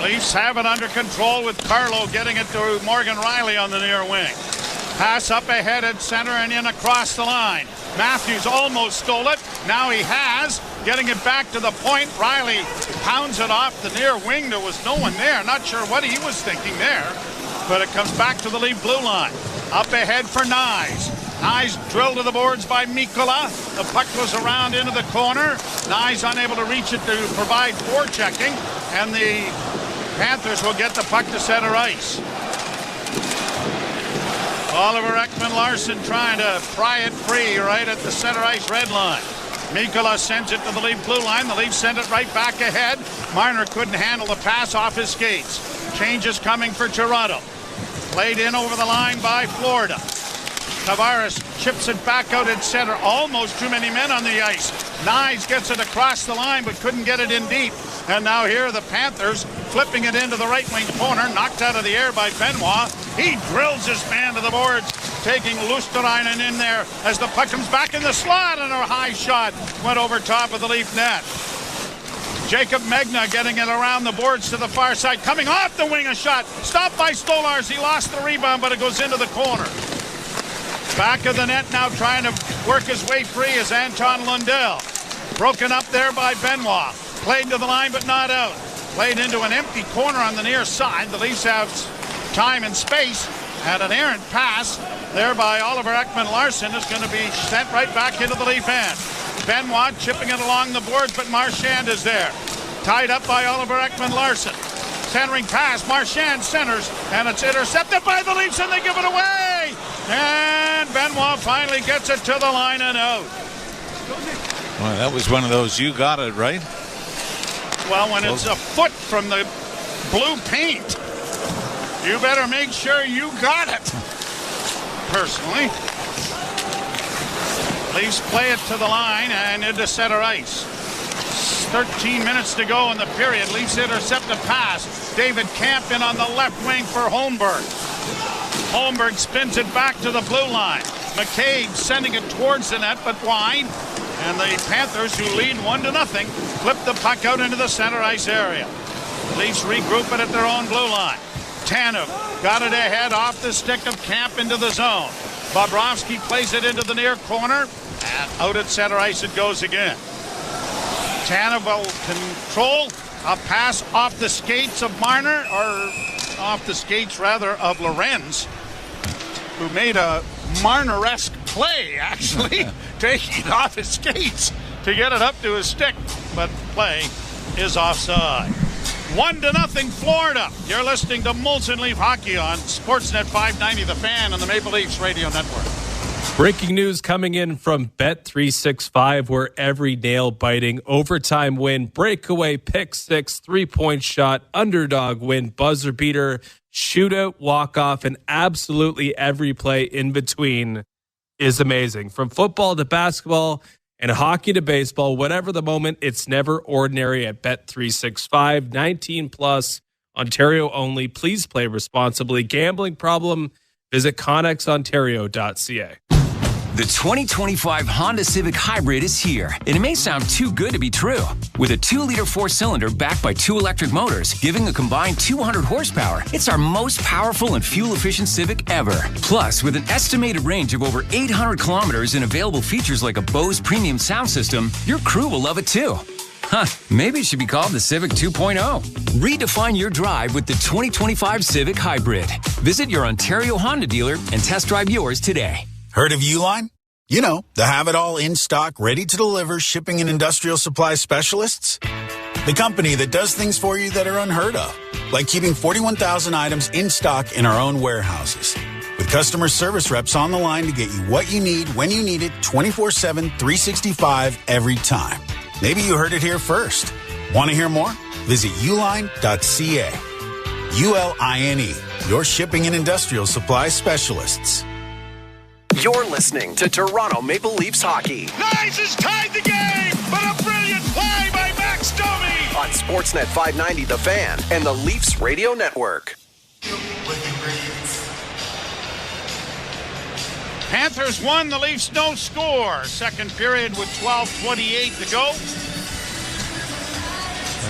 Leafs have it under control with Carlo getting it to Morgan Riley on the near wing. Pass up ahead at center and in across the line. Matthews almost stole it. Now he has. Getting it back to the point. Riley pounds it off the near wing. There was no one there. Not sure what he was thinking there. But it comes back to the Leaf blue line. Up ahead for Nyes. Nyes drilled to the boards by Mikkola. The puck goes around into the corner. Nyes unable to reach it to provide forechecking. And the Panthers will get the puck to center ice. Oliver Ekman-Larsson trying to pry it free right at the center ice red line. Mikkola sends it to the Leaf blue line. The Leafs send it right back ahead. Marner couldn't handle the pass off his skates. Changes coming for Toronto. Played in over the line by Florida. Tavares chips it back out in center. Almost too many men on the ice. Nyes gets it across the line, but couldn't get it in deep. And now here are the Panthers flipping it into the right wing corner. Knocked out of the air by Benoit. He drills his man to the boards, taking Luosterainen in there as the puck comes back in the slot, and a high shot went over top of the Leaf net. Jacob Megna getting it around the boards to the far side. Coming off the wing, a shot. Stopped by Stolars. He lost the rebound, but it goes into the corner. Back of the net now, trying to work his way free is Anton Lundell. Broken up there by Benoit. Played to the line, but not out. Played into an empty corner on the near side. The Leafs have time and space. And an errant pass there by Oliver Ekman-Larsson is going to be sent right back into the Leaf end. Benoit chipping it along the boards, but Marchand is there. Tied up by Oliver Ekman-Larsson. Centering pass, Marchand centers, and it's intercepted by the Leafs, and they give it away! And Benoit finally gets it to the line and out. Well, that was one of those you got it, right? Well, when it's a foot from the blue paint, you better make sure you got it. Personally. Leafs play it to the line and into center ice. 13 minutes to go in the period. Leafs intercept a pass. David Camp in on the left wing for Holmberg. Holmberg spins it back to the blue line. McCabe sending it towards the net, but wide. And the Panthers, who lead 1-0, flip the puck out into the center ice area. Leafs regroup it at their own blue line. Tanev got it ahead off the stick of Camp into the zone. Bobrovsky plays it into the near corner, and out at center ice it goes again. Tanev will control a pass off the skates of Marner, or off the skates rather of Lorenz, who made a Marner-esque play, actually, taking it off his skates to get it up to his stick, but play is offside. 1-0 Florida. You're listening to Molson Leaf Hockey on Sportsnet 590 The Fan and the Maple Leafs Radio Network. Breaking news coming in from Bet365, where every nail-biting overtime win, breakaway, pick six, three-point shot, underdog win, buzzer beater, shootout, walk-off, and absolutely every play in between is amazing. From football to basketball and hockey to baseball, whatever the moment, it's never ordinary at Bet365. 19 plus, Ontario only. Please play responsibly. Gambling problem? Visit connexontario.ca. The 2025 Honda Civic Hybrid is here, and it may sound too good to be true. With a 2-liter 4-cylinder backed by 2 electric motors, giving a combined 200 horsepower, it's our most powerful and fuel-efficient Civic ever. Plus, with an estimated range of over 800 kilometers and available features like a Bose premium sound system, your crew will love it too. Huh, maybe it should be called the Civic 2.0. Redefine your drive with the 2025 Civic Hybrid. Visit your Ontario Honda dealer and test drive yours today. Heard of Uline? You know, the have-it-all in-stock, ready-to-deliver shipping and industrial supply specialists. The company that does things for you that are unheard of, like keeping 41,000 items in stock in our own warehouses. With customer service reps on the line to get you what you need, when you need it, 24/7, 365, every time. Maybe you heard it here first. Want to hear more? Visit uline.ca. ULINE, your shipping and industrial supply specialists. You're listening to Toronto Maple Leafs hockey. Nyes has tied the game, but a brilliant play by Max Domi on Sportsnet 590 The Fan and the Leafs Radio Network. Panthers won, the Leafs no score. Second period with 12:28 to go.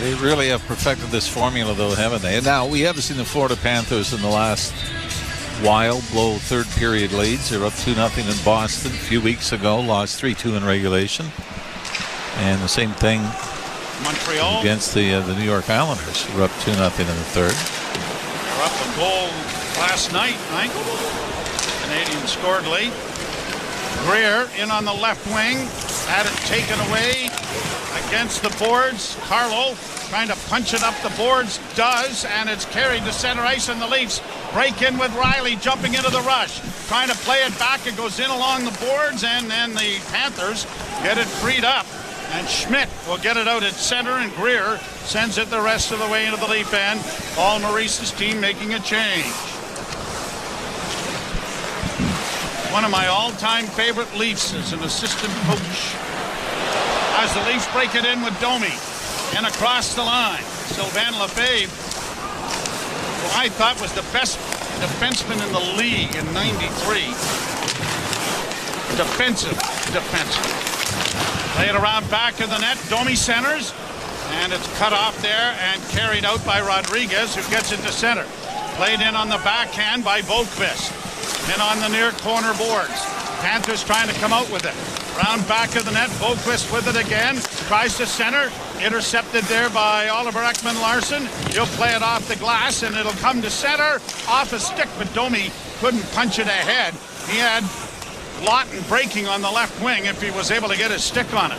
They really have perfected this formula, though, haven't they? And now, we haven't seen the Florida Panthers in the last while blow third period leads. They're up 2-0 in Boston a few weeks ago, lost 3-2 in regulation. And the same thing Montreal against the New York Islanders, who were up 2-0 in the third. They were up a goal last night, right? Canadians scored late. Greer in on the left wing, had it taken away against the boards. Carlo trying to punch it up the boards, does, and it's carried to center ice, and the Leafs break in with Riley jumping into the rush, trying to play it back. It goes in along the boards, and then the Panthers get it freed up, and Schmidt will get it out at center, and Greer sends it the rest of the way into the Leaf end. Paul Maurice's team making a change. one of my all-time favorite Leafs as an assistant coach. As the Leafs break it in with Domi and across the line. Sylvain Lefebvre, who I thought was the best defenseman in the league in '93. Defensive. Play it around back of the net. Domi centers, and it's cut off there and carried out by Rodriguez, who gets it to center. Played in on the backhand by Volkvist. In on the near corner boards. Panthers trying to come out with it. Round back of the net, Volkvist with it again. Tries to center. Intercepted there by Oliver Ekman-Larsson. He'll play it off the glass, and it'll come to center. Off a stick, but Domi couldn't punch it ahead. He had Lawton breaking on the left wing if he was able to get his stick on it.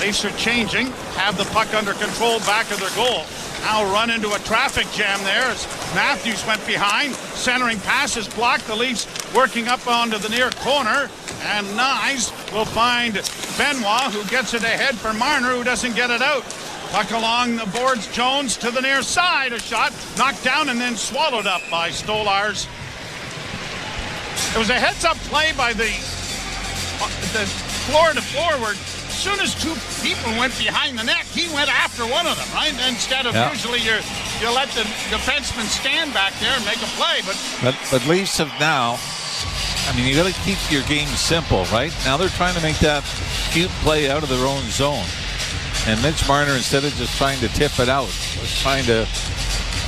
Leafs are changing. Have the puck under control back of their goal. Now run into a traffic jam there as Matthews went behind. Centering pass is blocked. The Leafs working up onto the near corner. And Nyes will find Benoit, who gets it ahead for Marner, who doesn't get it out. Puck along the boards. Jones to the near side. A shot knocked down and then swallowed up by Stolarz. It was a heads-up play by the Florida forward. As soon as two people went behind the net, he went after one of them, right? Instead of usually you let the defenseman stand back there and make a play. But Leafs have now, I mean, you got to keep your game simple, right? Now they're trying to make that cute play out of their own zone. And Mitch Marner, instead of just trying to tip it out, was trying to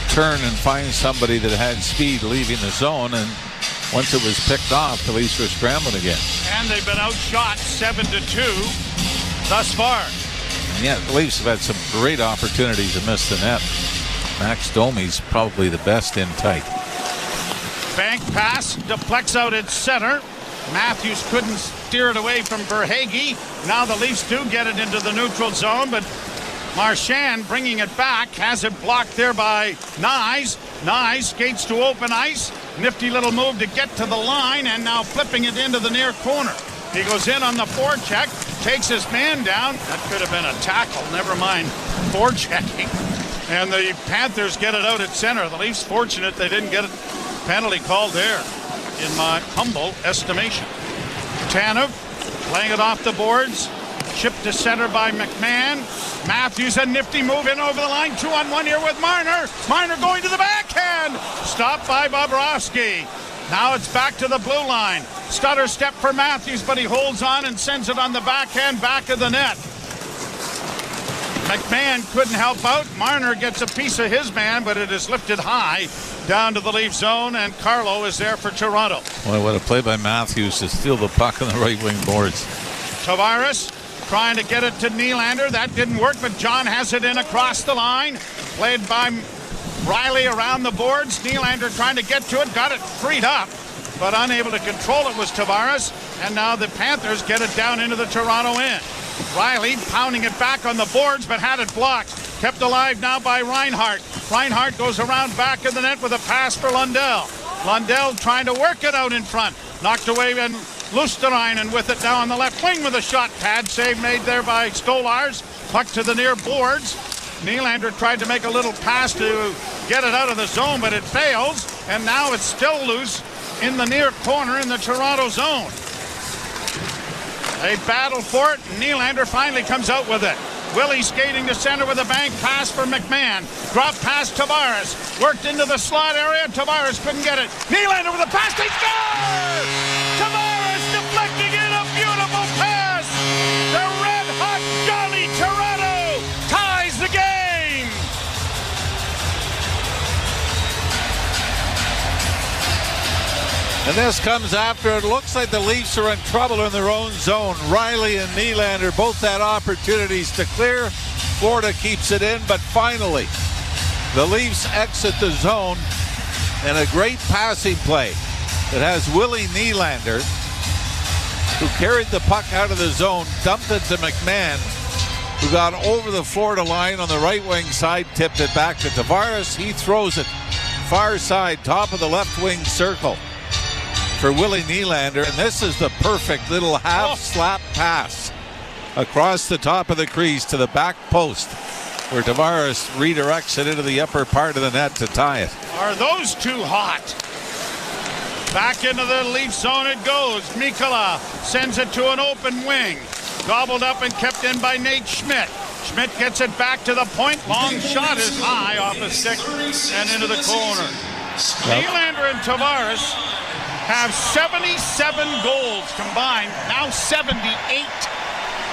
turn and find somebody that had speed leaving the zone. And once it was picked off, the Leafs were scrambling again. And they've been outshot 7-2 thus far. And yeah, the Leafs have had some great opportunities to miss the net. Max Domi's probably the best in tight. Bank pass deflects out at center. Matthews couldn't steer it away from Verhaeghe. Now the Leafs do get it into the neutral zone, but Marchand bringing it back, has it blocked there by Nyes. Nyes skates to open ice. Nifty little move to get to the line, and now flipping it into the near corner. He goes in on the forecheck, takes his man down. That could have been a tackle, never mind forechecking. And the Panthers get it out at center. The Leafs fortunate they didn't get a penalty called there, in my humble estimation. Tanev playing it off the boards. Chipped to center by McMahon. Matthews, a nifty move in over the line. 2-on-1 here with Marner. Marner going to the backhand. Stopped by Bobrovsky. Now it's back to the blue line. Stutter step for Matthews, but he holds on and sends it on the backhand, back of the net. McMahon couldn't help out. Marner gets a piece of his man, but it is lifted high down to the Leaf zone, and Carlo is there for Toronto. Boy, what a play by Matthews to steal the puck on the right wing boards. Tavares trying to get it to Nylander. That didn't work, but John has it in across the line. Played by Riley around the boards. Nylander trying to get to it. Got it freed up, but unable to control it was Tavares. And now the Panthers get it down into the Toronto end. Riley pounding it back on the boards, but had it blocked. Kept alive now by Reinhart. Reinhart goes around back of the net with a pass for Lundell. Lundell trying to work it out in front. Knocked away and Luosterainen with it now on the left wing with a shot. Pad save made there by Stolarz. Puck to the near boards. Nylander tried to make a little pass to get it out of the zone, but it fails. And now it's still loose in the near corner in the Toronto zone. They battle for it. Nylander finally comes out with it. Willie skating to center with a bank pass for McMahon. Drop pass Tavares. Worked into the slot area. Tavares couldn't get it. Nylander with a pass. They score! Tavares deflecting in a beautiful pass. The red-hot Jolly Toronto ties the game. And this comes after it looks like the Leafs are in trouble in their own zone. Riley and Nylander both had opportunities to clear. Florida keeps it in, but finally the Leafs exit the zone, and a great passing play that has Willie Nylander, who carried the puck out of the zone, dumped it to McMahon, who got over the Florida line on the right wing side, tipped it back to Tavares. He throws it far side, top of the left wing circle for Willie Nylander, and this is the perfect little half slap pass across the top of the crease to the back post, where Tavares redirects it into the upper part of the net to tie it. Are those two hot? Back into the Leaf zone it goes. Mikkola sends it to an open wing. Gobbled up and kept in by Nate Schmidt. Schmidt gets it back to the point. Long shot is high off the stick and into the corner. Nylander and Tavares have 77 goals combined, now 78.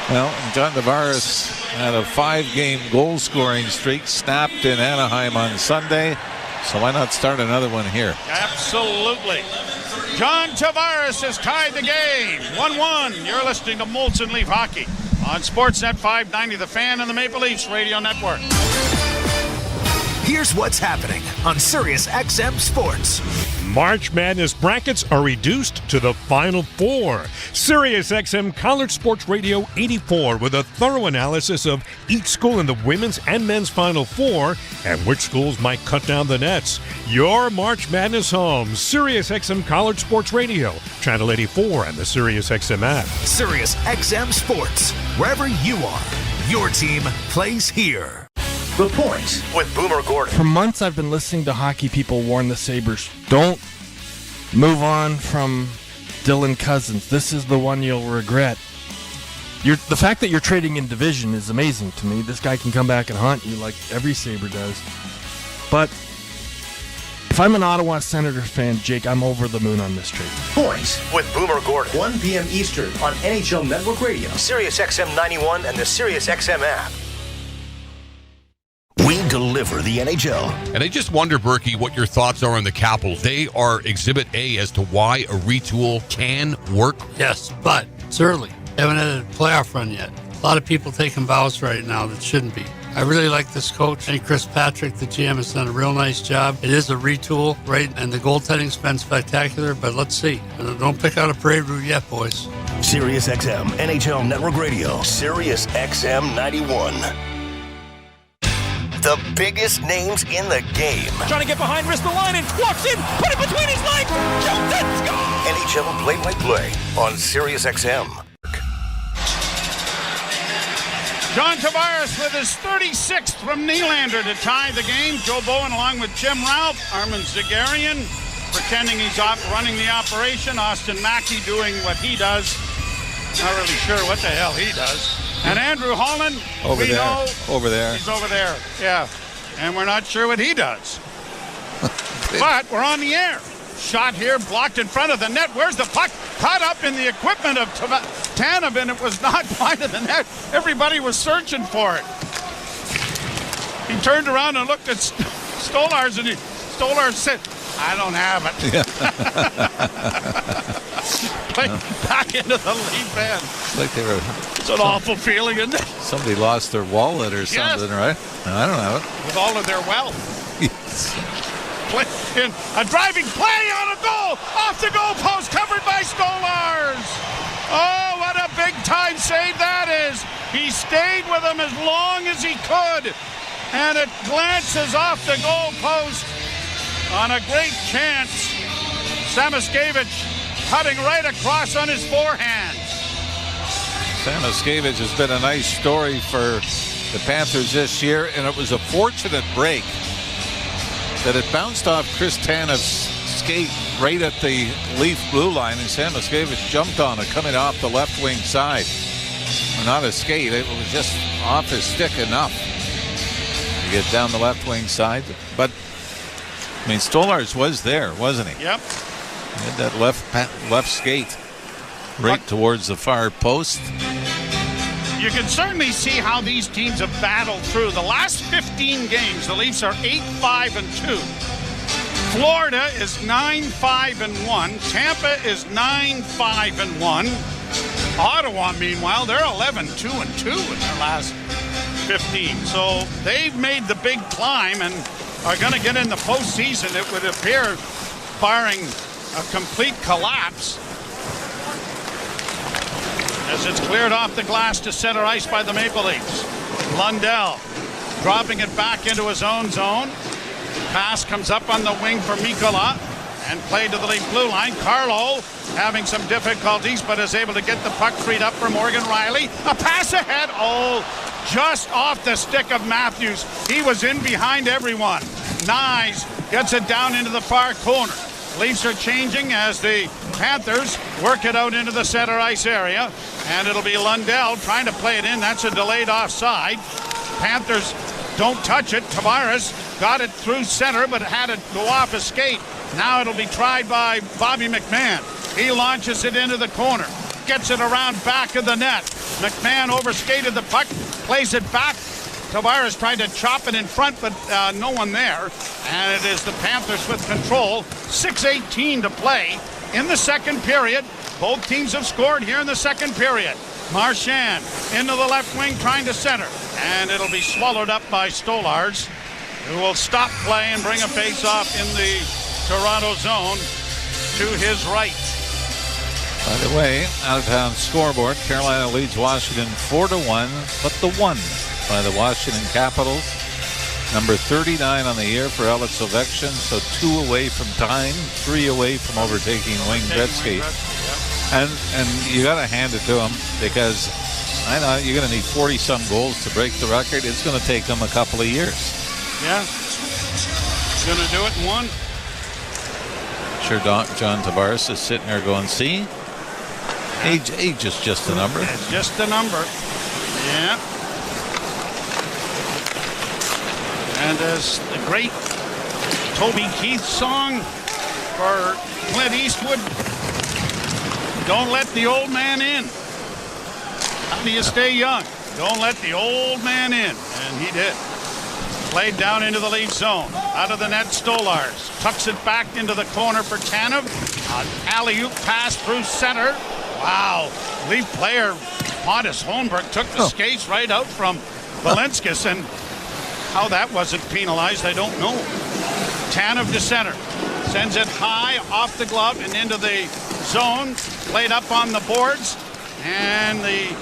Well, John Tavares had a 5-game goal-scoring streak snapped in Anaheim on Sunday, so why not start another one here? Absolutely. John Tavares has tied the game. 1-1. You're listening to Molson Leaf Hockey on Sportsnet 590, The Fan and the Maple Leafs Radio Network. Here's what's happening on Sirius XM Sports. March Madness brackets are reduced to the Final Four. Sirius XM College Sports Radio 84 with a thorough analysis of each school in the women's and men's Final Four and which schools might cut down the nets. Your March Madness home, Sirius XM College Sports Radio, Channel 84 and the Sirius XM app. Sirius XM Sports, wherever you are, your team plays here. The Point with Boomer Gordon. For months I've been listening to hockey people warn the Sabres, don't move on from Dylan Cousins. This is the one you'll regret. The fact that you're trading in division is amazing to me. This guy can come back and haunt you like every Sabre does. But if I'm an Ottawa Senators fan, Jake, I'm over the moon on this trade. Point with Boomer Gordon. 1 p.m. Eastern on NHL Network Radio, Sirius XM 91 and the Sirius XM app. We deliver the NHL. And I just wonder, Berkey, what your thoughts are on the Capitals. They are Exhibit A as to why a retool can work. Yes, but it's early. Haven't had a playoff run yet. A lot of people taking vows right now that shouldn't be. I really like this coach. I think Chris Patrick, the GM, has done a real nice job. It is a retool, right? And the goaltending's been spectacular, but let's see. Don't pick out a parade route yet, boys. Sirius XM, NHL Network Radio, Sirius XM 91. The biggest names in the game. Trying to get behind Ristolainen, walks in, put it between his legs, shoots it, score! NHL play-by-play on Sirius XM. John Tavares with his 36th from Nylander to tie the game. Joe Bowen along with Jim Ralph, Armin Zagarian pretending he's running the operation. Austin Mackey doing what he does. Not really sure what the hell he does. And Andrew Holland, over there. He's over there, yeah. And we're not sure what he does. But we're on the air. Shot here, blocked in front of the net. Where's the puck? Caught up in the equipment of Tanev, and it was not wide of the net. Everybody was searching for it. He turned around and looked at Stolars, and Stolars said, I don't have it. Back into the lead band. Like they were. It's an awful feeling, isn't it? Somebody lost their wallet or something, right? No, I don't have it. With all of their wealth. A driving play on a goal, off the goal post, covered by Stolars. Oh, what a big time save that is. He stayed with him as long as he could, and it glances off the goal post on a great chance. Samoskevich cutting right across on his forehand. Samoskevich has been a nice story for the Panthers this year, and it was a fortunate break that it bounced off Chris Tanev's skate right at the Leaf blue line, and Samoskevich jumped on it coming off the left wing side. Or not a skate, it was just off his stick enough to get down the left wing side. But I mean, Stolars was there, wasn't he? Yep. He had that left skate right towards the far post. You can certainly see how these teams have battled through. The last 15 games, the Leafs are 8-5-2. Florida is 9-5-1. Tampa is 9-5-1. Ottawa, meanwhile, they're 11-2-2 in their last 15. So they've made the big climb and are going to get in the postseason, it would appear, barring a complete collapse. As it's cleared off the glass to center ice by the Maple Leafs. Lundell dropping it back into his own zone. Pass comes up on the wing for Mikkola and played to the Leaf blue line. Carlo having some difficulties but is able to get the puck freed up for Morgan Riley. A pass ahead. Oh, just off the stick of Matthews. He was in behind everyone. Nyes gets it down into the far corner. Leafs are changing as the Panthers work it out into the center ice area. And it'll be Lundell trying to play it in. That's a delayed offside. Panthers don't touch it. Tavares got it through center, but had it go off his skate. Now it'll be tried by Bobby McMahon. He launches it into the corner. Gets it around back of the net. McMahon overskated the puck. Plays it back. Tavares tried to chop it in front, but no one there. And it is the Panthers with control. 6:18 to play in the second period. Both teams have scored here in the second period. Marchand into the left wing trying to center. And it'll be swallowed up by Stolars, who will stop play and bring a face-off in the Toronto zone to his right. By the way, out-of-town scoreboard, Carolina leads Washington 4-1, but the one by the Washington Capitals. Number 39 on the year for Alex Ovechkin, so 2 away from tying, 3 away from overtaking Wayne Gretzky. And you got to hand it to him, because I know you're going to need 40-some goals to break the record. It's going to take him a couple of years. Yeah. He's going to do it in one. Sure, John Tavares is sitting there going, see? Age is just a number. It's just a number. Yeah. And as the great Toby Keith song for Clint Eastwood, don't let the old man in. How do you stay young? Don't let the old man in. And he did. Played down into the lead zone. Out of the net, Stolars tucks it back into the corner for Tanev. An alley-oop pass through center. Wow. Leaf player Pontus Holmberg took the skates right out from Valenskis, and how that wasn't penalized, I don't know. Tanev to center. Sends it high off the glove and into the zone. Played up on the boards. And the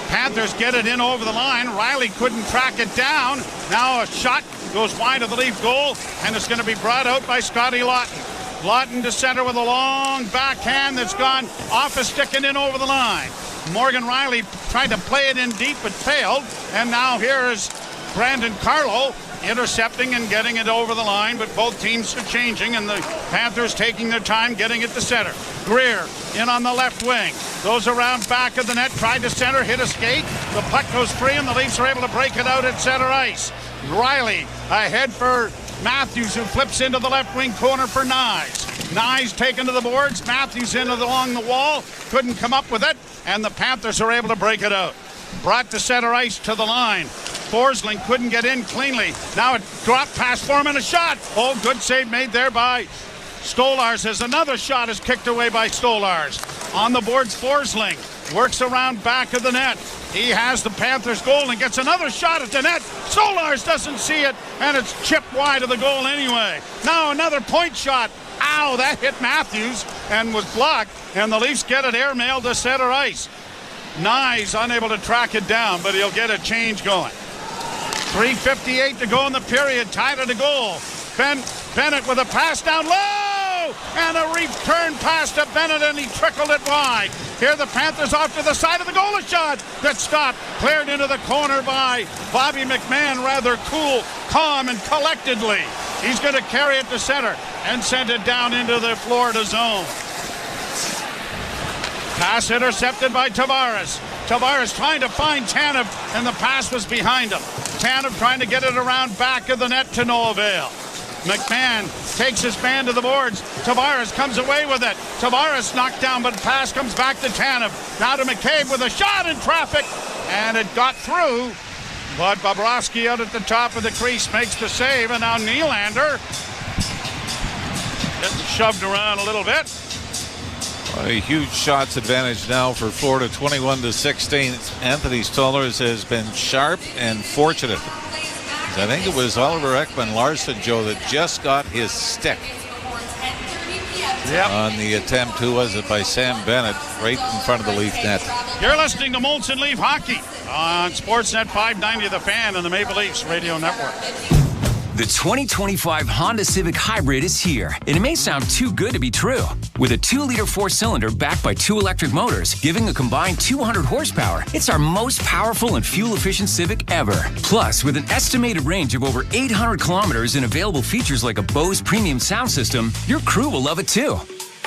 Panthers get it in over the line. Riley couldn't track it down. Now a shot goes wide of the Leaf goal, and it's going to be brought out by Scotty Lawton. Lawton to center with a long backhand that's gone off a stick and in over the line. Morgan Riley tried to play it in deep but failed. And now here is Brandon Carlo intercepting and getting it over the line, but both teams are changing, and the Panthers taking their time getting it to center. Greer in on the left wing. Goes around back of the net, tried to center, hit a skate. The puck goes free, and the Leafs are able to break it out at center ice. Riley ahead for Matthews, who flips into the left wing corner for Nyes. Nyes taken to the boards. Matthews in along the wall. Couldn't come up with it, and the Panthers are able to break it out. Brought to center ice to the line. Forsling couldn't get in cleanly. Now it dropped past for him and a shot. Oh, good save made there by Stolars as another shot is kicked away by Stolars. On the boards, Forsling works around back of the net. He has the Panthers goal and gets another shot at the net. Stolars doesn't see it, and it's chipped wide of the goal anyway. Now another point shot. Ow, that hit Matthews and was blocked, and the Leafs get it airmailed to center ice. Nyes unable to track it down, but he'll get a change going. 3:58 to go in the period. Tied at a goal. Bennett with a pass down low, and a return pass to Bennett, and he trickled it wide. Here the Panthers off to the side of the goal. A shot that stopped, cleared into the corner by Bobby McMahon, rather cool, calm, and collectedly. He's going to carry it to center and send it down into the Florida zone. Pass intercepted by Tavares. Tavares trying to find Tanev, and the pass was behind him. Tanev trying to get it around back of the net to no avail. McMahon takes his man to the boards. Tavares comes away with it. Tavares knocked down, but pass comes back to Tanev. Now to McCabe with a shot in traffic, and it got through. But Bobrovsky out at the top of the crease makes the save, and now Nylander getting shoved around a little bit. A huge shots advantage now for Florida, 21-16. Anthony Stolars has been sharp and fortunate. I think it was Oliver Ekman-Larsson, Joe, that just got his stick on the attempt. Who was it? By Sam Bennett, right in front of the Leaf net. You're listening to Molson Leaf Hockey on Sportsnet 590 The Fan and the Maple Leafs Radio Network. The 2025 Honda Civic Hybrid is here, and it may sound too good to be true. With a 2-liter 4-cylinder backed by 2 electric motors, giving a combined 200 horsepower, it's our most powerful and fuel-efficient Civic ever. Plus, with an estimated range of over 800 kilometers and available features like a Bose premium sound system, your crew will love it too.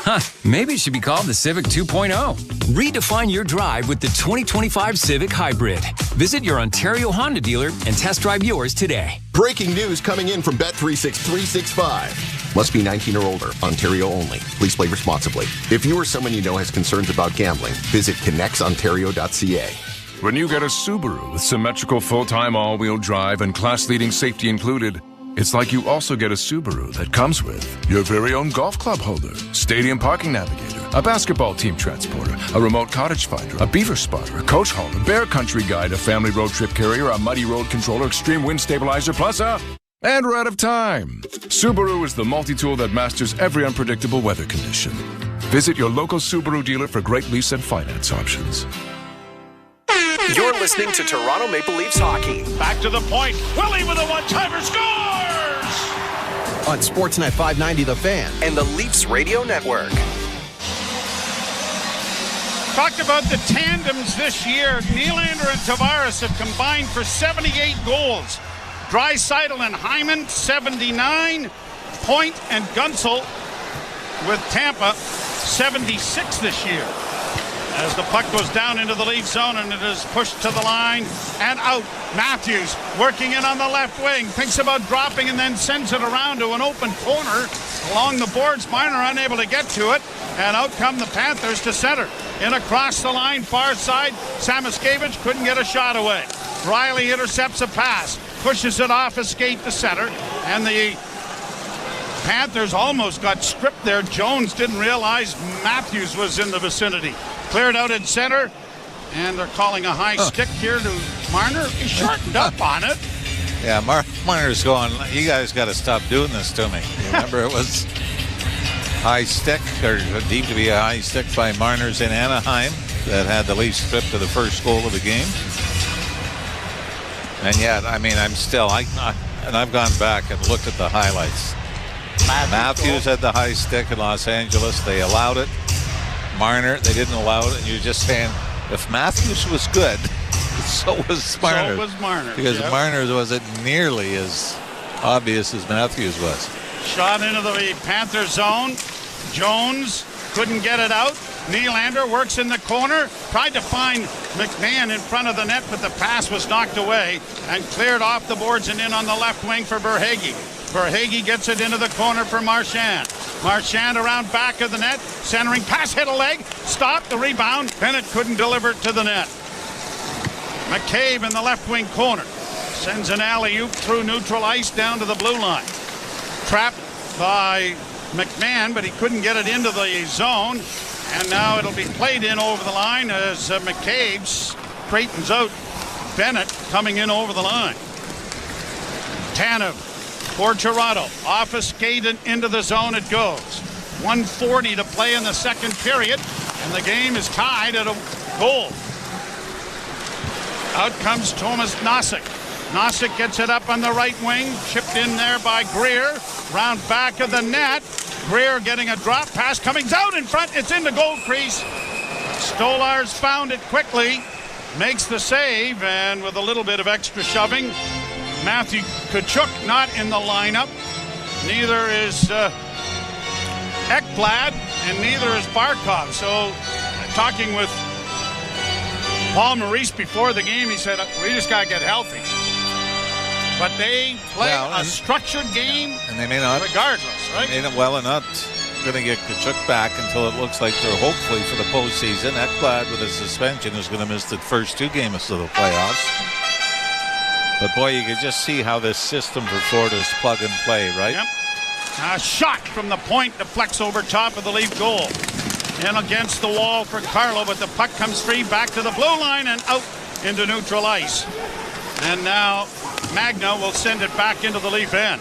Huh, maybe it should be called the Civic 2.0. Redefine your drive with the 2025 Civic Hybrid. Visit your Ontario Honda dealer and test drive yours today. Breaking news coming in from Bet36365. Must be 19 or older. Ontario only. Please play responsibly. If you or someone you know has concerns about gambling, visit connectsontario.ca. When you get a Subaru with symmetrical full-time all-wheel drive and class-leading safety included, it's like you also get a Subaru that comes with your very own golf club holder, stadium parking navigator, a basketball team transporter, a remote cottage finder, a beaver spotter, a coach hauler, bear country guide, a family road trip carrier, a muddy road controller, extreme wind stabilizer, plus a... And we're out of time. Subaru is the multi-tool that masters every unpredictable weather condition. Visit your local Subaru dealer for great lease and finance options. You're listening to Toronto Maple Leafs hockey. Back to the point. Willie with a one-timer scores! On Sportsnet 590 The Fan and the Leafs Radio Network. Talked about the tandems this year. Nylander and Tavares have combined for 78 goals. Draisaitl and Hyman, 79. Point and Gunsel with Tampa, 76 this year. As the puck goes down into the Leaf zone and it is pushed to the line and out. Matthews working in on the left wing, thinks about dropping and then sends it around to an open corner along the boards. Marner unable to get to it, and out come the Panthers to center. In across the line, far side, Samoskevich couldn't get a shot away. Riley intercepts a pass, pushes it off a skate to center, and the Panthers almost got stripped there. Jones didn't realize Matthews was in the vicinity. Cleared out in center, and they're calling a high stick here to Marner. He shortened up on it. Yeah, Marner's going, you guys got to stop doing this to me. You remember it was high stick, or deemed to be a high stick by Marner's in Anaheim that had the Leafs stripped to the first goal of the game. And yet, I mean, I've gone back and looked at the highlights. Matthews had the high stick in Los Angeles. They allowed it. Marner, they didn't allow it. And you're just saying, if Matthews was good, so was Marner. So was Marner. Because Marner wasn't nearly as obvious as Matthews was. Shot into the Panther zone. Jones couldn't get it out. Nylander works in the corner. Tried to find McMahon in front of the net, but the pass was knocked away and cleared off the boards and in on the left wing for Verhaeghe. Verhaeghe gets it into the corner for Marchand. Marchand around back of the net. Centering pass, hit a leg. Stopped the rebound. Bennett couldn't deliver it to the net. McCabe in the left wing corner. Sends an alley-oop through neutral ice down to the blue line. Trapped by McMahon, but he couldn't get it into the zone. And now it'll be played in over the line as McCabe straightens out Bennett coming in over the line. Tanev for Toronto. Off a skate and into the zone it goes. 1:40 to play in the second period, and the game is tied at a goal. Out comes Thomas Nosek. Nosek gets it up on the right wing, chipped in there by Greer. Round back of the net. Greer getting a drop pass, coming out in front. It's in the goal crease. Stolarz found it quickly, makes the save, and with a little bit of extra shoving, Matthew Tkachuk not in the lineup. Neither is Ekblad, and neither is Barkov. So, talking with Paul Maurice before the game, he said, we just got to get healthy. But they play a structured game, and they may not, regardless, right? They're not going to get Tkachuk back until it looks like they're hopefully for the postseason. Ekblad with a suspension is going to miss the first 2 games of the playoffs. But boy, you can just see how this system for Florida is plug and play, right? Yep. A shot from the point deflects over top of the Leaf goal. In against the wall for Carlo, but the puck comes free back to the blue line and out into neutral ice. And now Magna will send it back into the Leaf end.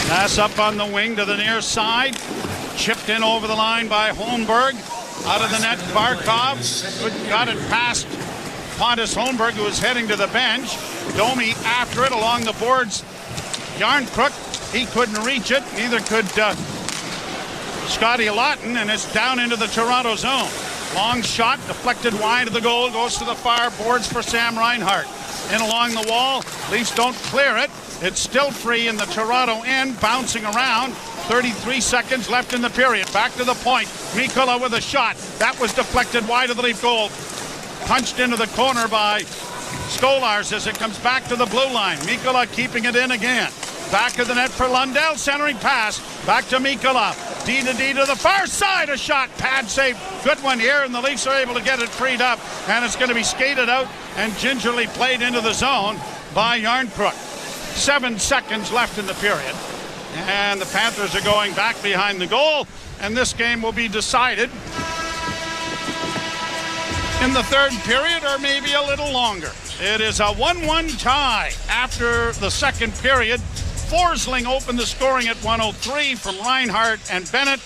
Pass up on the wing to the near side. Chipped in over the line by Holmberg. Out of the net, Barkov got it past Pontus Holmberg, who was heading to the bench. Domi after it along the boards. Yarncrook, he couldn't reach it. Neither could Scotty Lawton, and it's down into the Toronto zone. Long shot, deflected wide of the goal, goes to the far boards for Sam Reinhart. In along the wall, Leafs don't clear it. It's still free in the Toronto end, bouncing around. 33 seconds left in the period. Back to the point. Mikkola with a shot. That was deflected wide of the Leaf goal. Punched into the corner by Skolars as it comes back to the blue line. Mikkola keeping it in again. Back of the net for Lundell, centering pass. Back to Mikkola. D to the far side. A shot. Pad save. Good one here, and the Leafs are able to get it freed up. And it's going to be skated out and gingerly played into the zone by Yarncrook. 7 seconds left in the period. And the Panthers are going back behind the goal. And this game will be decided in the third period or maybe a little longer. It is a 1-1 tie after the second period. Forsling opened the scoring at 1:03 from Reinhart and Bennett.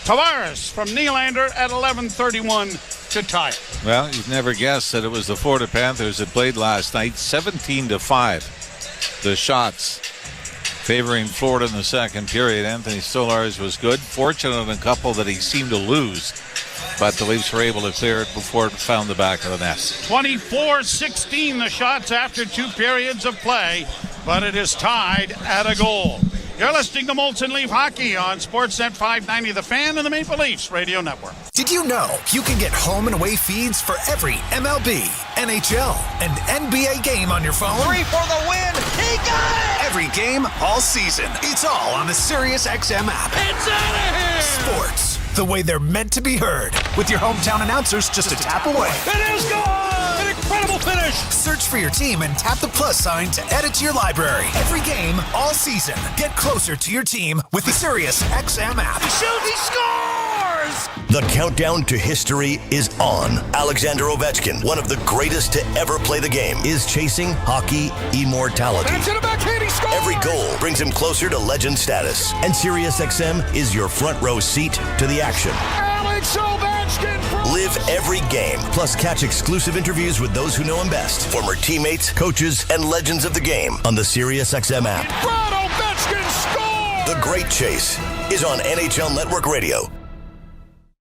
Tavares from Nylander at 11:31 to tie it. Well, you'd never guess that it was the Florida Panthers that played last night. 17-5. The shots favoring Florida in the second period. Anthony Stolarz was good. Fortunate in a couple that he seemed to lose. But the Leafs were able to clear it before it found the back of the net. 24-16 the shots after 2 periods of play, but it is tied at a goal. You're listening to Molson Leaf Hockey on Sportsnet 590 The Fan and the Maple Leafs Radio Network. Did you know you can get home and away feeds for every MLB, NHL, and NBA game on your phone? 3 for the win. He got it! Every game, all season. It's all on the SiriusXM app. It's out of here! Sports, the way they're meant to be heard. With your hometown announcers just a tap away. It is gone! An incredible finish! Search for your team and tap the plus sign to add it to your library. Every game, all season. Get closer to your team with the SiriusXM app. Shoot, he scores! The countdown to history is on. Alexander Ovechkin, one of the greatest to ever play the game, is chasing hockey immortality. And to the backhand, he scores! Every goal brings him closer to legend status. And SiriusXM is your front row seat to the action. Alex Ovechkin! Live every game, plus catch exclusive interviews with those who know him best. Former teammates, coaches, and legends of the game on the SiriusXM app. Brad Ovechkin scores! The Great Chase is on NHL Network Radio.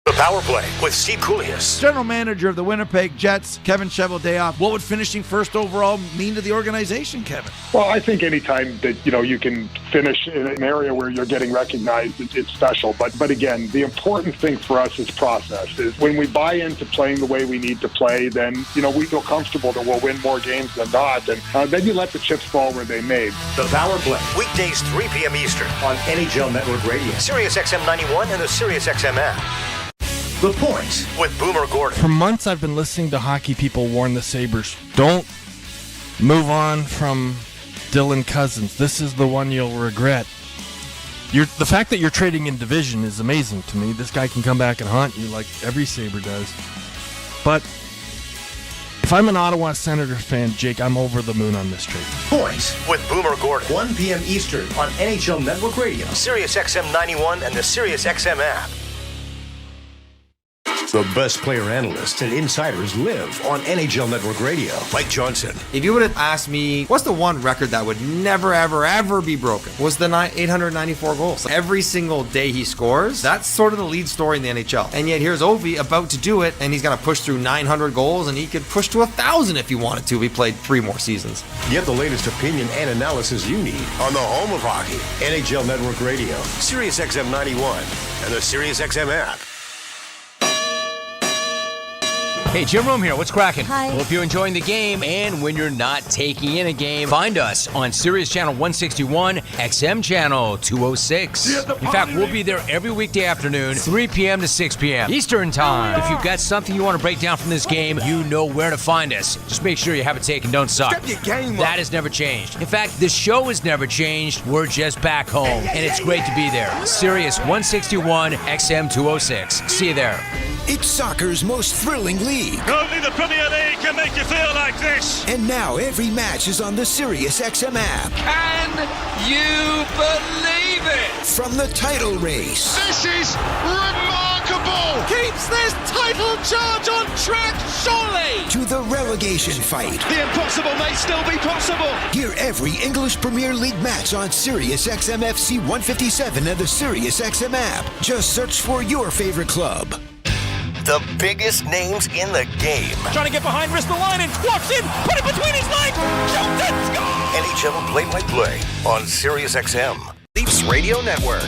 The Power Play with Steve Koulias. General manager of the Winnipeg Jets, Kevin Cheveldayoff. What would finishing first overall mean to the organization, Kevin? Well, I think anytime that, you can finish in an area where you're getting recognized, it's special. But again, the important thing for us is process. Is when we buy into playing the way we need to play, then, we feel comfortable that we'll win more games than not. And then you let the chips fall where they may. The Power Play, weekdays 3 p.m. Eastern on NHL Network Radio, SiriusXM 91, and the SiriusXM app. The Point with Boomer Gordon. For months, I've been listening to hockey people warn the Sabres, don't move on from Dylan Cousins. This is the one you'll regret. The fact that you're trading in division is amazing to me. This guy can come back and haunt you like every Sabre does. But if I'm an Ottawa Senators fan, Jake, I'm over the moon on this trade. Point with Boomer Gordon, 1 p.m. Eastern on NHL Network Radio, SiriusXM 91, and the SiriusXM app. The best player analysts and insiders live on NHL Network Radio. Mike Johnson. If you would have asked me, what's the one record that would never, ever, ever be broken? Was the 894 goals. Every single day he scores, that's sort of the lead story in the NHL. And yet here's Ovi about to do it, and he's going to push through 900 goals, and he could push to 1,000 if he wanted to if he played 3 more seasons. Get the latest opinion and analysis you need on the home of hockey, NHL Network Radio, SiriusXM 91, and the SiriusXM app. Hey, Jim Rome here. What's cracking? Hi. Hope you're enjoying the game. And when you're not taking in a game, find us on Sirius Channel 161, XM Channel 206. In fact, we'll be there every weekday afternoon, 3 p.m. to 6 p.m. Eastern Time. If you've got something you want to break down from this game, you know where to find us. Just make sure you have a take and don't suck. Step your game up. That has never changed. In fact, the show has never changed. We're just back home. And it's great to be there. Sirius 161, XM 206. See you there. It's soccer's most thrilling league. Only the Premier League can make you feel like this. And now every match is on the SiriusXM app. Can you believe it? From the title race. This is remarkable! Keeps this title charge on track, surely! To the relegation fight. The impossible may still be possible! Hear every English Premier League match on Sirius XM FC 157 and the Sirius XM app. Just search for your favorite club. The biggest names in the game. Trying to get behind, wrist the line, and walks in, put it between his legs, shoots and scores! NHL play-by-play on Sirius XM. Leafs Radio Network.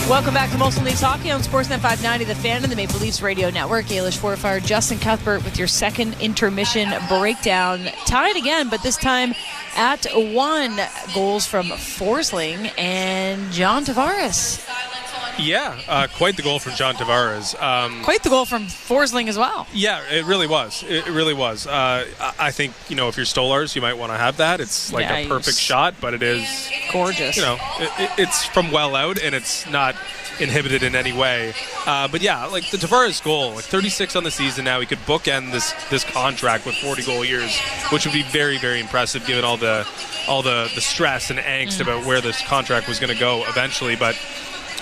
Welcome back to Molson Leafs Hockey on Sportsnet 590, The Fan, and the Maple Leafs Radio Network. Ailish Forfire, Justin Cuthbert with your second intermission breakdown. Tied again, but this time at 1. Goals from Forsling and John Tavares. Yeah, quite the goal from John Tavares. Quite the goal from Forsling as well. Yeah, it really was. It really was. I think, if you're Stolars, you might want to have that. It's like a perfect shot, but it is gorgeous. It's from well out, and it's not inhibited in any way. But yeah, like the Tavares goal, 36 on the season now. He could bookend this contract with 40 goal years, which would be very, very impressive given all the stress and angst about where this contract was going to go eventually. But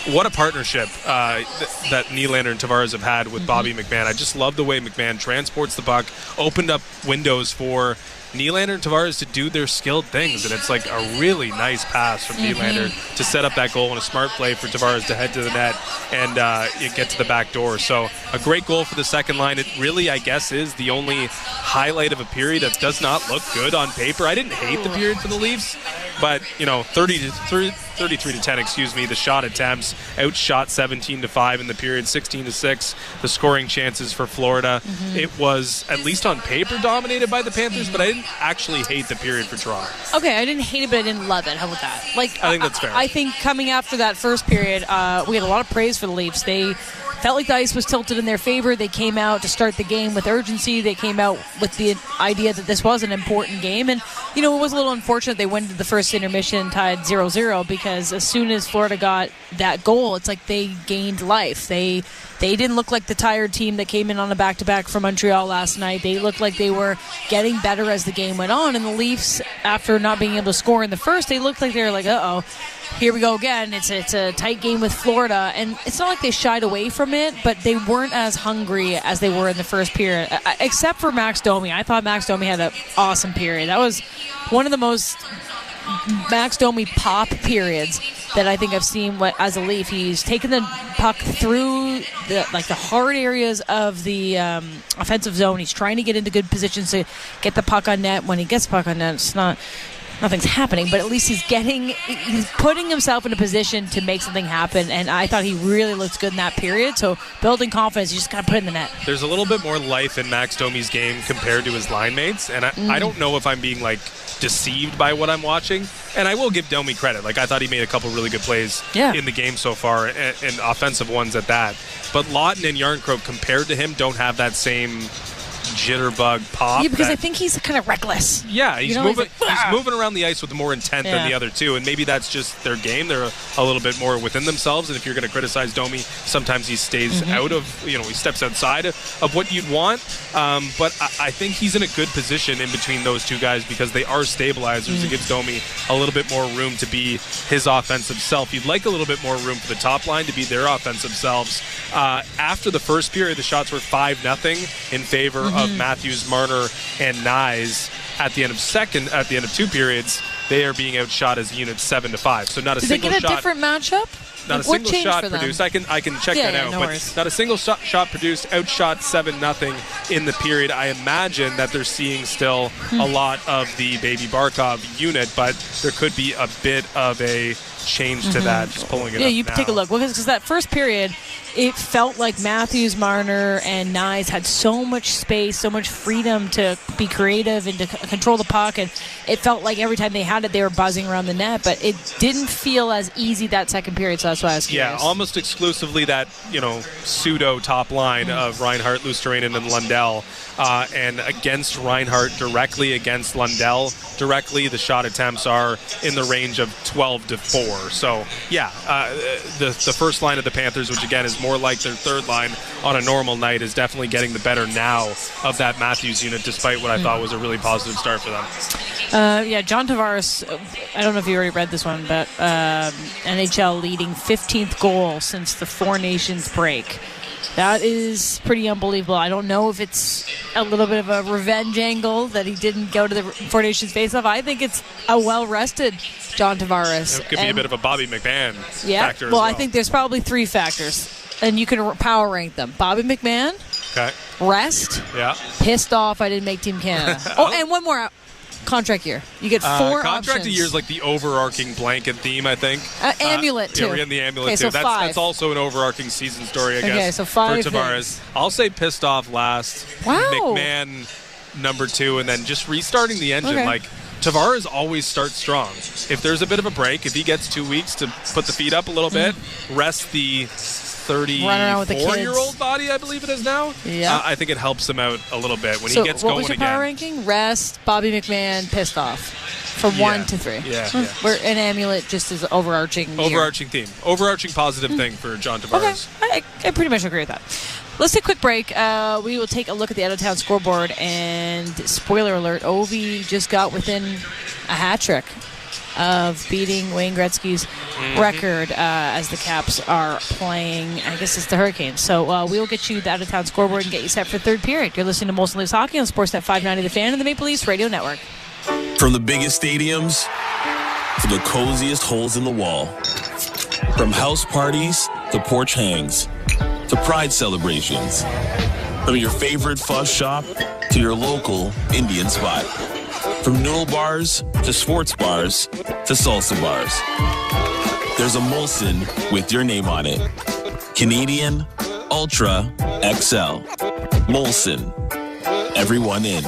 what a partnership that Nylander and Tavares have had with Bobby McMahon. I just love the way McMahon transports the puck, opened up windows for Nylander and Tavares to do their skilled things, and it's like a really nice pass from Nylander to set up that goal, and a smart play for Tavares to head to the net and get to the back door. So a great goal for the second line. It really, I guess, is the only highlight of a period that does not look good on paper. I didn't hate the period for the Leafs, but 33-10, the shot attempts outshot 17-5 in the period, 16-6 the scoring chances for Florida. It was, at least on paper, dominated by the Panthers, but I didn't actually hate the period for Toronto. Okay, I didn't hate it, but I didn't love it. How about that? I think that's fair. I think coming after that first period, we had a lot of praise for the Leafs. They felt like the ice was tilted in their favor. They came out to start the game with urgency. They came out with the idea that this was an important game. And, it was a little unfortunate they went into the first intermission tied 0-0, because as soon as Florida got that goal, it's like they gained life. They didn't look like the tired team that came in on a back-to-back from Montreal last night. They looked like they were getting better as the game went on. And the Leafs, after not being able to score in the first, they looked like they were like, uh-oh, here we go again. It's a tight game with Florida. And it's not like they shied away from it, but they weren't as hungry as they were in the first period, except for Max Domi. I thought Max Domi had an awesome period. That was one of the most Max Domi pop periods that I think I've seen as a Leaf. He's taken the puck through the hard areas of the offensive zone. He's trying to get into good positions to get the puck on net. When he gets the puck on net, nothing's happening, but at least he's putting himself in a position to make something happen, and I thought he really looked good in that period. So building confidence, you just got to put it in the net. There's a little bit more life in Max Domi's game compared to his line mates, and I don't know if I'm being deceived by what I'm watching, and I will give Domi credit. I thought he made a couple really good plays in the game so far, and offensive ones at that. But Lawton and Yarncroke, compared to him, don't have that same jitterbug pop. Yeah, because I think he's kind of reckless. Yeah, he's moving around the ice with more intent than the other two, and maybe that's just their game. They're a little bit more within themselves, and if you're going to criticize Domi, sometimes he stays out of, he steps outside of what you'd want. But I think he's in a good position in between those two guys because they are stabilizers. It gives Domi a little bit more room to be his offensive self. You'd like a little bit more room for the top line to be their offensive selves. After the first period, the shots were 5-0 in favor of Matthews, Marner, and Nyes. At the end of two periods, they are being outshot as a unit 7-5. So not a single shot. Did they get a different matchup? Not a single shot produced. I can check that out. No but worries. Not a single shot produced. Outshot 7-0 in the period. I imagine that they're seeing still a lot of the Baby Barkov unit, but there could be a bit of a change to that. Just pulling it up. Yeah, you now. take a look because that first period, it felt like Matthews, Marner, and Nyes had so much space, so much freedom to be creative and to control the puck, and it felt like every time they had it, they were buzzing around the net, but it didn't feel as easy that second period, so that's why I was curious. Yeah, almost exclusively that, pseudo top line of Reinhart, Luostarinen, and Lundell. And against Reinhart directly, against Lundell directly, the shot attempts are in the range of 12-4. 4. So, yeah, the first line of the Panthers, which again is more like their third line on a normal night, is definitely getting the better now of that Matthews unit, despite what I thought was a really positive start for them. John Tavares, I don't know if you already read this one, but NHL leading 15th goal since the Four Nations break. That is pretty unbelievable. I don't know if it's a little bit of a revenge angle that he didn't go to the Four Nations face-off. I think it's a well-rested John Tavares. It could be a bit of a Bobby McMahon factor as well. well. I think there's probably 3 factors, and you can power rank them. Bobby McMahon, rest, pissed off I didn't make Team Canada. And one more contract year. You get 4 contract options. a year is like the overarching blanket theme, I think. Amulet, too. Yeah, we're getting the amulet, so too. That's also an overarching season story, I guess. Okay, so 5 for Tavares. things. I'll say pissed off last. Wow. McMahon number 2, and then just restarting the engine. Okay. Like, Tavares always starts strong. If there's a bit of a break, if he gets 2 weeks to put the feet up a little bit, rest the 34-year-old body, I believe it is now. Yeah. I think it helps him out a little bit when So he gets what going was your again. power ranking? Rest, Bobby McMahon, pissed off. From 1 to 3. Yeah. Where an amulet just is overarching. Overarching theme. Overarching positive thing for John Tavares. Okay. I pretty much agree with that. Let's take a quick break. We will take a look at the out-of-town scoreboard. And spoiler alert, Ovi just got within a hat trick of beating Wayne Gretzky's record as the Caps are playing, I guess it's the Hurricanes. So we'll get you the out-of-town scoreboard and get you set for third period. You're listening to Molson Leafs Hockey on Sportsnet 590 The Fan and the Maple Leafs Radio Network. From the biggest stadiums to the coziest holes in the wall. From house parties to porch hangs to pride celebrations. From your favorite fuzz shop to your local Indian spot. From noodle bars to sports bars to salsa bars. There's a Molson with your name on it. Canadian Ultra XL. Molson. Everyone in.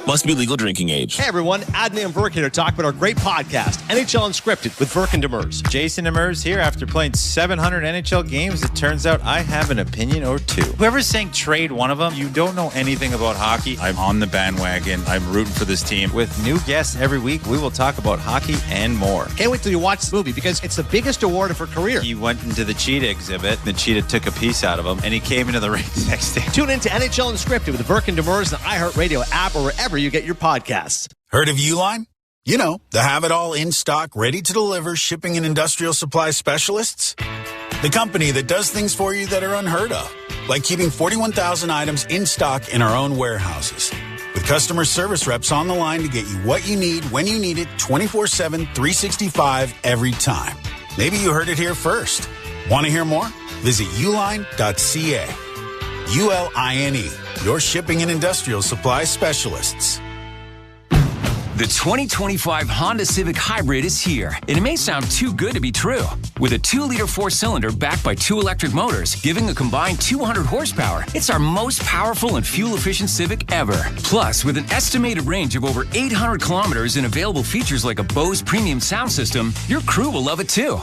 Must be legal drinking age. Hey everyone, Adney and Verk here to talk about our great podcast, NHL Unscripted with Verk and Demers. Jason Demers here. After playing 700 NHL games, it turns out I have an opinion or two. Whoever's saying trade one of them, you don't know anything about hockey. I'm on the bandwagon. I'm rooting for this team. With new guests every week, we will talk about hockey and more. Can't wait till you watch the movie because it's the biggest award of her career. He went into the cheetah exhibit. The cheetah took a piece out of him, and he came into the ring the next day. Tune in to NHL Unscripted with Verk and Demers, the iHeartRadio app, or wherever you get your podcasts. Heard of Uline? You know, the have-it-all in-stock, ready-to-deliver shipping and industrial supply specialists. The company that does things for you that are unheard of, like keeping 41,000 items in stock in our own warehouses. With customer service reps on the line to get you what you need, when you need it, 24/7, 365, every time. Maybe you heard it here first. Want to hear more? Visit uline.ca. ULINE, your shipping and industrial supply specialists. The 2025 Honda Civic Hybrid is here, and it may sound too good to be true. With a 2-liter 4-cylinder backed by 2 electric motors, giving a combined 200 horsepower, it's our most powerful and fuel-efficient Civic ever. Plus, with an estimated range of over 800 kilometers and available features like a Bose premium sound system, your crew will love it too.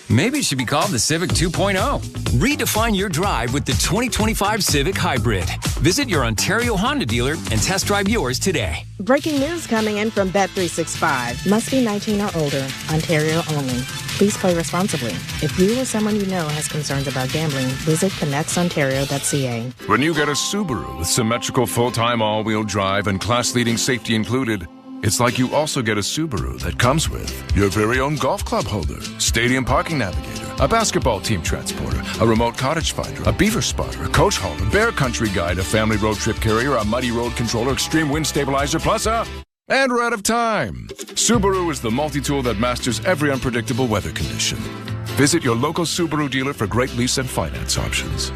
Maybe it should be called the Civic 2.0. Redefine your drive with the 2025 Civic Hybrid. Visit your Ontario Honda dealer and test drive yours today. Breaking news coming in from Bet365. Must be 19 or older. Ontario only. Please play responsibly. If you or someone you know has concerns about gambling, visit connectsontario.ca. When you get a Subaru with symmetrical full-time all-wheel drive and class-leading safety included, it's like you also get a Subaru that comes with your very own golf club holder, stadium parking navigator, a basketball team transporter, a remote cottage finder, a beaver spotter, a coach hauler, bear country guide, a family road trip carrier, a muddy road controller, extreme wind stabilizer, plus a... And we're out of time. Subaru is the multi-tool that masters every unpredictable weather condition. Visit your local Subaru dealer for great lease and finance options.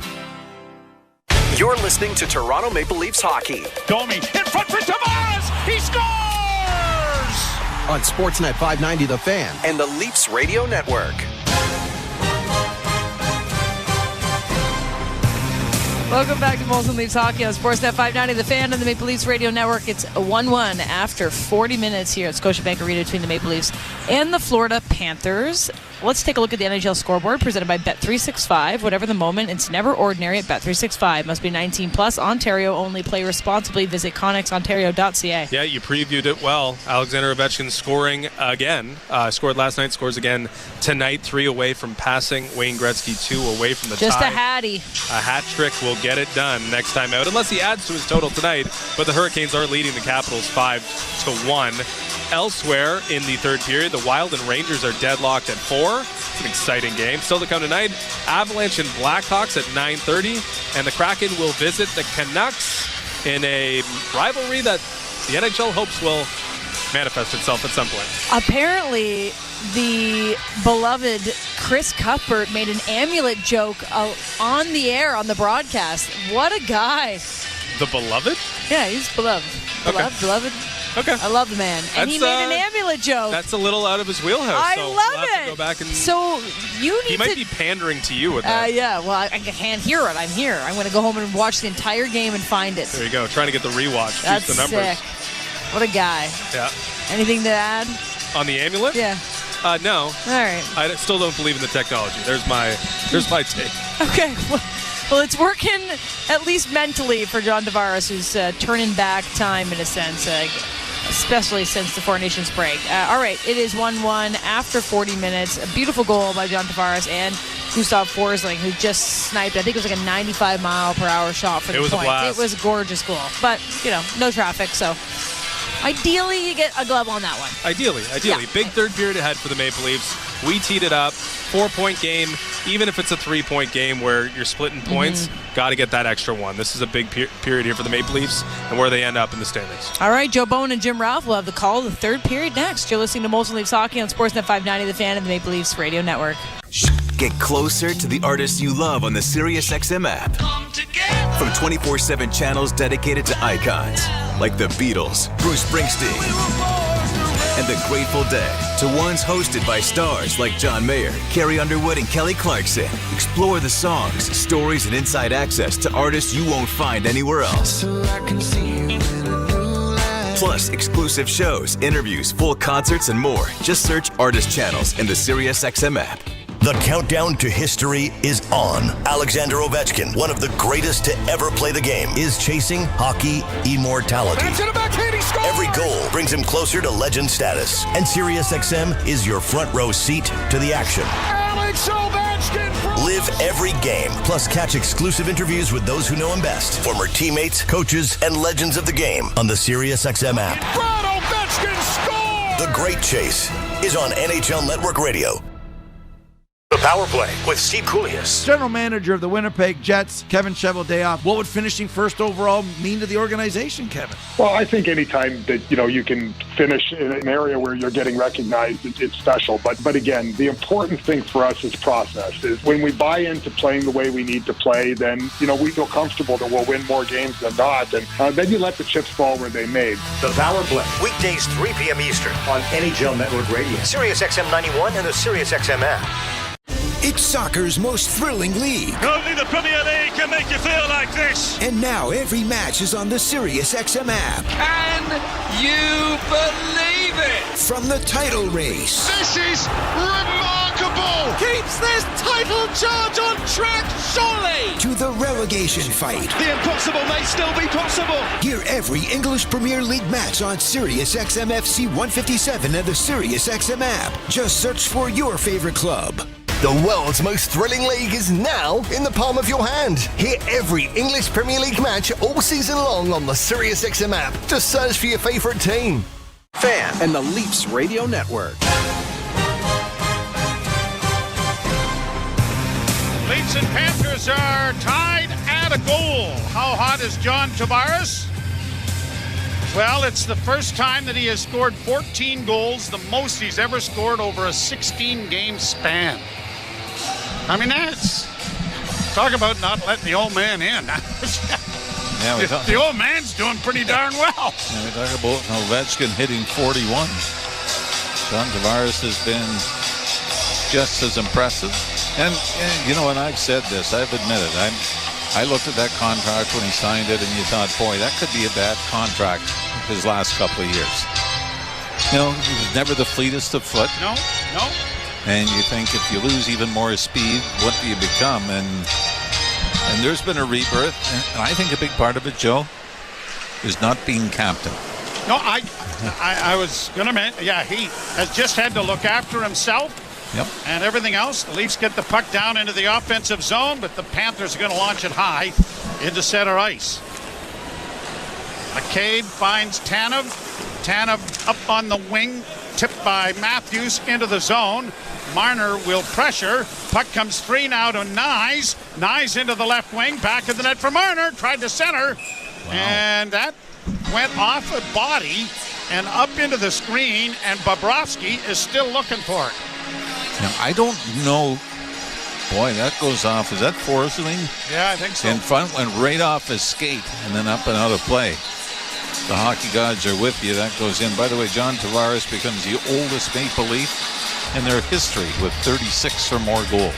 You're listening to Toronto Maple Leafs hockey. Domi in front for Tavares. He scores! On Sportsnet 590 The Fan and the Leafs Radio Network. Welcome back to Molson Leafs Hockey on Sportsnet 590 The Fan and the Maple Leafs Radio Network. It's 1-1 after 40 minutes here at Scotiabank Arena between the Maple Leafs and the Florida Panthers. let's take a look at the NHL scoreboard presented by Bet365. Whatever the moment, it's never ordinary at Bet365. Must be 19 plus. Ontario only. Play responsibly. Visit connexontario.ca. Yeah, you previewed it well. Alexander Ovechkin scoring again. Scored last night, scores again tonight. 3 away from passing. Wayne Gretzky 2 away from the tie. Just a hattie. A hat trick will get it done next time out, unless he adds to his total tonight. But the Hurricanes are leading the Capitals 5-1. Elsewhere in the third period, the Wild and Rangers are deadlocked at 4. It's an exciting game. Still to come tonight, Avalanche and Blackhawks at 9:30. And the Kraken will visit the Canucks in a rivalry that the NHL hopes will manifest itself at some point. Apparently, the beloved Chris Cuthbert made an amulet joke on the air on the broadcast. What a guy. The beloved? Yeah, he's beloved. Beloved. Okay. I love the man. And he made an amulet joke. That's a little out of his wheelhouse. I so love we'll have it. to go back and so you need he might be pandering to you with that. Yeah, well, I can't hear it. I'm here. I'm going to go home and watch the entire game and find it. There you go. Trying to get the rewatch. That's Boost the numbers. sick. What a guy. Yeah. Anything to add? On the amulet? Yeah. No. All right. I still don't believe in the technology. There's my take. Okay. Well, it's working at least mentally for John Tavares, who's turning back time in a sense, especially since the Four Nations break. All right, it is 1-1 after 40 minutes. A beautiful goal by John Tavares and Gustav Forsling, who just sniped. I think it was like a 95-mile-per-hour shot for the point. It was a blast. It was a gorgeous goal. But, no traffic, so ideally you get a glove on that one. Ideally. Yeah. Big third period ahead for the Maple Leafs. We teed it up. 4-point game. Even if it's a 3-point game where you're splitting points, got to get that extra one. This is a big period here for the Maple Leafs and where they end up in the standings. All right, Joe Bone and Jim Ralph will have the call of the third period next. You're listening to Molson Leafs Hockey on Sportsnet 590, The Fan, and the Maple Leafs Radio Network. Get closer to the artists you love on the SiriusXM app. From 24/7 channels dedicated to icons like the Beatles, Bruce Springsteen, and the Grateful Dead, to ones hosted by stars like John Mayer, Carrie Underwood, and Kelly Clarkson. Explore the songs, stories, and inside access to artists you won't find anywhere else. Plus, exclusive shows, interviews, full concerts, and more. Just search Artist Channels in the SiriusXM app. The countdown to history is on. Alexander Ovechkin, one of the greatest to ever play the game, is chasing hockey immortality. Every goal brings him closer to legend status. And SiriusXM is your front row seat to the action. Alex Ovechkin! Live every game, plus catch exclusive interviews with those who know him best. Former teammates, coaches, and legends of the game on the SiriusXM app. Brad Ovechkin scores! The Great Chase is on NHL Network Radio. The Power Play with Steve Koulias. General manager of the Winnipeg Jets, Kevin Cheveldayoff. What would finishing first overall mean to the organization, Kevin? Well, I think anytime that you can finish in an area where you're getting recognized, it's special. But again, the important thing for us is process. Is when we buy into playing the way we need to play, then we feel comfortable that we'll win more games than not, and then you let the chips fall where they may. The Power Play, weekdays 3 p.m. Eastern on NHL Network Radio, SiriusXM 91, and the SiriusXM app. It's soccer's most thrilling league. Only the Premier League can make you feel like this. And now every match is on the SiriusXM app. Can you believe it? From the title race. This is remarkable! Keeps this title charge on track, surely! To the relegation fight. The impossible may still be possible. Hear every English Premier League match on SiriusXM FC 157 and the SiriusXM app. Just search for your favorite club. The world's most thrilling league is now in the palm of your hand. Hear every English Premier League match all season long on the SiriusXM app. Just search for your favourite team. Fan and the Leafs Radio Network. Leafs and Panthers are tied at a goal. How hot is John Tavares? Well, it's the first time that he has scored 14 goals, the most he's ever scored over a 16-game span. I mean, that's... Talk about not letting the old man in. The old man's doing pretty darn well. Yeah, we talk about Ovechkin hitting 41. John Tavares has been just as impressive. And and I've said this, I've admitted, I looked at that contract when he signed it, and you thought, boy, that could be a bad contract his last couple of years. He was never the fleetest of foot. No. And you think if you lose even more speed, what do you become? And there's been a rebirth. And I think a big part of it, Joe, is not being captain. No, I was going to mention, he has just had to look after himself. Yep. And everything else. The Leafs get the puck down into the offensive zone, but the Panthers are going to launch it high into center ice. McCabe finds Tanev. Tanev up on the wing, tipped by Matthews into the zone. Marner will pressure. Puck comes free now to Nyes. Nyes into the left wing, back of the net for Marner. Tried to center, and that went off a body and up into the screen, and Bobrovsky is still looking for it. Now, I don't know. Boy, that goes off. Is that Forsling? Yeah, I think so. In front, went right off his skate and then up and out of play. The hockey gods are with you. That goes in. By the way, John Tavares becomes the oldest Maple Leaf in their history with 36 or more goals.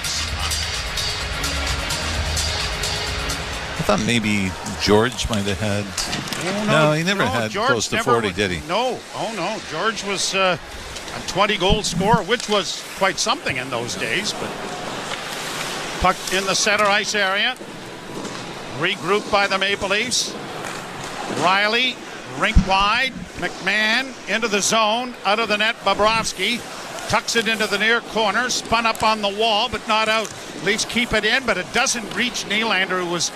I thought maybe George might have had. No, he never had George close to 40, did he? No. Oh, no. George was a 20-goal scorer, which was quite something in those days. But puck in the center ice area. Regrouped by the Maple Leafs. Riley, rink wide. McMahon into the zone. Out of the net, Bobrovsky. Tucks it into the near corner. Spun up on the wall, but not out. Leafs keep it in, but it doesn't reach Nylander, who was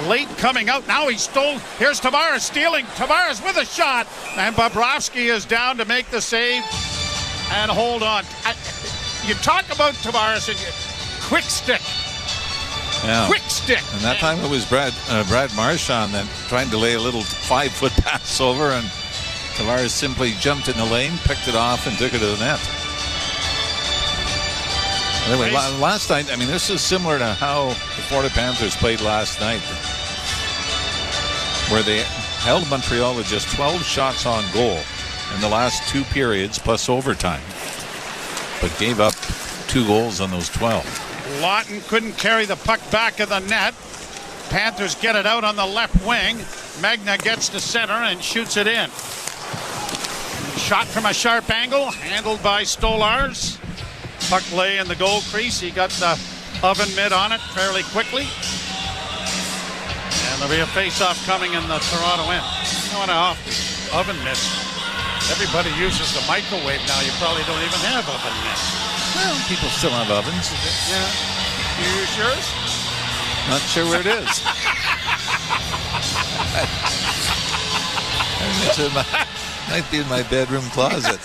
late coming out. Now he stole. Here's Tavares stealing. Tavares with a shot. And Bobrovsky is down to make the save and hold on. You talk about Tavares and quick stick. Yeah. Quick stick. And that time it was Brad Marchand that trying to lay a little 5-foot pass over, and Tavares simply jumped in the lane, picked it off, and took it to the net. Anyway, last night, I mean, this is similar to how the Florida Panthers played last night, where they held Montreal to just 12 shots on goal in the last 2 periods plus overtime, but gave up 2 goals on those 12. Lawton couldn't carry the puck back of the net. Panthers get it out on the left wing. Magna gets to center and shoots it in. Shot from a sharp angle, handled by Stolars. Puck lay in the goal crease. He got the oven mitt on it fairly quickly. And there'll be a face-off coming in the Toronto end. You know what, oven mitts. Everybody uses the microwave now. You probably don't even have oven mitts. Well, people still have ovens. Yeah. You use yours? Not sure where it is. Might be in my bedroom closet.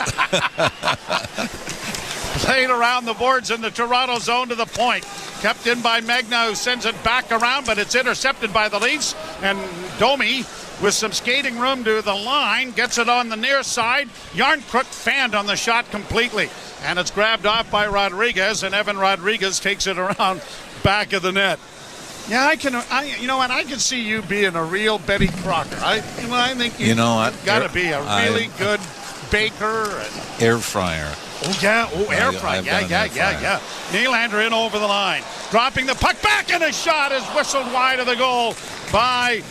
Played around the boards in the Toronto zone to the point. Kept in by Magna, who sends it back around, but it's intercepted by the Leafs. And Domi, with some skating room to the line, gets it on the near side. Yarncrook fanned on the shot completely. And it's grabbed off by Rodriguez, and Evan Rodriguez takes it around back of the net. Yeah, you know what? I can see you being a real Betty Crocker. I think you've got to be a really good baker. And air fryer. Oh, yeah. Oh, air fryer. Yeah. Nylander in over the line. Dropping the puck back, and a shot is whistled wide of the goal by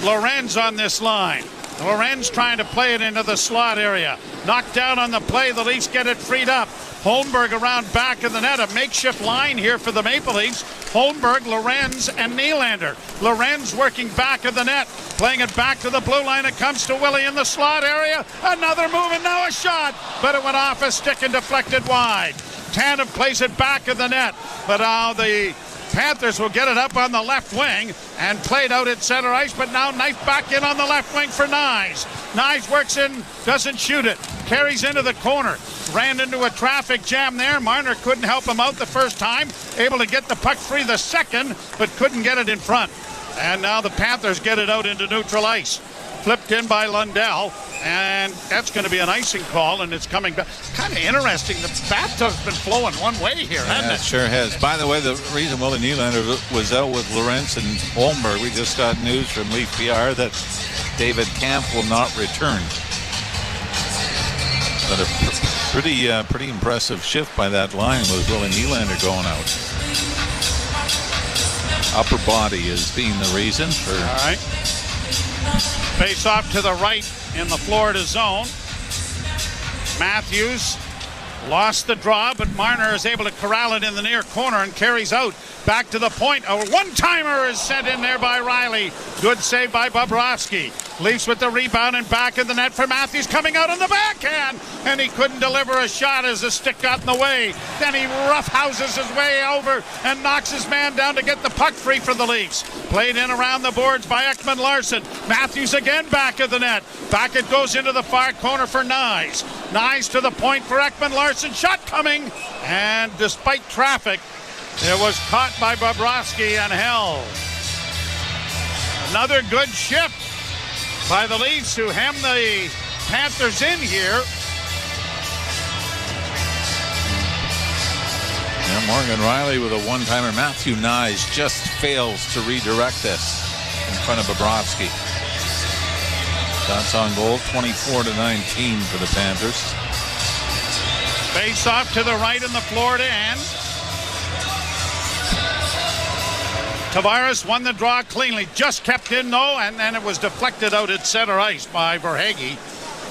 Lorenz on this line. Lorenz trying to play it into the slot area. Knocked down on the play. The Leafs get it freed up. Holmberg around back of the net. A makeshift line here for the Maple Leafs. Holmberg, Lorenz, and Nylander. Lorenz working back of the net. Playing it back to the blue line. It comes to Willie in the slot area. Another move, and now a shot. But it went off a stick and deflected wide. Tanev plays it back of the net. But now the Panthers will get it up on the left wing and played out at center ice, but now knife back in on the left wing for Nyes. Nyes works in, doesn't shoot it, carries into the corner. Ran into a traffic jam there. Marner couldn't help him out the first time. Able to get the puck free the second, but couldn't get it in front. And now the Panthers get it out into neutral ice. Flipped in by Lundell, and that's going to be an icing call, and it's coming back. Kind of interesting. The bathtub's been flowing one way here, hasn't it? It sure has. By the way, the reason Willie Nylander was out with Lorenz and Holmberg, we just got news from Leaf PR that David Kampf will not return. But a pretty impressive shift by that line with Willie Nylander going out. Upper body is being the reason for. All right. Face off to the right in the Florida zone. Matthews Lost the draw, but Marner is able to corral it in the near corner and carries out. Back to the point. A one-timer is sent in there by Riley. Good save by Bobrovsky. Leafs with the rebound and back in the net for Matthews, coming out on the backhand. And he couldn't deliver a shot as the stick got in the way. Then he roughhouses his way over and knocks his man down to get the puck free for the Leafs. Played in around the boards by Ekman-Larsson. Matthews again back of the net. Back it goes into the far corner for Nyes. Nyes to the point for Ekman-Larsson. Shot coming. And despite traffic, it was caught by Bobrovsky and held. Another good shift by the Leafs, who hem the Panthers in here. Yeah, Morgan Riley with a one-timer. Matthew Nyes just fails to redirect this in front of Bobrovsky. Shots on goal, 24-19 for the Panthers. Face off to the right in the Florida end. Tavares won the draw cleanly, just kept in though, and then it was deflected out at center ice by Verhaeghe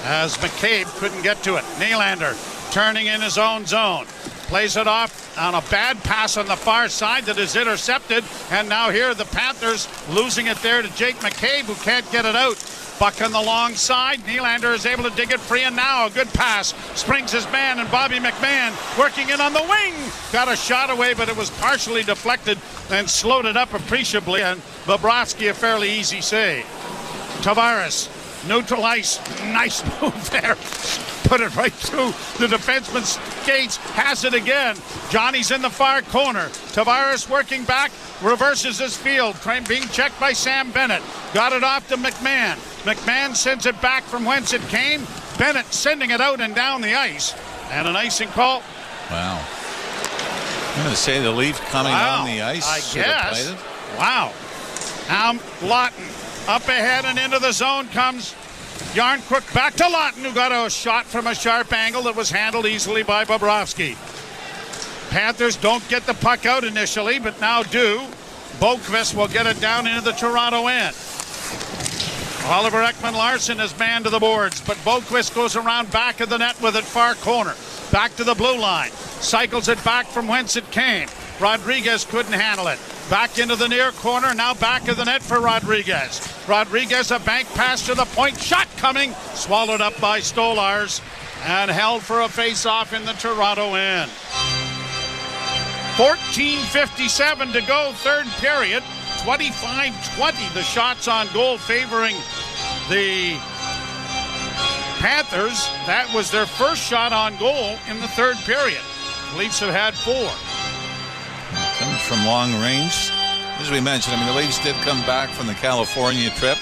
as McCabe couldn't get to it. Nylander turning in his own zone. Plays it off on a bad pass on the far side that is intercepted, and now here the Panthers losing it there to Jake McCabe, who can't get it out. Buck on the long side. Nylander is able to dig it free, and now a good pass. Springs his man, and Bobby McMahon working in on the wing. Got a shot away, but it was partially deflected and slowed it up appreciably, and Bobrovsky a fairly easy save. Tavares, neutral ice. Nice move there. Put it right through the defenseman's skates. Has it again. Johnny's in the far corner. Tavares working back. Reverses his field. Being checked by Sam Bennett. Got it off to McMahon. McMahon sends it back from whence it came. Bennett sending it out and down the ice. And an icing call. Wow. I'm going to say the Leaf coming on the ice. I guess. Wow. Now Lawton up ahead and into the zone comes Yarncrook. Back to Lawton, who got a shot from a sharp angle that was handled easily by Bobrovsky. Panthers don't get the puck out initially, but now do. Boqvist will get it down into the Toronto end. Oliver Ekman-Larsson is man to the boards, but Boqvist goes around back of the net with it far corner. Back to the blue line. Cycles it back from whence it came. Rodriguez couldn't handle it. Back into the near corner. Now back of the net for Rodriguez. Rodriguez, a bank pass to the point. Shot coming. Swallowed up by Stolars and held for a face-off in the Toronto end. 14:57 to go, third period. 25-20 the shots on goal favoring the Panthers. That was their first shot on goal in the third period. Leafs have had 4. Comes from long range. As we mentioned, I mean, the Leafs did come back from the California trip.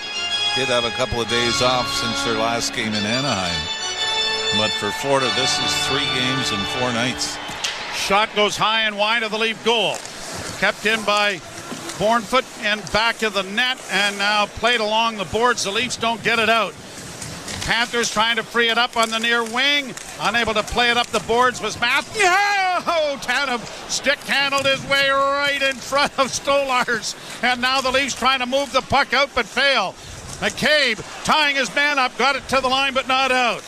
Did have a couple of days off since their last game in Anaheim. But for Florida, this is 3 games and 4 nights. Shot goes high and wide of the Leaf goal. Kept in by Bournefoot and back of the net, and now played along the boards. The Leafs don't get it out. Panthers trying to free it up on the near wing. Unable to play it up the boards was Matthew. Oh, Tanev stick handled his way right in front of Stolars. And now the Leafs trying to move the puck out but fail. McCabe tying his man up, got it to the line but not out.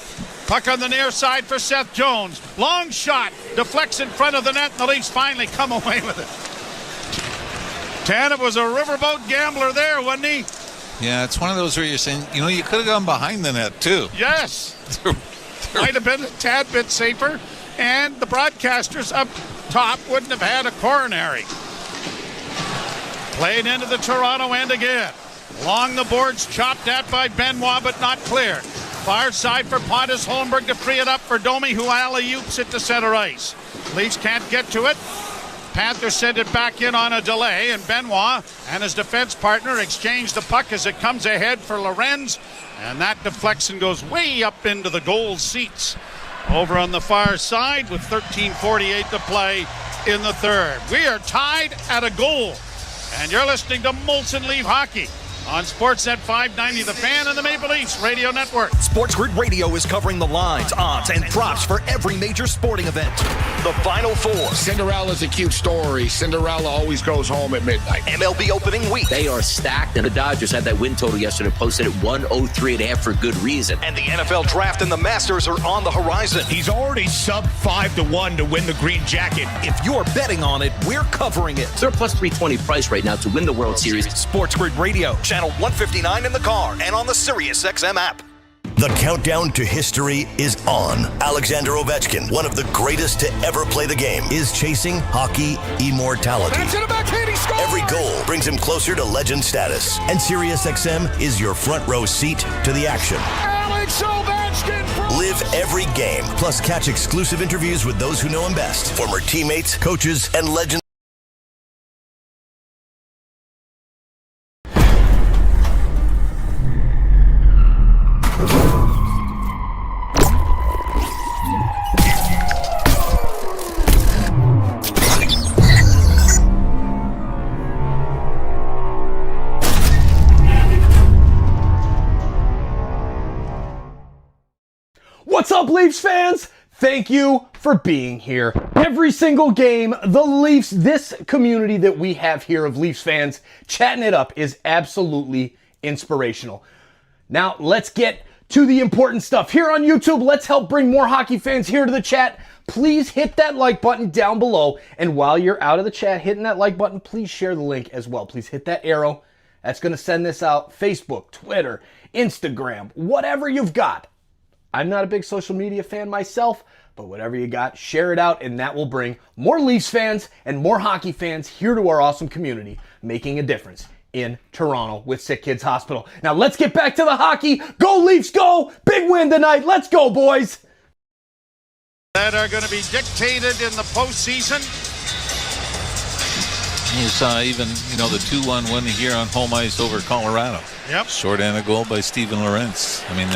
Puck on the near side for Seth Jones. Long shot, deflects in front of the net, and the Leafs finally come away with it. Tanev was a riverboat gambler there, wasn't he? Yeah, it's one of those where you're saying, you know, you could have gone behind the net too. Yes. Might have been a tad bit safer, and the broadcasters up top wouldn't have had a coronary. Played into the Toronto end again. Along the boards, chopped at by Benoit, but not cleared. Far side for Pontus Holmberg to free it up for Domi, who alley-oops it to center ice. Leafs can't get to it. Panthers send it back in on a delay, and Benoit and his defense partner exchange the puck as it comes ahead for Lorenz, and that deflects and goes way up into the goal seats over on the far side with 13:48 to play in the third. We are tied at a goal, and you're listening to Molson Leaf Hockey on Sportsnet 590, The Fan and the Maple Leafs Radio Network. Sports Grid Radio is covering the lines, odds, and props for every major sporting event. The Final Four. Cinderella's a cute story. Cinderella always goes home at midnight. MLB opening week. They are stacked, and the Dodgers had that win total yesterday, posted at 103.5 for good reason. And the NFL Draft and the Masters are on the horizon. He's already sub 5-1 to win the green jacket. If you're betting on it, we're covering it. They're plus 320 price right now to win the World Series. Sports Grid Radio, channel 159 in the car and on the SiriusXM app. The countdown to history is on. Alexander Ovechkin, one of the greatest to ever play the game, is chasing hockey immortality. Every goal brings him closer to legend status. And SiriusXM is your front row seat to the action. Alex Ovechkin! Live every game, plus catch exclusive interviews with those who know him best. Former teammates, coaches, and legends. What's up, Leafs fans? Thank you for being here. Every single game, the Leafs, this community that we have here of Leafs fans chatting it up is absolutely inspirational. Now, let's get to the important stuff. Here on YouTube, let's help bring more hockey fans here to the chat. Please hit that like button down below. And while you're out of the chat hitting that like button, please share the link as well. Please hit that arrow. That's going to send this out. Facebook, Twitter, Instagram, whatever you've got. I'm not a big social media fan myself, but whatever you got, share it out, and that will bring more Leafs fans and more hockey fans here to our awesome community, making a difference in Toronto with SickKids Hospital. Now let's get back to the hockey. Go Leafs, go! Big win tonight. Let's go, boys! That are going to be dictated in the postseason. You saw even, the 2-1 win here on home ice over Colorado. Yep. Short-handed goal by Steven Lorentz. I mean,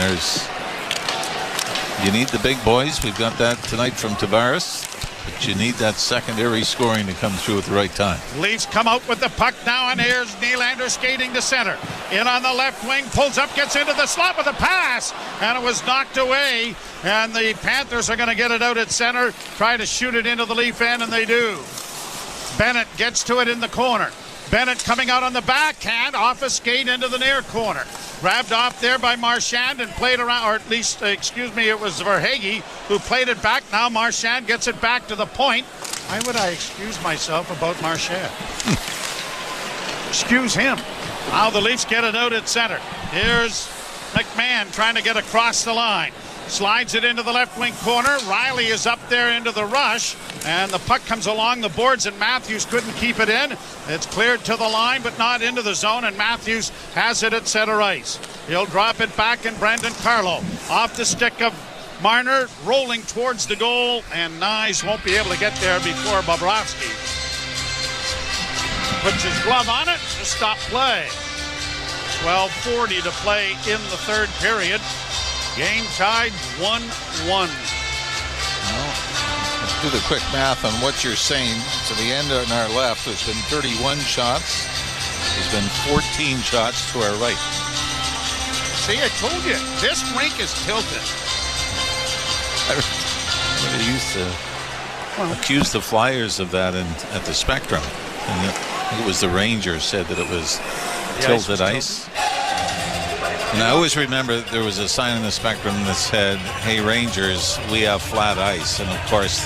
you need the big boys. We've got that tonight from Tavares. But you need that secondary scoring to come through at the right time. Leafs come out with the puck now, and here's Nylander skating to center. In on the left wing, pulls up, gets into the slot with a pass, and it was knocked away. And the Panthers are going to get it out at center, try to shoot it into the Leaf end, and they do. Bennett gets to it in the corner. Bennett coming out on the backhand, off a skate into the near corner. Grabbed off there by Marchand and played around, or at least, it was Verhaeghe who played it back. Now Marchand gets it back to the point. Why would I excuse myself about Marchand? Excuse him. Now the Leafs get it out at center. Here's McMahon trying to get across the line. Slides it into the left wing corner. Riley is up there into the rush, and the puck comes along the boards, and Matthews couldn't keep it in. It's cleared to the line, but not into the zone, and Matthews has it at center ice. He'll drop it back, and Brendan Carlo off the stick of Marner, rolling towards the goal, and Nyes won't be able to get there before Bobrovsky puts his glove on it to stop play. 12:40 to play in the third period. Game tied 1-1. Well, let's do the quick math on what you're saying. To the end on our left, there's been 31 shots. There's been 14 shots to our right. See, I told you, this rink is tilted. I used to accuse the Flyers of that at the Spectrum. And I think it was the Rangers said that it was tilted ice. And I always remember there was a sign in the Spectrum that said, "Hey Rangers, we have flat ice." And of course,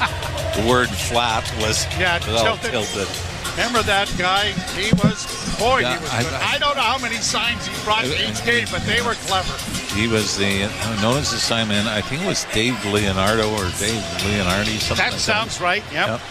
the word "flat" was tilted. Remember that guy? He was good. I don't know how many signs he brought to each game, but they were clever. He was known as the sign man. I think it was Dave Leonardo or Dave Leonardi. Something that sounds right. Yep.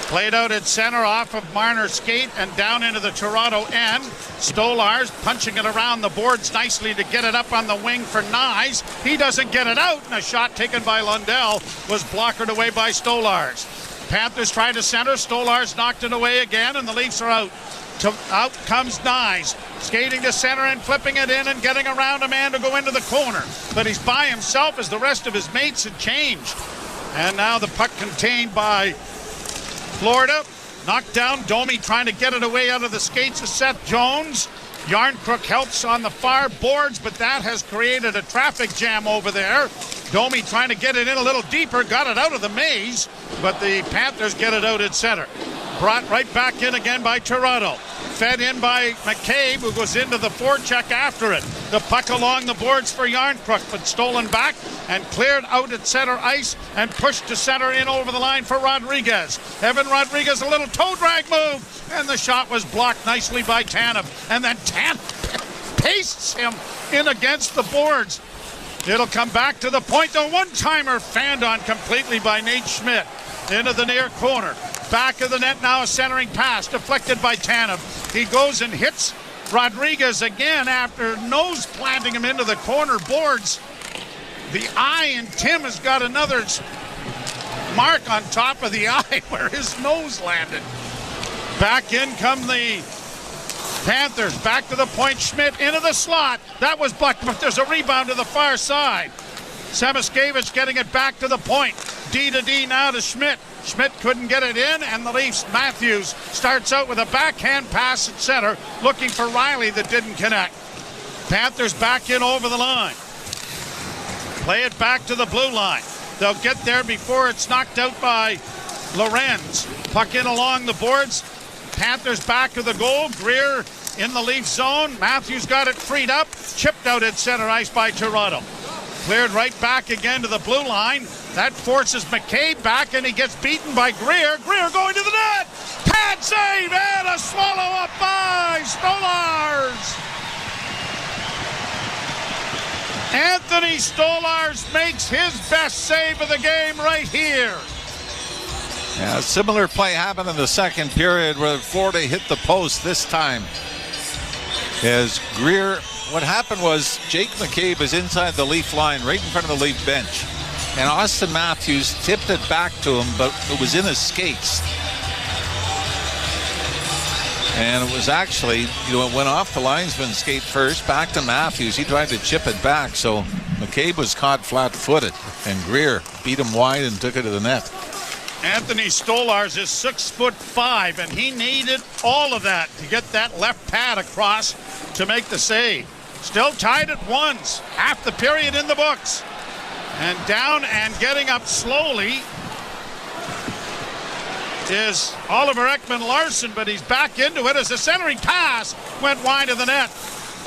Played out at center off of Marner's skate and down into the Toronto end. Stolarz punching it around the boards nicely to get it up on the wing for Nyes. He doesn't get it out, and a shot taken by Lundell was blockered away by Stolarz. Panthers try to center. Stolarz knocked it away again, and the Leafs are out. Out comes Nyes, skating to center and flipping it in and getting around a man to go into the corner. But he's by himself as the rest of his mates had changed. And now the puck contained by Florida. Knocked down. Domi trying to get it away out of the skates of Seth Jones. Yarncrook helps on the far boards, but that has created a traffic jam over there. Domi trying to get it in a little deeper, got it out of the maze, but the Panthers get it out at center. Brought right back in again by Toronto. Fed in by McCabe, who goes into the forecheck after it. The puck along the boards for Yarncrook, but stolen back and cleared out at center ice and pushed to center in over the line for Rodriguez. Evan Rodriguez, a little toe drag move, and the shot was blocked nicely by Tanev. And then Tanev pastes him in against the boards. It'll come back to the point. The one-timer fanned on completely by Nate Schmidt into the near corner. Back of the net now, a centering pass deflected by Tanev. He goes and hits Rodriguez again after nose planting him into the corner boards. The eye, and Tim has got another mark on top of the eye where his nose landed. Back in come the Panthers. Back to the point. Schmidt into the slot. That was blocked, but there's a rebound to the far side. Samoskevich getting it back to the point. D to D now to Schmidt. Schmidt couldn't get it in, and the Leafs, Matthews starts out with a backhand pass at center, looking for Riley that didn't connect. Panthers back in over the line. Play it back to the blue line. They'll get there before it's knocked out by Lorenz. Puck in along the boards. Panthers back to the goal. Greer in the Leaf zone. Matthews got it freed up. Chipped out at center ice by Toronto. Cleared right back again to the blue line. That forces McCabe back, and he gets beaten by Greer. Greer going to the net. Pad save and a swallow up by Stolars. Anthony Stolars makes his best save of the game right here. Yeah, a similar play happened in the second period where Florida hit the post this time. As Greer, what happened was Jake McCabe is inside the Leaf line, right in front of the Leaf bench. And Austin Matthews tipped it back to him, but it was in his skates. And it was actually, it went off the linesman's skate first, back to Matthews. He tried to chip it back, so McCabe was caught flat-footed, and Greer beat him wide and took it to the net. Anthony Stolars is 6'5", and he needed all of that to get that left pad across to make the save. Still tied at ones, half the period in the books. And down and getting up slowly is Oliver Ekman-Larsson, but he's back into it as the centering pass went wide of the net.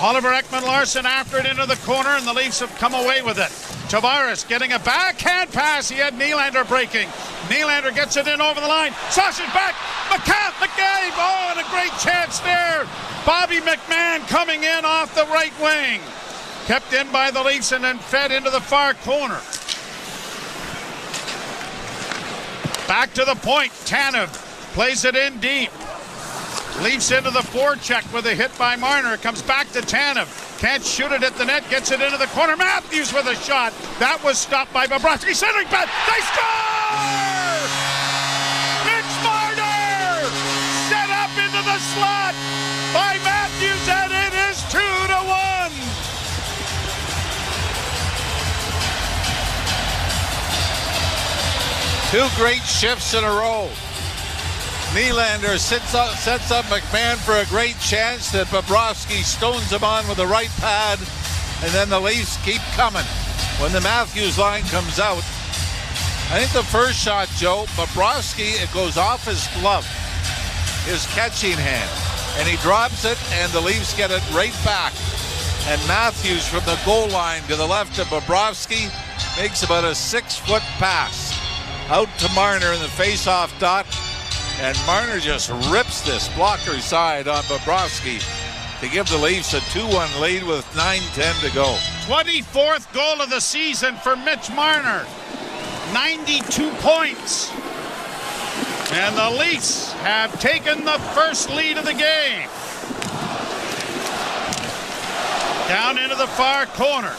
Oliver Ekman-Larsson after it into the corner, and the Leafs have come away with it. Tavares getting a backhand pass. He had Nylander breaking. Nylander gets it in over the line. Sausage back. McCabe. Oh, and a great chance there. Bobby McMahon coming in off the right wing. Kept in by the Leafs and then fed into the far corner. Back to the point. Tanev plays it in deep. Leafs into the forecheck with a hit by Marner. Comes back to Tanev. Can't shoot it at the net. Gets it into the corner. Matthews with a shot. That was stopped by Bobrovsky. Centering back. They score! Mitch Marner! Set up into the slot by Matthews, and it is 2-1. Two great shifts in a row. Nylander sets up McMahon for a great chance that Bobrovsky stones him on with the right pad, and then the Leafs keep coming. When the Matthews line comes out, I think the first shot, Joe, Bobrovsky, it goes off his glove, his catching hand, and he drops it, and the Leafs get it right back. And Matthews from the goal line to the left of Bobrovsky makes about a 6-foot pass out to Marner in the face-off dot. And Marner just rips this blocker side on Bobrovsky to give the Leafs a 2-1 lead with 9:10 to go. 24th goal of the season for Mitch Marner. 92 points. And the Leafs have taken the first lead of the game. Down into the far corner.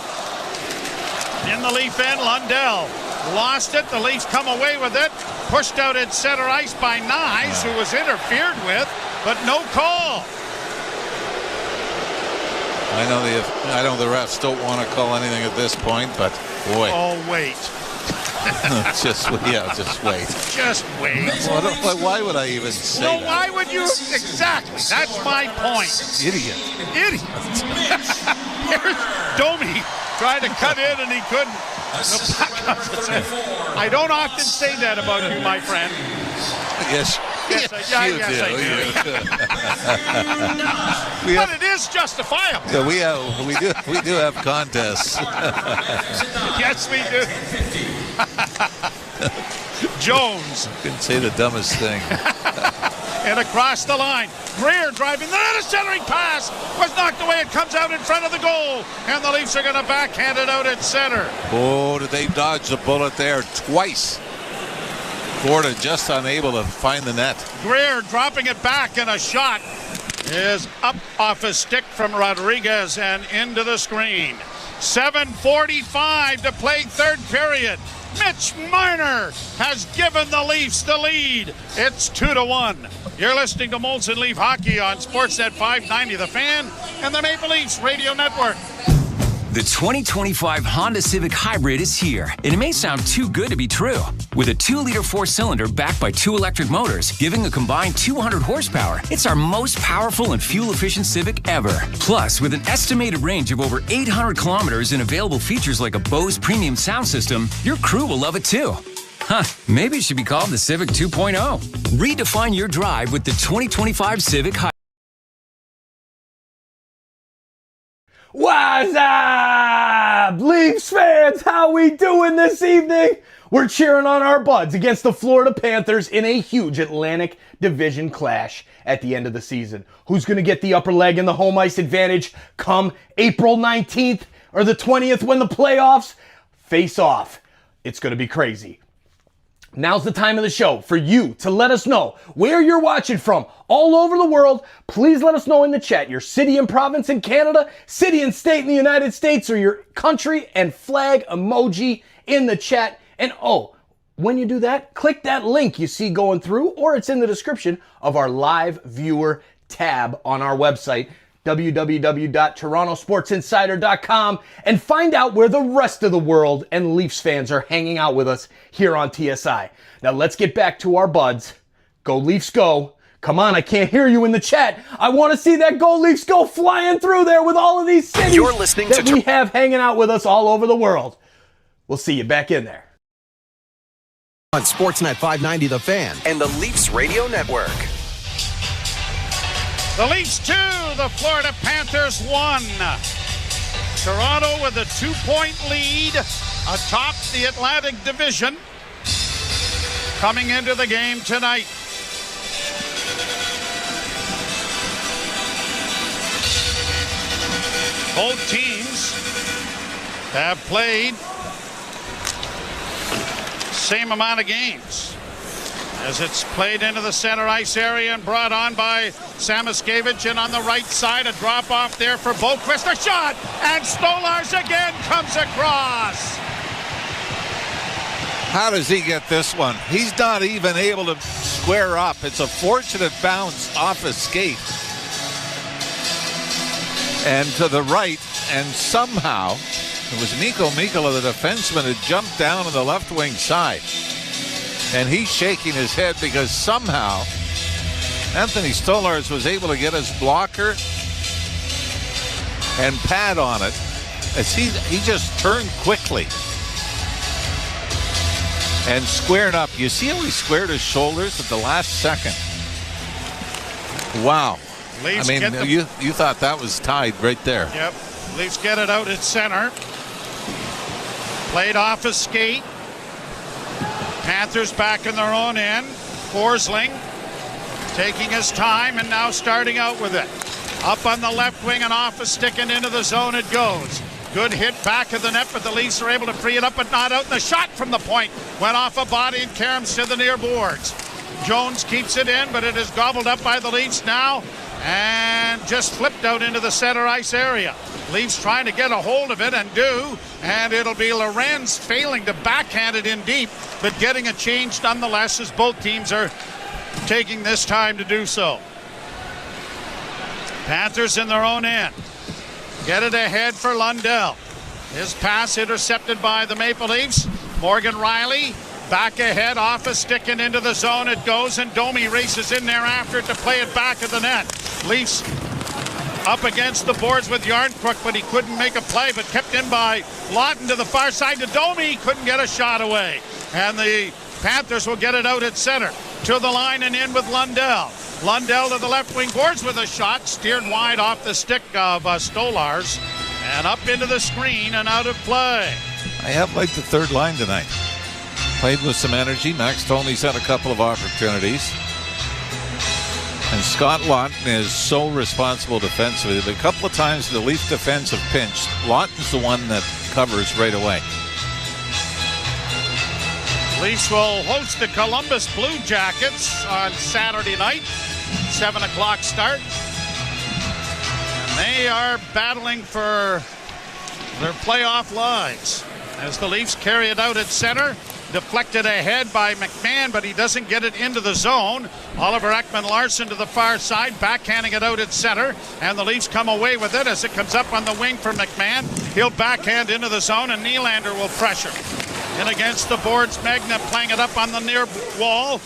In the Leaf end, Lundell lost it. The Leafs come away with it. Pushed out at center ice by Nyes, who was interfered with, but no call. I know the refs don't want to call anything at this point, but boy. Oh, wait. Just wait. Just wait. Why would I even say No, that? why would you? Exactly. That's my point. Idiot. Here's Domi trying to cut in and he couldn't. I don't often say that about you, my friend. Yes. Yes, I do. But it is justifiable. Yeah, we do have contests. Yes, we do. Jones. Couldn't say the dumbest thing. And across the line, Greer driving the centering pass was knocked away. It comes out in front of the goal, and the Leafs are going to backhand it out at center. Oh, did they dodge the bullet there twice? Florida just unable to find the net. Greer dropping it back, and a shot is up off a stick from Rodriguez and into the screen. 7:45 to play third period. Mitch Marner has given the Leafs the lead. It's 2-1. You're listening to Molson Leaf Hockey on Sportsnet 590 The Fan and the Maple Leafs Radio Network. The 2025 Honda Civic Hybrid is here, and it may sound too good to be true. With a 2-liter 4-cylinder backed by 2 electric motors, giving a combined 200 horsepower, it's our most powerful and fuel-efficient Civic ever. Plus, with an estimated range of over 800 kilometers and available features like a Bose premium sound system, your crew will love it too. Huh, maybe it should be called the Civic 2.0. Redefine your drive with the 2025 Civic Hybrid. What's up, Leafs fans? How we doing this evening? We're cheering on our buds against the Florida Panthers in a huge Atlantic Division clash at the end of the season. Who's going to get the upper leg and the home ice advantage come April 19th or the 20th when the playoffs face off? It's going to be crazy. Now's the time of the show for you to let us know where you're watching from all over the world. Please let us know in the chat your city and province in Canada, city and state in the United States, or your country and flag emoji in the chat. And when you do that, click that link you see going through, or it's in the description of our live viewer tab on our website, www.torontosportsinsider.com, and find out where the rest of the world and Leafs fans are hanging out with us here on TSI. Now let's get back to our buds. Go Leafs go. Come on, I can't hear you in the chat. I want to see that Go Leafs go flying through there with all of these cities You're listening that we have hanging out with us all over the world. We'll see you back in there. On Sportsnet 590 The Fan and the Leafs Radio Network. The Leafs 2, the Florida Panthers 1. Toronto with a 2-point lead atop the Atlantic Division coming into the game tonight. Both teams have played same amount of games. As it's played into the center ice area and brought on by Samoskevich, and on the right side, a drop off there for Boquist. A shot, and Stolars again comes across. How does he get this one? He's not even able to square up. It's a fortunate bounce off his skate. And to the right, and somehow, it was Nico Mikkola, the defenseman, who jumped down on the left wing side. And he's shaking his head because somehow Anthony Stolars was able to get his blocker and pad on it as he just turned quickly and squared up. You see how he squared his shoulders at the last second? Wow. Leafs, I mean, you thought that was tied right there. Yep. Leafs get it out at center. Played off a skate. Panthers back in their own end. Forsling taking his time and now starting out with it. Up on the left wing and off a stick and into the zone it goes. Good hit back of the net, but the Leafs are able to free it up but not out. And the shot from the point went off a body and caroms to the near boards. Jones keeps it in, but it is gobbled up by the Leafs now and just flipped out into the center ice area. Leafs trying to get a hold of it and do, and it'll be Lorenz failing to backhand it in deep, but getting a change nonetheless as both teams are taking this time to do so. Panthers in their own end. Get it ahead for Lundell. His pass intercepted by the Maple Leafs. Morgan Riley back ahead, off a stick and into the zone it goes, and Domi races in there after it to play it back at the net. Leafs up against the boards with Yarncrook, but he couldn't make a play, but kept in by Lawton to the far side to Domi. Couldn't get a shot away. And the Panthers will get it out at center. To the line and in with Lundell. Lundell to the left wing boards with a shot. Steered wide off the stick of Stolarz. And up into the screen and out of play. I have liked the third line tonight. Played with some energy. Max Tony's had a couple of opportunities. And Scott Lawton is so responsible defensively. A couple of times the Leaf defense have pinched. Lawton's the one that covers right away. Leafs will host the Columbus Blue Jackets on Saturday night. 7 o'clock start. And they are battling for their playoff lives as the Leafs carry it out at center. Deflected ahead by McMahon, but he doesn't get it into the zone. Oliver Ekman-Larsson to the far side, backhanding it out at center, and the Leafs come away with it as it comes up on the wing for McMahon. He'll backhand into the zone, and Nylander will pressure. In against the boards, Magna playing it up on the near wall.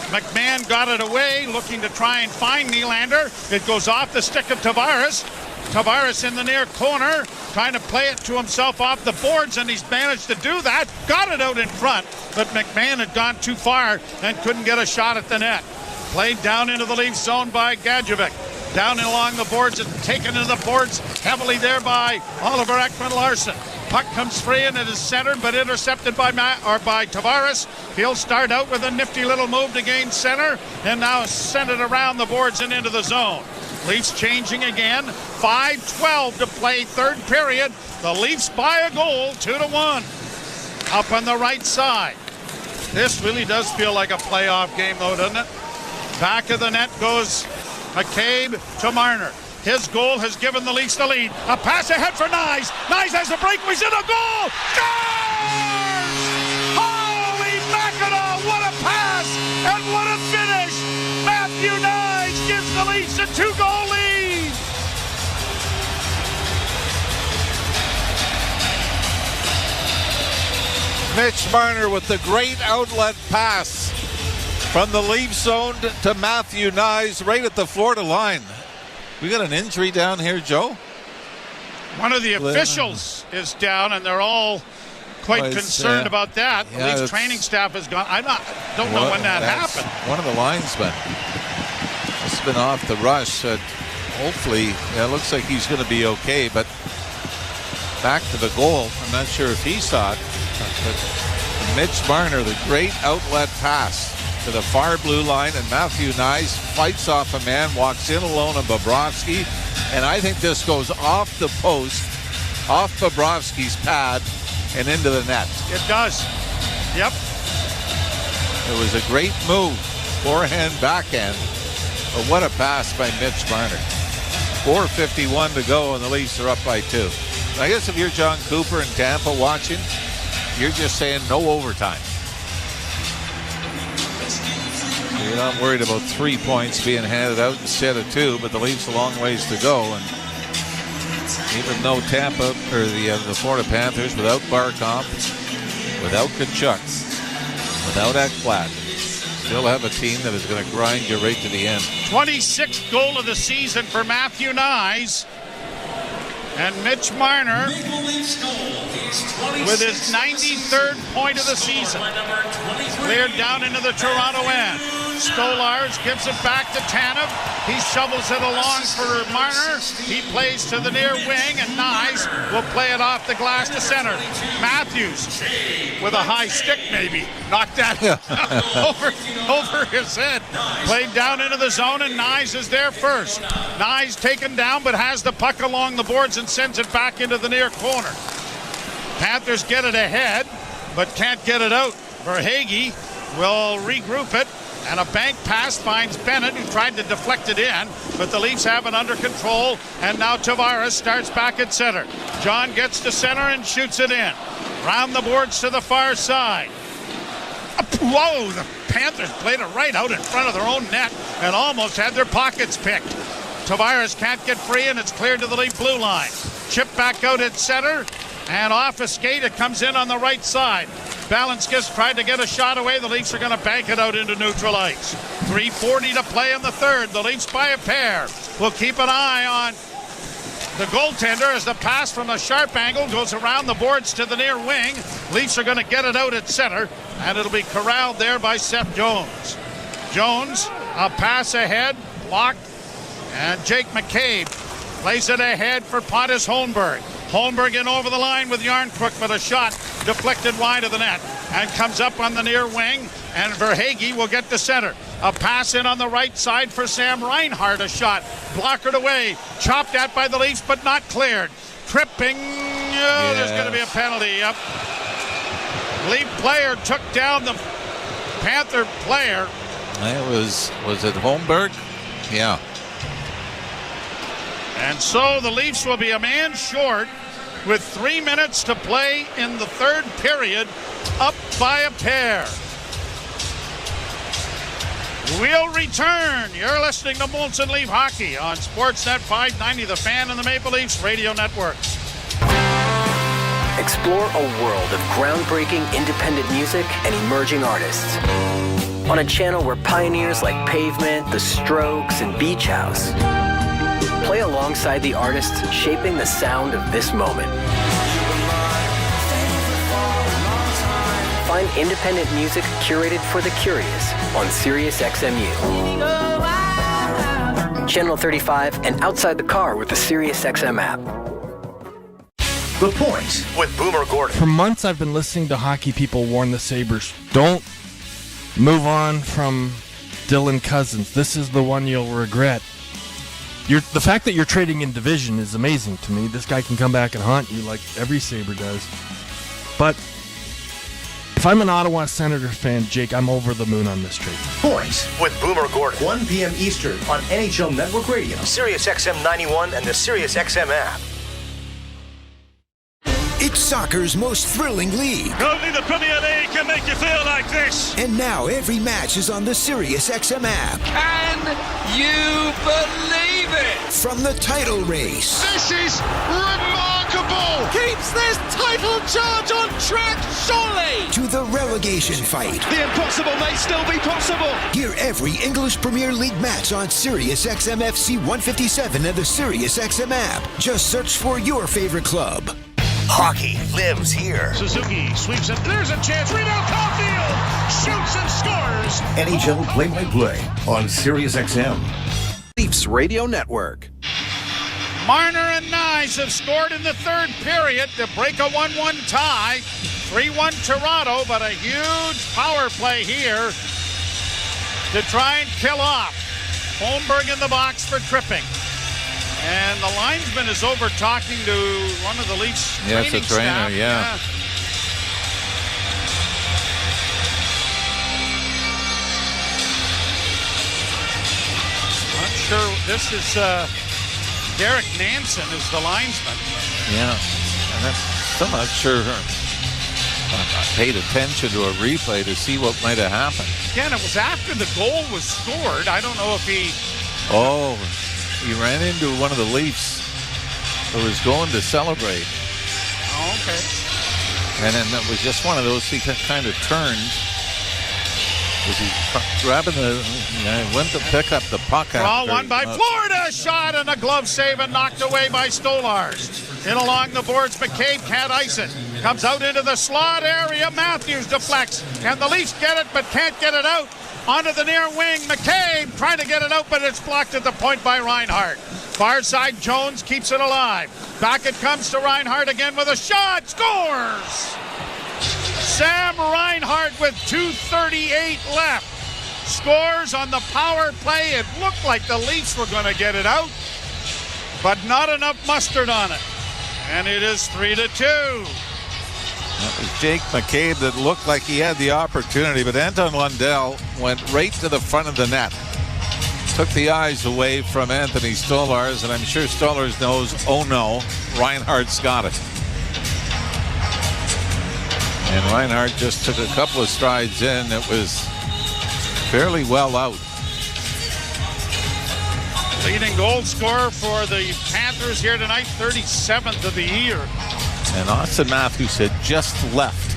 McMahon got it away, looking to try and find Nylander. It goes off the stick of Tavares. Tavares in the near corner, trying to play it to himself off the boards, and he's managed to do that. Got it out in front, but McMahon had gone too far and couldn't get a shot at the net. Played down into the Leafs zone by Gadjevich. Down and along the boards and taken into the boards heavily there by Oliver Ekman-Larsson. Puck comes free and it is centered but intercepted by Tavares. He'll start out with a nifty little move to gain center and now send it around the boards and into the zone. Leafs changing again. 5:12 to play, third period. The Leafs by a goal, 2-1. Up on the right side. This really does feel like a playoff game though, doesn't it? Back of the net goes McCabe to Marner. His goal has given the Leafs the lead. A pass ahead for Nyes. Nyes has a breakaway in a goal. Scores! Holy mackerel, what a pass and what a finish. Matthew Nyes gives the Leafs a 2-goal lead. Mitch Marner with the great outlet pass from the Leaf zone to Matthew Nyes right at the Florida line. We got an injury down here, Joe? One of the officials is down, and they're all quite concerned about that. The Leafs training staff has gone. Don't know when that happened. One of the linesmen has been off the rush. Hopefully, it looks like he's going to be okay, but back to the goal. I'm not sure if he saw it. But Mitch Marner, the great outlet pass to the far blue line, and Matthew Nyes fights off a man, walks in alone on Bobrovsky, and I think this goes off the post, off Bobrovsky's pad, and into the net. It does. Yep. It was a great move, forehand, backhand, but what a pass by Mitch Marner. 4:51 to go, and the Leafs are up by 2. I guess if you're John Cooper in Tampa watching, you're just saying no overtime. You're not worried about 3 points being handed out instead of 2, but the Leafs a long ways to go. And even though Tampa, or the Florida Panthers, without Barkov, without Tkachuk, without Ekblad, still have a team that is going to grind you right to the end. 26th goal of the season for Matthew Nyes. And Mitch Marner with his 93rd point of the season. Cleared down into the Toronto end. Stolarz gives it back to Tanev. He shovels it along for Marner. He plays to the near wing, and Nyes will play it off the glass to center. Matthews with a high stick maybe. Knocked that over his head. Played down into the zone, and Nyes is there first. Nyes taken down, but has the puck along the boards and sends it back into the near corner. Panthers get it ahead, but can't get it out. Verhaeghe will regroup it, and a bank pass finds Bennett, who tried to deflect it in, but the Leafs have it under control, and now Tavares starts back at center. John gets to center and shoots it in. Round the boards to the far side. Whoa, the Panthers played it right out in front of their own net and almost had their pockets picked. Tavares can't get free, and it's cleared to the Leaf blue line. Chip back out at center, and off a skate, it comes in on the right side. Balanskis tried to get a shot away. The Leafs are going to bank it out into neutral ice. 3:40 to play in the third. The Leafs by a pair. We'll keep an eye on the goaltender as the pass from a sharp angle goes around the boards to the near wing. Leafs are going to get it out at center, and it'll be corralled there by Seth Jones. Jones, a pass ahead, blocked, and Jake McCabe plays it ahead for Pontus Holmberg. Holmberg in over the line with Yarncrook, but a shot deflected wide of the net and comes up on the near wing, and Verhaeghe will get to center. A pass in on the right side for Sam Reinhart, a shot blockered away, chopped at by the Leafs but not cleared. Tripping, there's going to be a penalty. Yep. Leaf player took down the Panther player. It was it Holmberg? Yeah. And so the Leafs will be a man short with 3 minutes to play in the third period, up by a pair. We'll return. You're listening to Molson Leaf Hockey on Sportsnet 590, The Fan and the Maple Leafs Radio Network. Explore a world of groundbreaking independent music and emerging artists on a channel where pioneers like Pavement, The Strokes, and Beach House play alongside the artists shaping the sound of this moment. Find independent music curated for the curious on SiriusXMU. Channel 35 and outside the car with the SiriusXM app. The Point with Boomer Gordon. For months I've been listening to hockey people warn the Sabres, don't move on from Dylan Cousins. This is the one you'll regret. The fact that you're trading in division is amazing to me. This guy can come back and haunt you like every Sabre does. But if I'm an Ottawa Senators fan, Jake, I'm over the moon on this trade. Point with Boomer Gordon. 1 p.m. Eastern on NHL Network Radio, SiriusXM 91, and the SiriusXM app. It's soccer's most thrilling league. Only the Premier League can make you feel like this. And now every match is on the SiriusXM app. Can you believe it? From the title race. This is remarkable. Keeps this title charge on track, surely. To the relegation fight. The impossible may still be possible. Hear every English Premier League match on SiriusXM FC 157 and the SiriusXM app. Just search for your favorite club. Hockey lives here. Suzuki sweeps it. There's a chance. Rebound, Caulfield shoots and scores. NHL play-by-play on SiriusXM. Leafs Radio Network. Marner and Nyes have scored in the third period to break a 1-1 tie. 3-1 Toronto, but a huge power play here to try and kill off Holmberg in the box for tripping. And the linesman is over talking to one of the Leafs training it's a trainer, staff. yeah. Not sure. This is Derek Nansen is the linesman. Yeah, and I'm still not sure. I paid attention to a replay to see what might have happened. Again, it was after the goal was scored. I don't know if he... He ran into one of the Leafs who was going to celebrate. Oh, okay. And then it was just one of those, he kind of turned. Was he grabbing went to pick up the puck. Draw one by Florida. Shot and a glove save and knocked away by Stolars. In along the boards, McCabe can't ice it. Comes out into the slot area. Matthews deflects. And the Leafs get it, but can't get it out. Onto the near wing, McCabe trying to get it out, but it's blocked at the point by Reinhart. Far side, Jones keeps it alive. Back it comes to Reinhart again with a shot. Scores! Sam Reinhart with 2:38 left. Scores on the power play. It looked like the Leafs were going to get it out, but not enough mustard on it. And it is 3-2. That was Jake McCabe that looked like he had the opportunity, but Anton Lundell went right to the front of the net. Took the eyes away from Anthony Stolars, and I'm sure Stolars knows, oh no, Reinhardt's got it. And Reinhardt just took a couple of strides in. It was fairly well out. Leading goal scorer for the Panthers here tonight, 37th of the year. And Austin Matthews had just left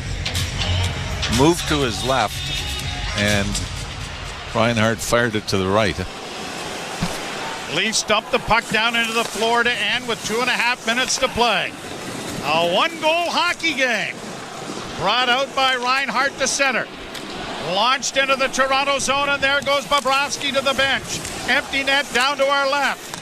moved to his left, and Reinhart fired it to the right. Leafs dumped the puck down into the Florida end with 2.5 minutes to play. A one-goal hockey game. Brought out by Reinhart to center. Launched into the Toronto zone, and there goes Bobrovsky to the bench. Empty net down to our left.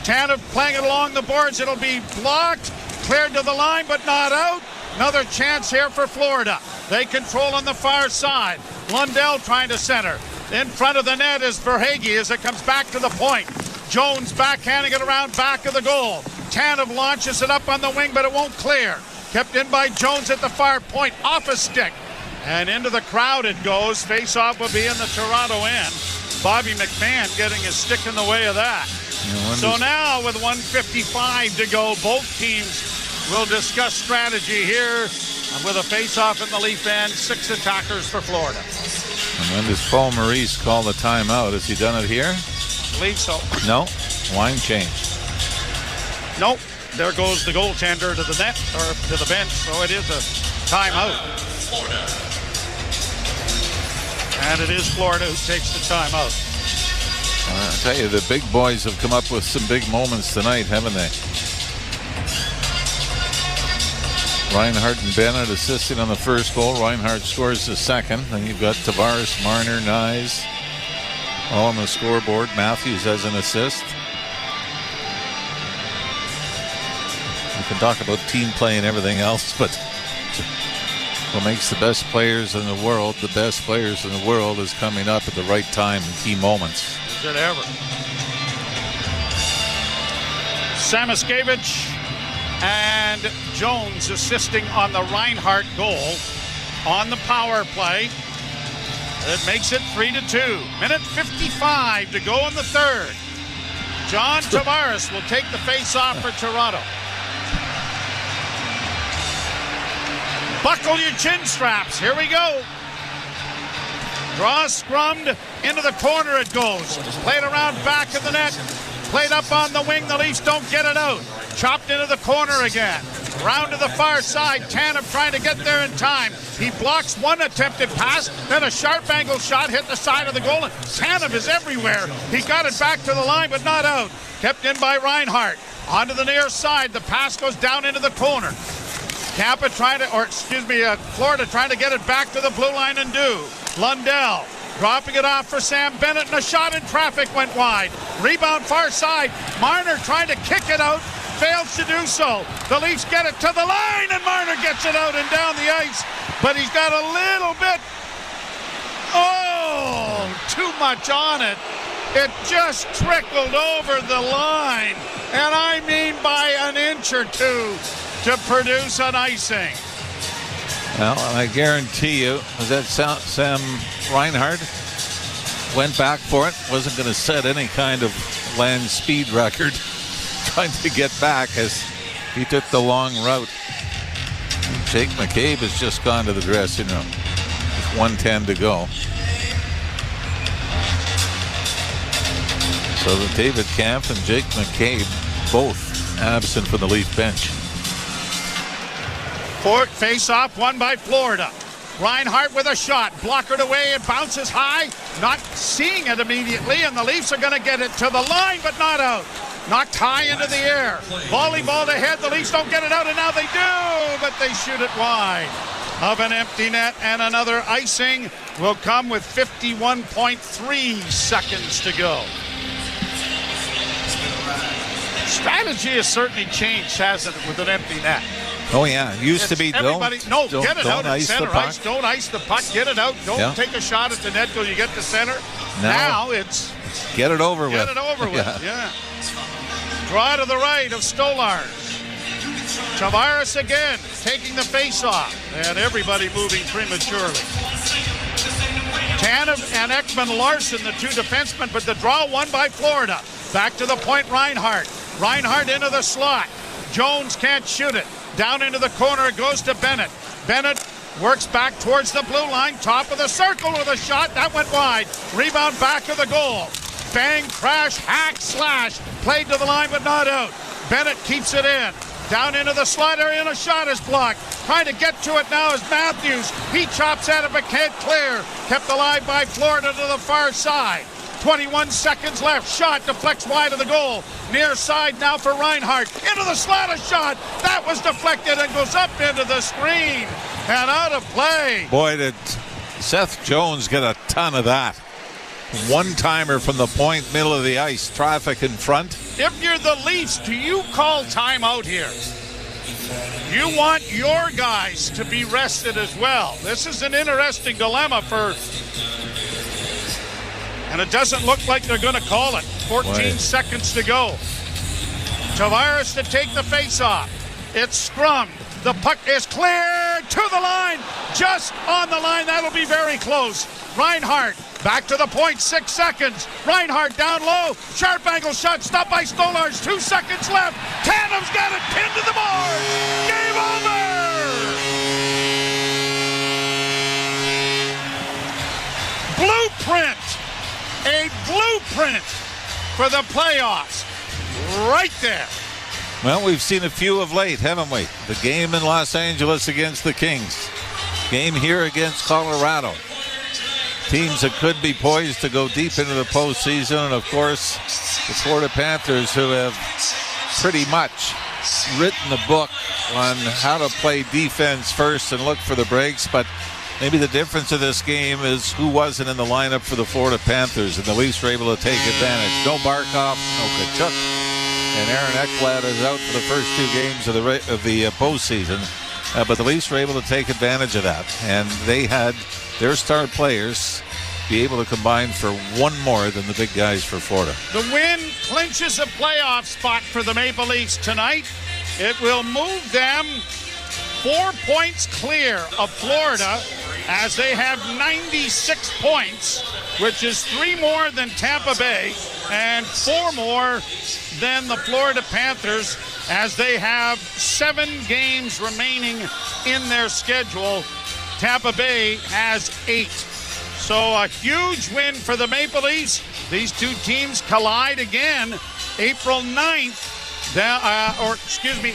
Tanev playing it along the boards. It'll be blocked. Cleared to the line, but not out. Another chance here for Florida. They control on the far side. Lundell trying to center. In front of the net is Verhaeghe as it comes back to the point. Jones backhanding it around back of the goal. Tanev launches it up on the wing, but it won't clear. Kept in by Jones at the far point, off a stick. And into the crowd it goes. Face-off will be in the Toronto end. Bobby McMahon getting his stick in the way of that. So now with 1:55 to go, both teams will discuss strategy here with a face-off in the Leaf end. 6 attackers for Florida. And when does Paul Maurice call the timeout? Has he done it here? I believe so. No. Line change. Nope. There goes the goaltender to the net, or to the bench, so it is a timeout. And it is Florida who takes the timeout. I'll tell you, the big boys have come up with some big moments tonight, haven't they? Reinhart and Bennett assisting on the first goal. Reinhart scores the second. Then you've got Tavares, Marner, Nyes all on the scoreboard. Matthews has an assist. We can talk about team play and everything else, but what makes the best players in the world the best players in the world is coming up at the right time in key moments. Is it ever? Samoskevich and Jones assisting on the Reinhart goal on the power play. It makes it 3-2. Minute 55 to go in the third. John Tavares will take the face-off for Toronto. Buckle your chin straps. Here we go. Draw scrummed into the corner it goes. Played around back of the net. Played up on the wing. The Leafs don't get it out. Chopped into the corner again. Round to the far side. Tanev trying to get there in time. He blocks one attempted pass. Then a sharp angle shot hit the side of the goal. And Tanev is everywhere. He got it back to the line, but not out. Kept in by Reinhart. Onto the near side. The pass goes down into the corner. Florida trying to get it back to the blue line and do. Lundell dropping it off for Sam Bennett, and a shot in traffic went wide. Rebound far side. Marner trying to kick it out. Fails to do so. The Leafs get it to the line, and Marner gets it out and down the ice. But he's got a little bit, too much on it. It just trickled over the line, and I mean by an inch or two, to produce an icing. Well, I guarantee you, was that Sam Reinhart went back for it, wasn't going to set any kind of land speed record trying to get back as he took the long route. Jake McCabe has just gone to the dressing room. With 1:10 to go. So the David Kampf and Jake McCabe both absent from the Leaf bench. Fourth face-off won by Florida. Reinhart with a shot. Blockered away. It bounces high. Not seeing it immediately, and the Leafs are going to get it to the line, but not out. Knocked high into the air. Volleyball ahead. The Leafs don't get it out, and now they do, but they shoot it wide of an empty net, and another icing will come with 51.3 seconds to go. Strategy has certainly changed, hasn't it, with an empty net? Oh, yeah. It used to be get it out at center ice. Don't ice the puck. Get it out. Don't take a shot at the net till you get to center. Now it's get it over with. Get it over with, yeah. Draw to the right of Stolars. Tavares again taking the face-off. And everybody moving prematurely. Tanev and Ekman-Larsson, the two defensemen, but the draw won by Florida. Back to the point, Reinhart. Reinhart into the slot. Jones can't shoot it. Down into the corner it goes to Bennett. Bennett works back towards the blue line. Top of the circle with a shot. That went wide. Rebound back of the goal. Bang, crash, hack, slash. Played to the line but not out. Bennett keeps it in. Down into the slot area, and a shot is blocked. Trying to get to it now is Matthews. He chops at it, but can't clear. Kept alive by Florida to the far side. 21 seconds left. Shot deflects wide of the goal. Near side now for Reinhart. Into the slot, a shot. That was deflected and goes up into the screen. And out of play. Boy, did Seth Jones get a ton of that. One-timer from the point, middle of the ice. Traffic in front. If you're the Leafs, do you call timeout here? You want your guys to be rested as well. This is an interesting dilemma for... And it doesn't look like they're going to call it. 14 seconds to go. Tavares to take the face-off. It's scrummed. The puck is cleared to the line. Just on the line. That'll be very close. Reinhart back to the point. 6 seconds. Reinhart down low. Sharp angle shot. Stopped by Stolars. 2 seconds left. Tandem's got it pinned to the board. Game over. Blueprint. A blueprint for the playoffs right there. Well, we've seen a few of late, haven't we? The game in Los Angeles against the Kings. Game here against Colorado. Teams that could be poised to go deep into the postseason. And, of course, the Florida Panthers, who have pretty much written the book on how to play defense first and look for the breaks. But maybe the difference of this game is who wasn't in the lineup for the Florida Panthers, and the Leafs were able to take advantage. No Barkov, no Kachuk, and Aaron Ekblad is out for the first 2 games of the postseason. But the Leafs were able to take advantage of that, and they had their star players be able to combine for one more than the big guys for Florida. The win clinches a playoff spot for the Maple Leafs tonight. It will move them 4 points clear of Florida as they have 96 points, which is 3 more than Tampa Bay and 4 more than the Florida Panthers, as they have 7 games remaining in their schedule. Tampa Bay has 8. So a huge win for the Maple Leafs. These 2 teams collide again April 9th,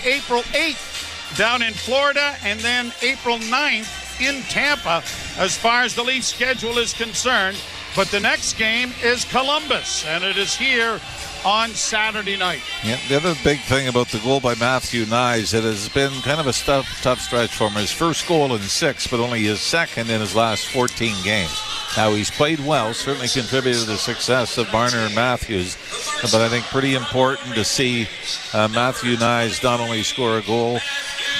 April 8th down in Florida, and then April 9th in Tampa as far as the Leafs schedule is concerned. But the next game is Columbus, and it is here on Saturday night. Yeah, the other big thing about the goal by Matthew Knies, it has been kind of a tough stretch for him. His first goal in 6, but only his second in his last 14 games. Now, he's played well, certainly contributed to the success of Marner and Matthews, but I think pretty important to see Matthew Knies not only score a goal,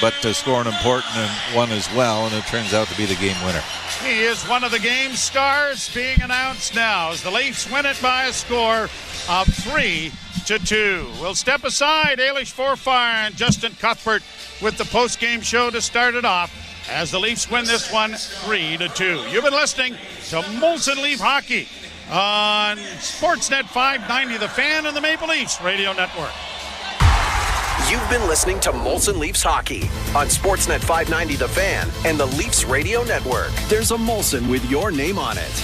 but to score an important one as well, and it turns out to be the game winner. He is one of the game stars being announced now as the Leafs win it by a score of 3-2. We'll step aside. Ailish Forfire and Justin Cuthbert with the postgame show to start it off as the Leafs win this one 3-2. You've been listening to Molson Leaf Hockey on Sportsnet 590, The Fan, and the Maple Leafs Radio Network. You've been listening to Molson Leafs Hockey on Sportsnet 590 The Fan and the Leafs Radio Network. There's a Molson with your name on it.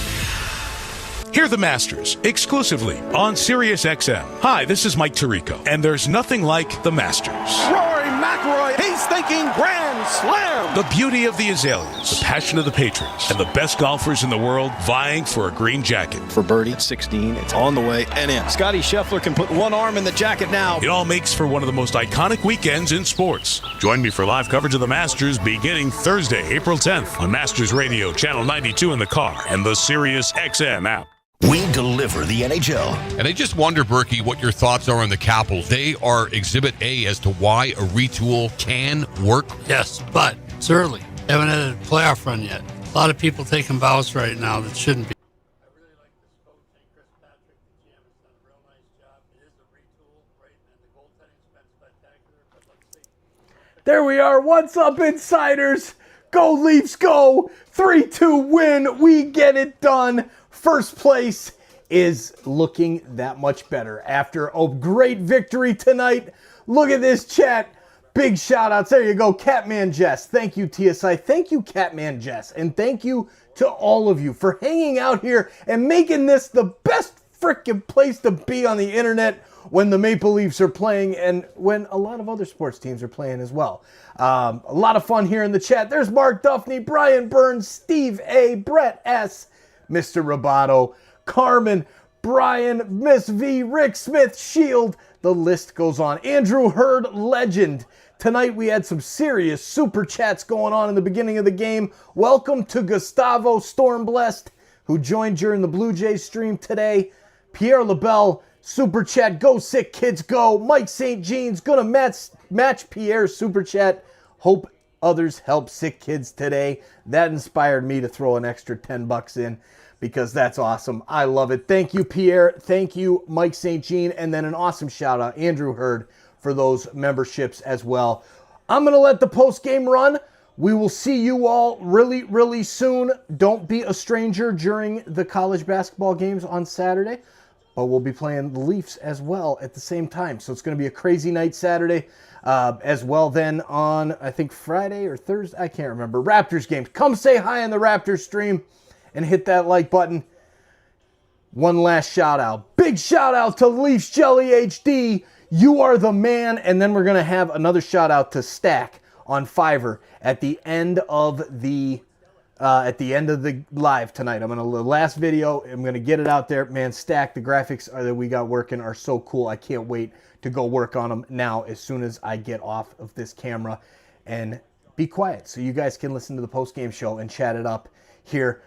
Hear the Masters exclusively on SiriusXM. Hi, this is Mike Tirico, and there's nothing like the Masters. Rory McIlroy, he's thinking grand slam. The beauty of the azaleas, the passion of the patrons, and the best golfers in the world vying for a green jacket. For birdie, 16, it's on the way and in. Scotty Scheffler can put one arm in the jacket now. It all makes for one of the most iconic weekends in sports. Join me for live coverage of the Masters beginning Thursday, April 10th on Masters Radio, Channel 92 in the car, and the SiriusXM app. We deliver the NHL. And I just wonder, Berkey, what your thoughts are on the Capitals. They are Exhibit A as to why a retool can work. Yes, but it's early. Haven't had a playoff run yet. A lot of people taking vows right now that shouldn't be. There we are. What's up, insiders? Go Leafs, go! 3-2 win. We get it done. First place is looking that much better after a great victory tonight. Look at this chat. Big shout outs. There you go. Catman Jess. Thank you, TSI. Thank you, Catman Jess. And thank you to all of you for hanging out here and making this the best freaking place to be on the internet. when the Maple Leafs are playing and when a lot of other sports teams are playing as well. A lot of fun here in the chat. There's Mark Duffney, Brian Burns, Steve A, Brett S, Mr. Roboto, Carmen, Brian, Miss V, Rick Smith, Shield. The list goes on. Andrew Hurd, legend. Tonight we had some serious super chats going on in the beginning of the game. Welcome to Gustavo Stormblessed, who joined during the Blue Jays stream today. Pierre LaBelle, super chat, go SickKids, go. Mike St. Jean's gonna match Pierre's super chat. Hope others help SickKids today. That inspired me to throw an extra $10 in because that's awesome. I love it. Thank you, Pierre. Thank you, Mike St. Jean. And then an awesome shout out, Andrew Hurd, for those memberships as well. I'm gonna let the post game run. We will see you all really, really soon. Don't be a stranger during the college basketball games on Saturday. But we'll be playing the Leafs as well at the same time. So it's going to be a crazy night Saturday as well then on, I think, Friday or Thursday. I can't remember. Raptors games. Come say hi on the Raptors stream and hit that like button. One last shout out. Big shout out to Leafs Jelly HD. You are the man. And then we're going to have another shout out to Stack on Fiverr at the end of the live tonight. The last video, I'm going to get it out there. Man, Stack, the graphics that we got working are so cool. I can't wait to go work on them now as soon as I get off of this camera and be quiet so you guys can listen to the post-game show and chat it up here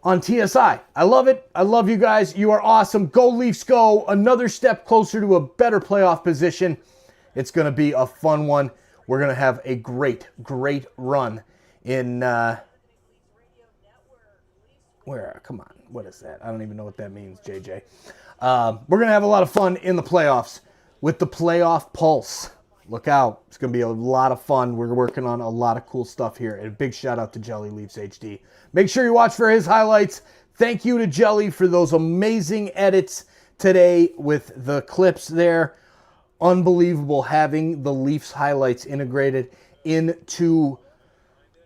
on TSI. I love it. I love you guys. You are awesome. Go Leafs, go. Another step closer to a better playoff position. It's going to be a fun one. We're going to have a great, great run in... Come on, what is that? I don't even know what that means, JJ. We're going to have a lot of fun in the playoffs with the Playoff Pulse. Look out. It's going to be a lot of fun. We're working on a lot of cool stuff here. And a big shout out to Jelly Leafs HD. Make sure you watch for his highlights. Thank you to Jelly for those amazing edits today with the clips there. Unbelievable having the Leafs highlights integrated into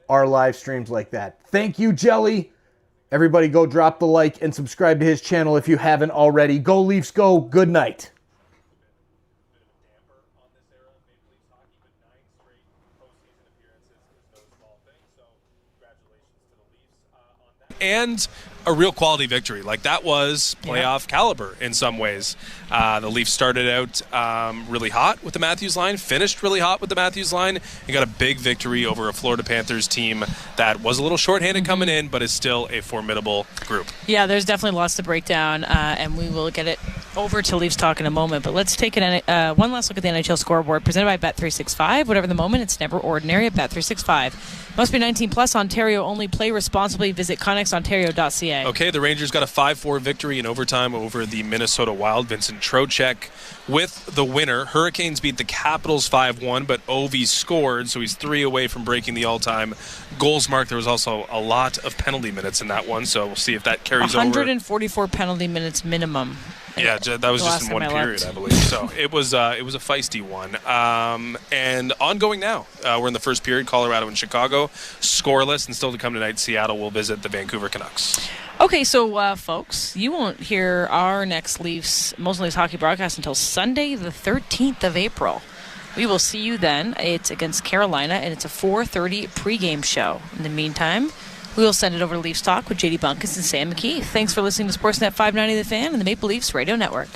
our live streams like that. Thank you, Jelly. Everybody go drop the like and subscribe to his channel if you haven't already. Go Leafs, go. Good night. And a real quality victory. Like, that was playoff caliber in some ways. The Leafs started out really hot with the Matthews line, finished really hot with the Matthews line, and got a big victory over a Florida Panthers team that was a little shorthanded coming in, but is still a formidable group. Yeah, there's definitely lots to break down, and we will get it over to Leafs Talk in a moment. But let's take one last look at the NHL scoreboard presented by Bet365. Whatever the moment, it's never ordinary at Bet365. Must be 19 plus. Ontario only. Play responsibly. Visit ConnexOntario.ca. Okay, the Rangers got a 5-4 victory in overtime over the Minnesota Wild. Vincent Trocheck with the winner. Hurricanes beat the Capitals 5-1, but Ovi scored, so he's 3 away from breaking the all-time goals mark. There was also a lot of penalty minutes in that one, so we'll see if that carries 144 penalty minutes minimum. Yeah, that was just in one period, I believe. So it was a feisty one. And ongoing now. We're in the first period. Colorado and Chicago scoreless, and still to come tonight, Seattle will visit the Vancouver Canucks. Okay, so folks, you won't hear our next Molson Leafs hockey broadcast until Sunday, the 13th of April. We will see you then. It's against Carolina, and it's a 4:30 pregame show. In the meantime, we will send it over to Leafs Talk with JD Bunkus and Sam McKee. Thanks for listening to Sportsnet 590 The Fan and the Maple Leafs Radio Network.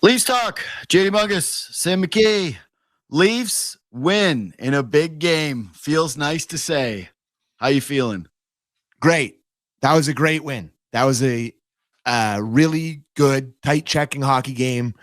Leafs Talk, JD Bunkus, Sam McKee. Leafs win in a big game. Feels nice to say. How you feeling? Great. That was a great win. That was a really good, tight checking hockey game.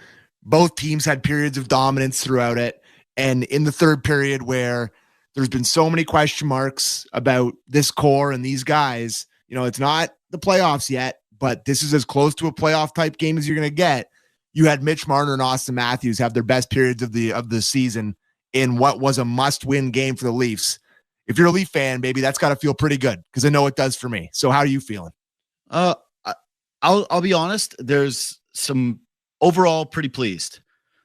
Both teams had periods of dominance throughout it. And in the third period, where there's been so many question marks about this core and these guys, it's not the playoffs yet, but this is as close to a playoff type game as you're going to get. You had Mitch Marner and Austin Matthews have their best periods of the season in what was a must-win game for the Leafs. If you're a Leaf fan, baby, that's got to feel pretty good because I know it does for me. So how are you feeling? I'll be honest. There's some overall pretty pleased.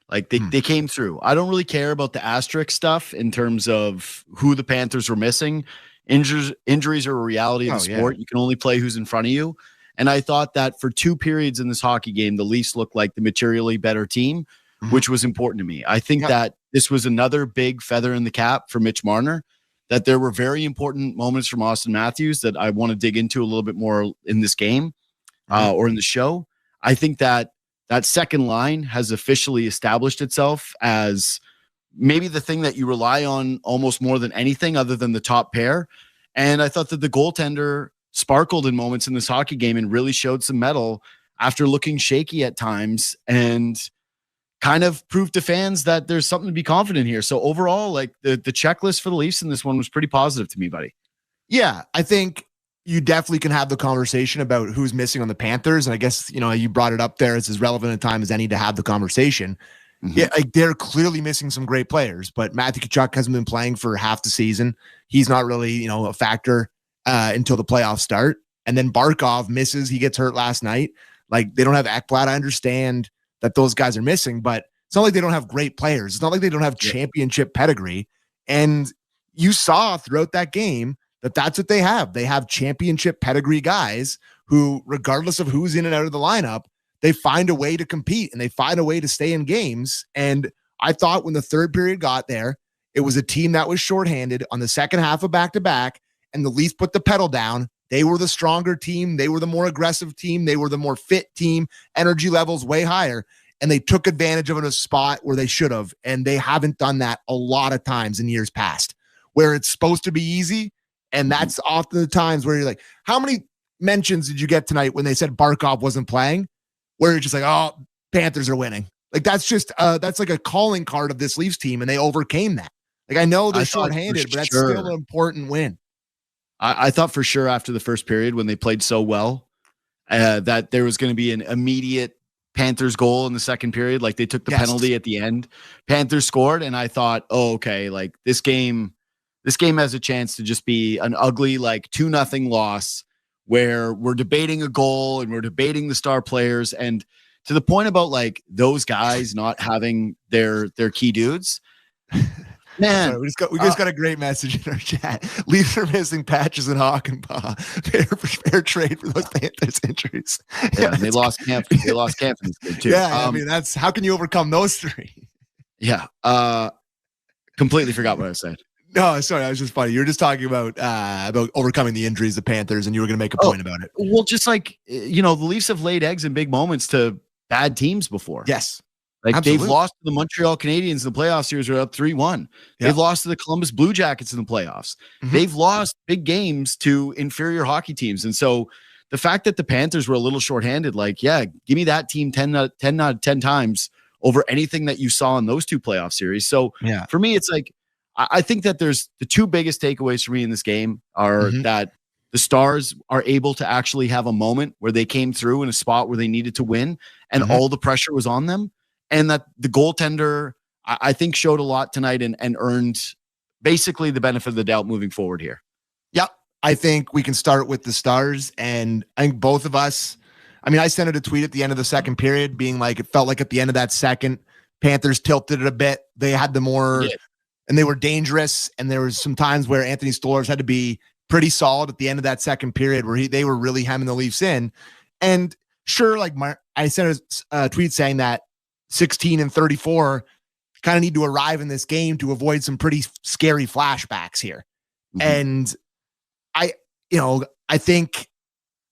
Like they came through. I don't really care about the asterisk stuff in terms of who the Panthers were missing. Injuries are a reality of the sport. Yeah. You can only play who's in front of you. And I thought that for 2 periods in this hockey game, the Leafs looked like the materially better team, which was important to me. I think that this was another big feather in the cap for Mitch Marner, that there were very important moments from Austin Matthews that I want to dig into a little bit more in this game or in the show. I think that second line has officially established itself as maybe the thing that you rely on almost more than anything other than the top pair. And I thought that the goaltender sparkled in moments in this hockey game and really showed some mettle after looking shaky at times, and kind of proved to fans that there's something to be confident here. So overall, like the checklist for the Leafs in this one was pretty positive to me, buddy. Yeah, I think you definitely can have the conversation about who's missing on the Panthers. And I guess, you brought it up there. It's as relevant a time as any to have the conversation. Yeah, like they're clearly missing some great players, but Matthew Tkachuk hasn't been playing for half the season. He's not really, a factor until the playoffs start. And then Barkov misses. He gets hurt last night. Like, they don't have Ekblad. I understand that those guys are missing, but it's not like they don't have great players. It's not like they don't have championship pedigree. And you saw throughout that game that that's what they have. They have championship pedigree guys who, regardless of who's in and out of the lineup, they find a way to compete and they find a way to stay in games. And I thought when the third period got there, it was a team that was shorthanded on the second half of back-to-back, and the Leafs put the pedal down. They were the stronger team. They were the more aggressive team. They were the more fit team, energy levels way higher. And they took advantage of it in a spot where they should have. And they haven't done that a lot of times in years past, where it's supposed to be easy. And that's often the times where you're like, how many mentions did you get tonight when they said Barkov wasn't playing? Where you're just like, oh, Panthers are winning. Like, that's just, that's like a calling card of this Leafs team. And they overcame that. Like, I know they're shorthanded, but that's still an important win. I thought for sure after the first period when they played so well that there was going to be an immediate Panthers goal in the second period. Like, they took the penalty at the end. Panthers scored, and I thought, oh, okay, like this game has a chance to just be an ugly, like 2-0 loss where we're debating a goal and we're debating the star players. And to the point about like those guys not having their key dudes, man. Sorry, we just got a great message in our chat. Leafs are missing Patches and Hockenpah. Fair trade for those Panthers injuries. Yeah, they lost Camp. They lost Camp in this game too. Yeah, I mean, that's how can you overcome those three? Yeah, completely forgot what I said. No, sorry, I was just funny. You were just talking about overcoming the injuries of the Panthers, and you were going to make a point about it. Well, just like the Leafs have laid eggs in big moments to bad teams before. Yes. Like Absolutely. They've lost to the Montreal Canadiens in the playoff series. Are up 3-1. Yeah. They've lost to the Columbus Blue Jackets in the playoffs. They've lost big games to inferior hockey teams. And so the fact that the Panthers were a little shorthanded, like, yeah, give me that team 10 out of 10 times over anything that you saw in those two playoff series. So for me, it's like, I think that there's the two biggest takeaways for me in this game are that the Stars are able to actually have a moment where they came through in a spot where they needed to win and all the pressure was on them. And that the goaltender, I think, showed a lot tonight and earned basically the benefit of the doubt moving forward here. Yep. I think we can start with the Stars. And I think both of us, I mean, I sent out a tweet at the end of the second period being like, it felt like at the end of that second, Panthers tilted it a bit. They had the more, and they were dangerous. And there was some times where Anthony Stolarz had to be pretty solid at the end of that second period where they were really hemming the Leafs in. And sure, like I sent a tweet saying that 16 and 34 kind of need to arrive in this game to avoid some pretty scary flashbacks here. And I think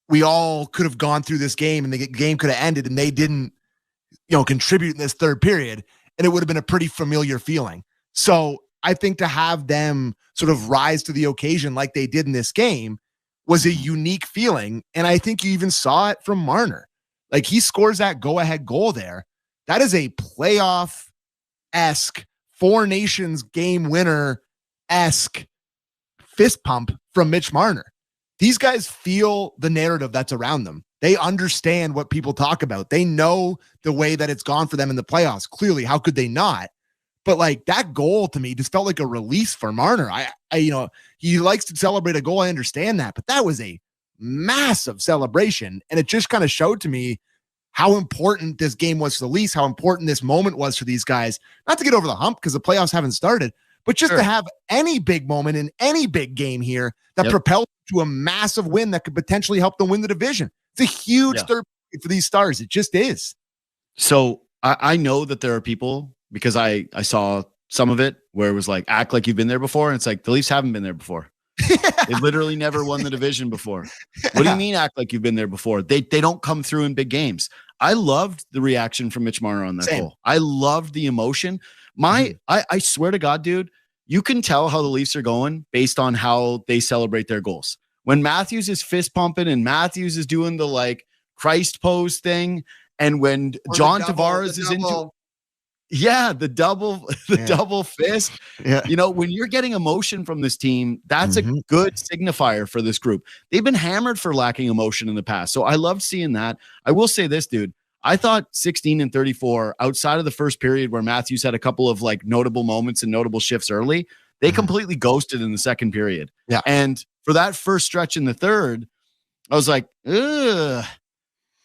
we all could have gone through this game and the game could have ended and they didn't, contribute in this third period and it would have been a pretty familiar feeling. So I think to have them sort of rise to the occasion like they did in this game was a unique feeling. And I think you even saw it from Marner. Like, he scores that go-ahead goal there. That is a playoff-esque, Four Nations game winner-esque fist pump from Mitch Marner. These guys feel the narrative that's around them. They understand what people talk about. They know the way that it's gone for them in the playoffs. Clearly, how could they not? But like, that goal to me just felt like a release for Marner. He likes to celebrate a goal. I understand that, but that was a massive celebration. And it just kind of showed to me how important this game was for the Leafs, how important this moment was for these guys, not to get over the hump because the playoffs haven't started, but just to have any big moment in any big game here that propelled to a massive win that could potentially help them win the division. It's a huge third for these Stars. It just is. So I know that there are people, because I saw some of it where it was like, act like you've been there before. And it's like, the Leafs haven't been there before. They literally never won the division before. What do you mean act like you've been there before? They don't come through in big games. I loved the reaction from Mitch Marner on that goal. I loved the emotion. I swear to God, dude, you can tell how the Leafs are going based on how they celebrate their goals. When Matthews is fist pumping and Matthews is doing the like Christ pose thing, and when John Tavares is into the double fist. Yeah. You know, when you're getting emotion from this team, that's a good signifier for this group. They've been hammered for lacking emotion in the past. So I loved seeing that. I will say this, dude. I thought 16-34, outside of the first period where Matthews had a couple of like notable moments and notable shifts early, they completely ghosted in the second period. Yeah. And for that first stretch in the third, I was like, ugh.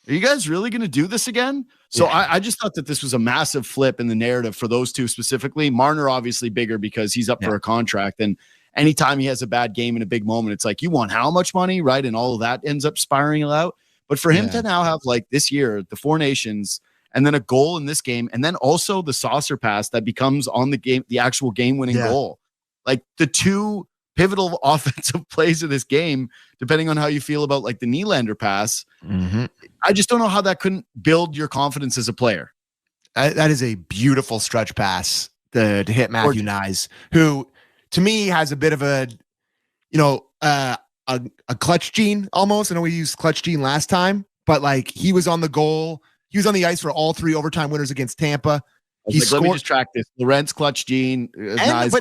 Are you guys really going to do this again? So I just thought that this was a massive flip in the narrative for those two specifically. Marner obviously bigger because he's up for a contract. And anytime he has a bad game in a big moment, it's like, you want how much money, right? And all of that ends up spiraling out. But for him to now have like this year, the Four Nations, and then a goal in this game, and then also the saucer pass that becomes on the game, the actual game-winning goal. Like the two pivotal offensive plays of this game, depending on how you feel about like the Nylander pass. I just don't know how that couldn't build your confidence as a player. That is a beautiful stretch pass to hit Matthew Knies, who to me has a bit of a, a clutch gene almost. I know we used clutch gene last time, but like he was on the goal. He was on the ice for all three overtime winners against Tampa. Let me just track this. Lorentz clutch gene, Knies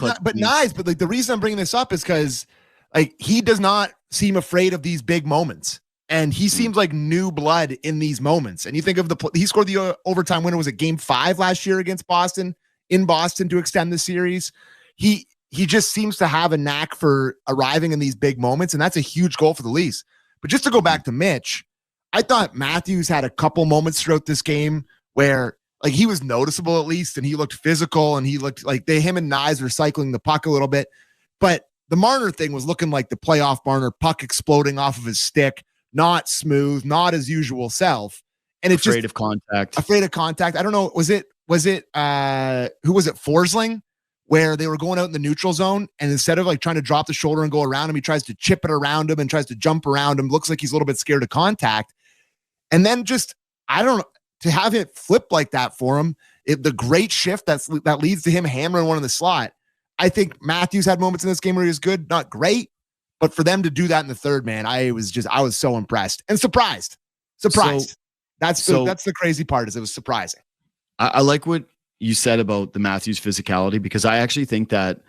but like the reason I'm bringing this up is because like he does not seem afraid of these big moments, and he seems like new blood in these moments. And you think of he scored the overtime winner, was it Game 5 last year against Boston in Boston to extend the series. He just seems to have a knack for arriving in these big moments, and that's a huge goal for the Leafs. But just to go back to Mitch, I thought Matthews had a couple moments throughout this game where like he was noticeable at least, and he looked physical, and he looked like him and Knies were cycling the puck a little bit. But the Marner thing was looking like the playoff Marner, puck exploding off of his stick, not smooth, not his usual self. And it's afraid of contact. I don't know. Was it who was it? Forsling, where they were going out in the neutral zone, and instead of like trying to drop the shoulder and go around him, he tries to chip it around him and tries to jump around him. Looks like he's a little bit scared of contact. And then just, I don't know, to have it flip like that for him, the great shift that leads to him hammering one in the slot. I think Matthews had moments in this game where he was good, not great, but for them to do that in the third, man, I was so impressed and surprised. That's the crazy part, is it was surprising. I like what you said about the Matthews physicality, because I actually think that,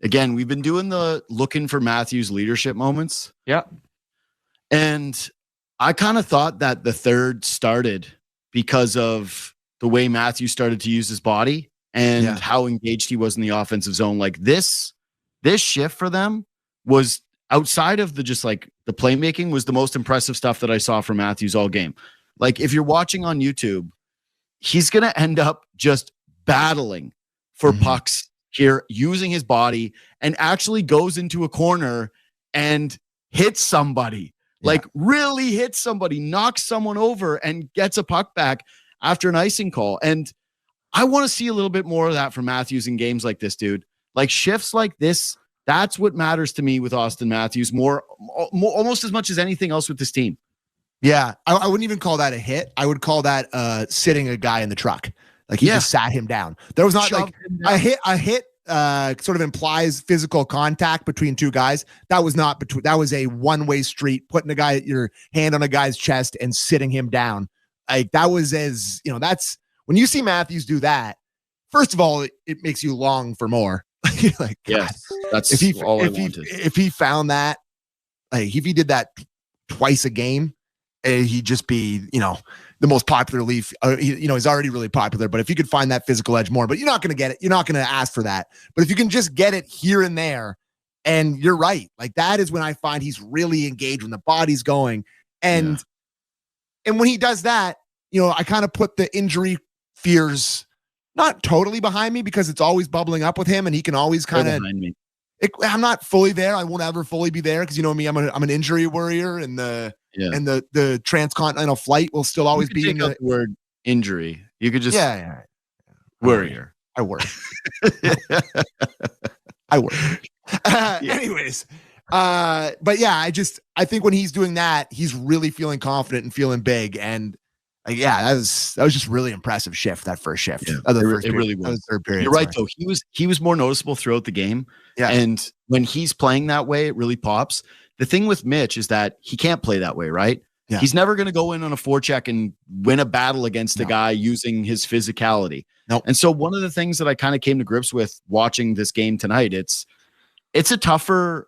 again, we've been doing the looking for Matthews leadership moments. Yeah. And I kind of thought that the third started because of the way Matthews started to use his body and how engaged he was in the offensive zone. Like this shift for them was, outside of the just like the playmaking, was the most impressive stuff that I saw from Matthews all game. Like if you're watching on YouTube, he's going to end up just battling for pucks here, using his body, and actually goes into a corner and hits somebody. Like really hits somebody, knocks someone over, and gets a puck back after an icing call. And I want to see a little bit more of that from Matthews in games like this, dude. Like shifts like this, that's what matters to me with Austin Matthews more almost as much as anything else with this team. Yeah, I wouldn't even call that a hit. I would call that sitting a guy in the truck. Like he just sat him down. There was not like a hit. Sort of implies physical contact between two guys. That was not between. That was a one-way street. Putting your hand on a guy's chest and sitting him down. Like that was that's when you see Matthews do that. First of all, it makes you long for more. Like, yes, that's all I wanted. If he found that, like if he did that twice a game, he'd just be the most popular Leaf. He's already really popular, but if you could find that physical edge more, but you're not going to get it. You're not going to ask for that. But if you can just get it here and there, And you're right. Like that is when I find he's really engaged, when the body's going. And when he does that, I kind of put the injury fears not totally behind me because it's always bubbling up with him and he can always kind of I'm not fully there. I won't ever fully be there because you know me, I'm an injury worrier, and the transcontinental flight will still always be in the word injury. You could just worrier. I worry. Anyways, but yeah, I think when he's doing that, he's really feeling confident and feeling big, and that was just really impressive shift, that first shift. Yeah, it really was. Third period. You're right, though. He was more noticeable throughout the game. Yeah. And when he's playing that way, it really pops. The thing with Mitch is that he can't play that way, right? Yeah. He's never going to go in on a forecheck and win a battle against a guy using his physicality. No. And so one of the things that I kind of came to grips with watching this game tonight, it's a tougher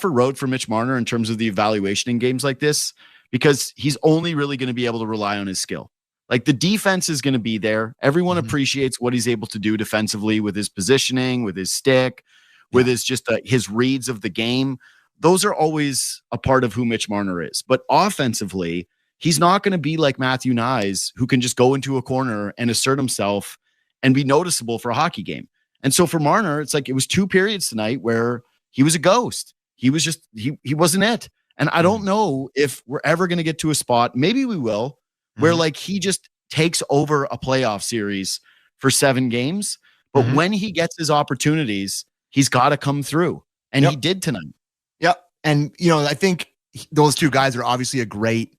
road for Mitch Marner in terms of the evaluation in games like this, because he's only really going to be able to rely on his skill. Like the defense is going to be there. Everyone appreciates what he's able to do defensively with his positioning, with his stick, with his reads of the game. Those are always a part of who Mitch Marner is. But offensively, he's not going to be like Matthew Nyes, who can just go into a corner and assert himself and be noticeable for a hockey game. And so for Marner, it's like it was 2 periods tonight where he was a ghost. He was just, he wasn't it. And I don't know if we're ever going to get to a spot, maybe we will, where like he just takes over a playoff series for 7 games. But when he gets his opportunities, he's got to come through. And he did tonight. Yep. And, I think those 2 guys are obviously a great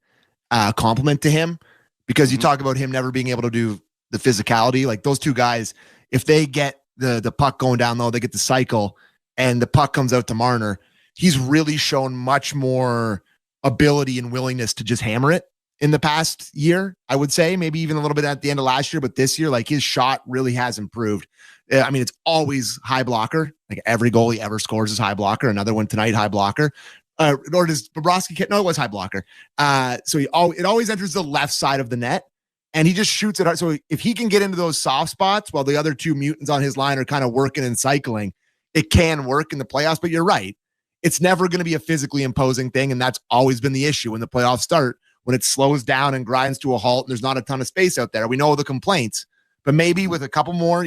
compliment to him, because you talk about him never being able to do the physicality. Like those 2 guys, if they get the puck going down low, they get the cycle and the puck comes out to Marner, he's really shown much more ability and willingness to just hammer it in the past year, I would say, maybe even a little bit at the end of last year. But this year, like his shot really has improved. I mean, it's always high blocker. Like every goal he ever scores is high blocker. Another one tonight, high blocker. Or does Bobrovsky? No, it was high blocker. So it always enters the left side of the net, and he just shoots it hard. So if he can get into those soft spots while the other 2 mutants on his line are kind of working and cycling, it can work in the playoffs. But you're right. It's never going to be a physically imposing thing, and that's always been the issue when the playoffs start, when it slows down and grinds to a halt and there's not a ton of space out there. We know the complaints, but maybe with a couple more,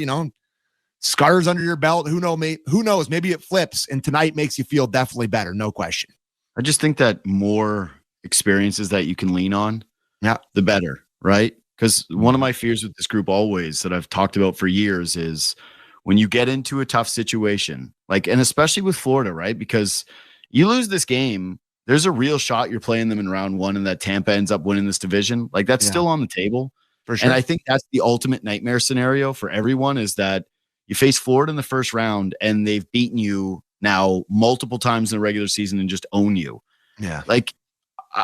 scars under your belt, who knows, maybe it flips, and tonight makes you feel definitely better, no question. I just think that more experiences that you can lean on, the better, right? Because one of my fears with this group always that I've talked about for years is when you get into a tough situation, and especially with Florida, right? Because you lose this game, there's a real shot you're playing them in round 1 and that Tampa ends up winning this division. Like that's still on the table. For sure. And I think that's the ultimate nightmare scenario for everyone, is that you face Florida in the first round and they've beaten you now multiple times in the regular season and just own you. Yeah. Like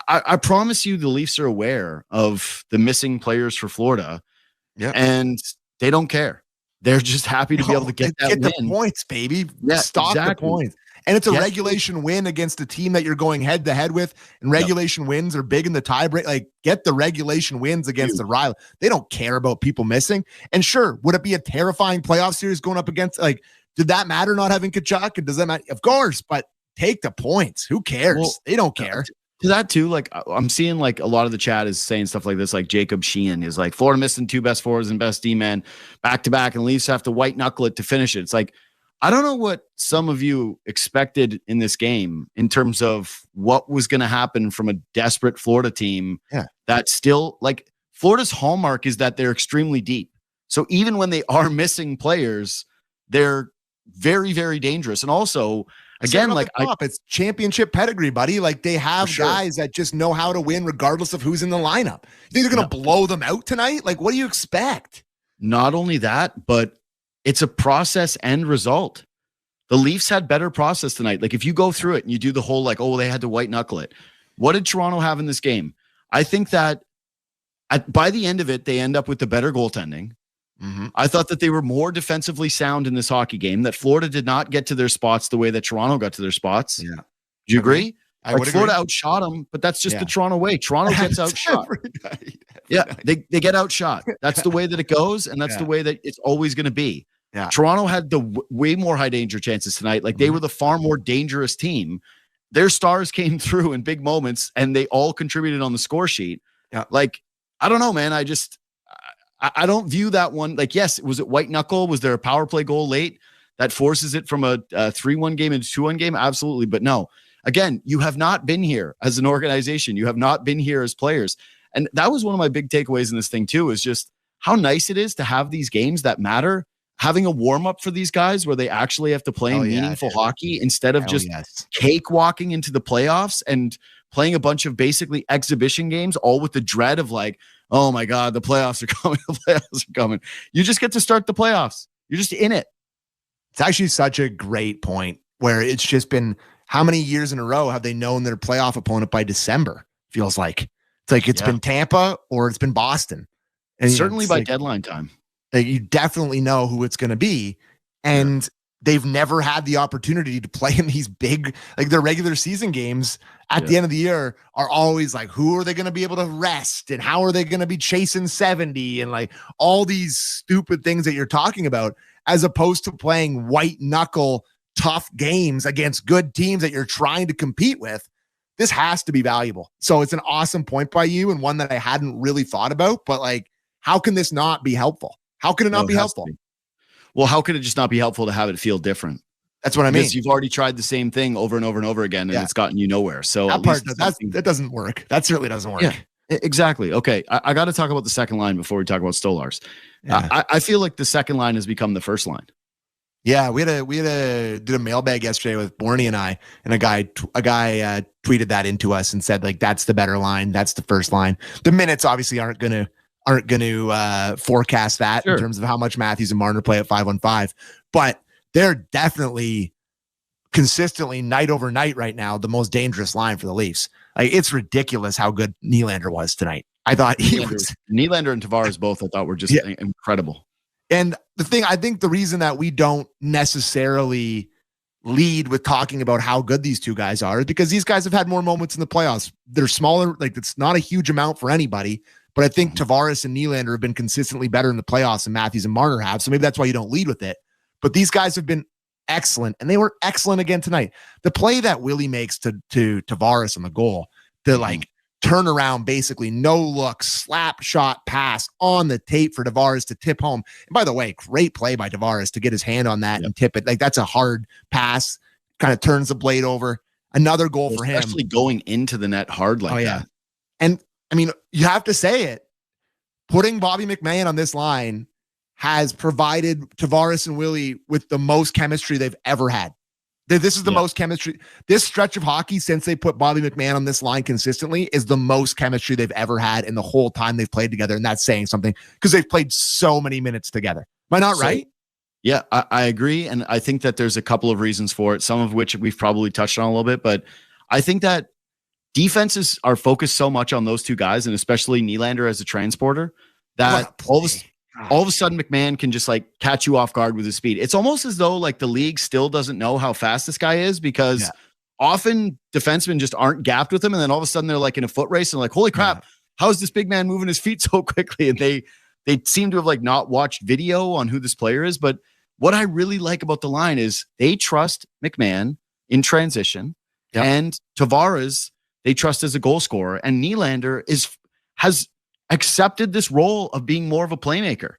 I promise you the Leafs are aware of the missing players for Florida. Yeah. And they don't care. They're just happy to be able to get the points, baby. Stock the points. And it's a regulation win against a team that you're going head to head with. And regulation wins are big in the tie break. Like, get the regulation wins against the rival. They don't care about people missing. And sure, would it be a terrifying playoff series going up against, did that matter not having Kachuk? And does that matter? Of course, but take the points. Who cares? Well, they don't care. To that too, I'm seeing a lot of the chat is saying stuff like this, like Jacob Sheehan is like, Florida missing 2 best forwards and best D-man back to back, and Leafs have to white knuckle it to finish it. It's like, I don't know what some of you expected in this game in terms of what was going to happen from a desperate Florida team. Yeah. That still, Florida's hallmark is that they're extremely deep. So even when they are missing players, they're very, very dangerous. And also, again, it's championship pedigree, buddy. They have guys that just know how to win regardless of who's in the lineup. You think they're going to blow them out tonight? What do you expect? Not only that, but it's a process end result. The Leafs had better process tonight. If you go through it and you do the whole they had to white knuckle it. What did Toronto have in this game? I think that by the end of it, they end up with the better goaltending. Mm-hmm. I thought that they were more defensively sound in this hockey game, that Florida did not get to their spots the way that Toronto got to their spots. Yeah. Do you agree? I would Florida agree. outshot them, but that's just the Toronto way. Toronto gets outshot. They get outshot. That's the way that it goes, and that's the way that it's always going to be. Yeah. Toronto had the way more high danger chances tonight. Like they were the far more dangerous team. Their stars came through in big moments and they all contributed on the score sheet. Yeah. Like, I don't know, man. I don't view that one. Like, yes, was it white knuckle? Was there a power play goal late that forces it from a 3-1 game into 2-1 game? Absolutely. But no, again, you have not been here as an organization. You have not been here as players. And that was one of my big takeaways in this thing too, is just how nice it is to have these games that matter. Having a warm up for these guys where they actually have to play meaningful hockey instead of just cakewalking into the playoffs and playing a bunch of basically exhibition games, all with the dread of like, oh my God, the playoffs are coming. The playoffs are coming. You just get to start the playoffs. You're just in it. It's actually such a great point where it's just been how many years in a row have they known their playoff opponent by December? Feels like it's like it's been Tampa or it's been Boston. And certainly by deadline time. Like you definitely know who it's going to be. And they've never had the opportunity to play in these big, like their regular season games at the end of the year are always like, who are they going to be able to rest? And how are they going to be chasing 70? And like all these stupid things that you're talking about, as opposed to playing white knuckle, tough games against good teams that you're trying to compete with. This has to be valuable. So it's an awesome point by you and one that I hadn't really thought about, but like, how can this not be helpful? How can it not be helpful? Well, how could it just not be helpful to have it feel different? That's what I mean. Because you've already tried the same thing over and over and over again, and it's gotten you nowhere. So that doesn't work. That certainly doesn't work. Yeah, exactly. Okay, I got to talk about the second line before we talk about Stolarz. Yeah. I feel like the second line has become the first line. Yeah, we did a mailbag yesterday with Borny and I, and a guy tweeted that into us and said like that's the better line, that's the first line. The minutes obviously aren't going to forecast that in terms of how much Matthews and Marner play at 5-on-5, but they're definitely consistently night over night right now the most dangerous line for the Leafs. Like it's ridiculous how good Nylander was tonight. I thought Nylander and Tavares both I thought were just incredible. And the thing, I think the reason that we don't necessarily lead with talking about how good these two guys are is because these guys have had more moments in the playoffs. They're smaller, like it's not a huge amount for anybody, but I think Tavares and Nylander have been consistently better in the playoffs than Matthews and Marner have. So maybe that's why you don't lead with it. But these guys have been excellent, and they were excellent again tonight. The play that Willie makes to Tavares on the goal, the like turn around, basically no look, slap shot pass on the tape for Tavares to tip home. And by the way, great play by Tavares to get his hand on that and tip it. Like that's a hard pass, kind of turns the blade over. Another goal for him. Especially going into the net hard like that. And I mean, you have to say it. Putting Bobby McMahon on this line has provided Tavares and Willie with the most chemistry they've ever had. This is the most chemistry. This stretch of hockey since they put Bobby McMahon on this line consistently is the most chemistry they've ever had in the whole time they've played together. And that's saying something because they've played so many minutes together. Am I not right? Yeah, I agree. And I think that there's a couple of reasons for it, some of which we've probably touched on a little bit. But I think that defenses are focused so much on those two guys, and especially Nylander as a transporter, that all of a sudden McMahon can just like catch you off guard with his speed. It's almost as though like the league still doesn't know how fast this guy is because often defensemen just aren't gapped with him. And then all of a sudden they're like in a foot race and like, holy crap, how is this big man moving his feet so quickly? And they seem to have like not watched video on who this player is. But what I really like about the line is they trust McMahon in transition and Tavares, they trust as a goal scorer, and Nylander has accepted this role of being more of a playmaker.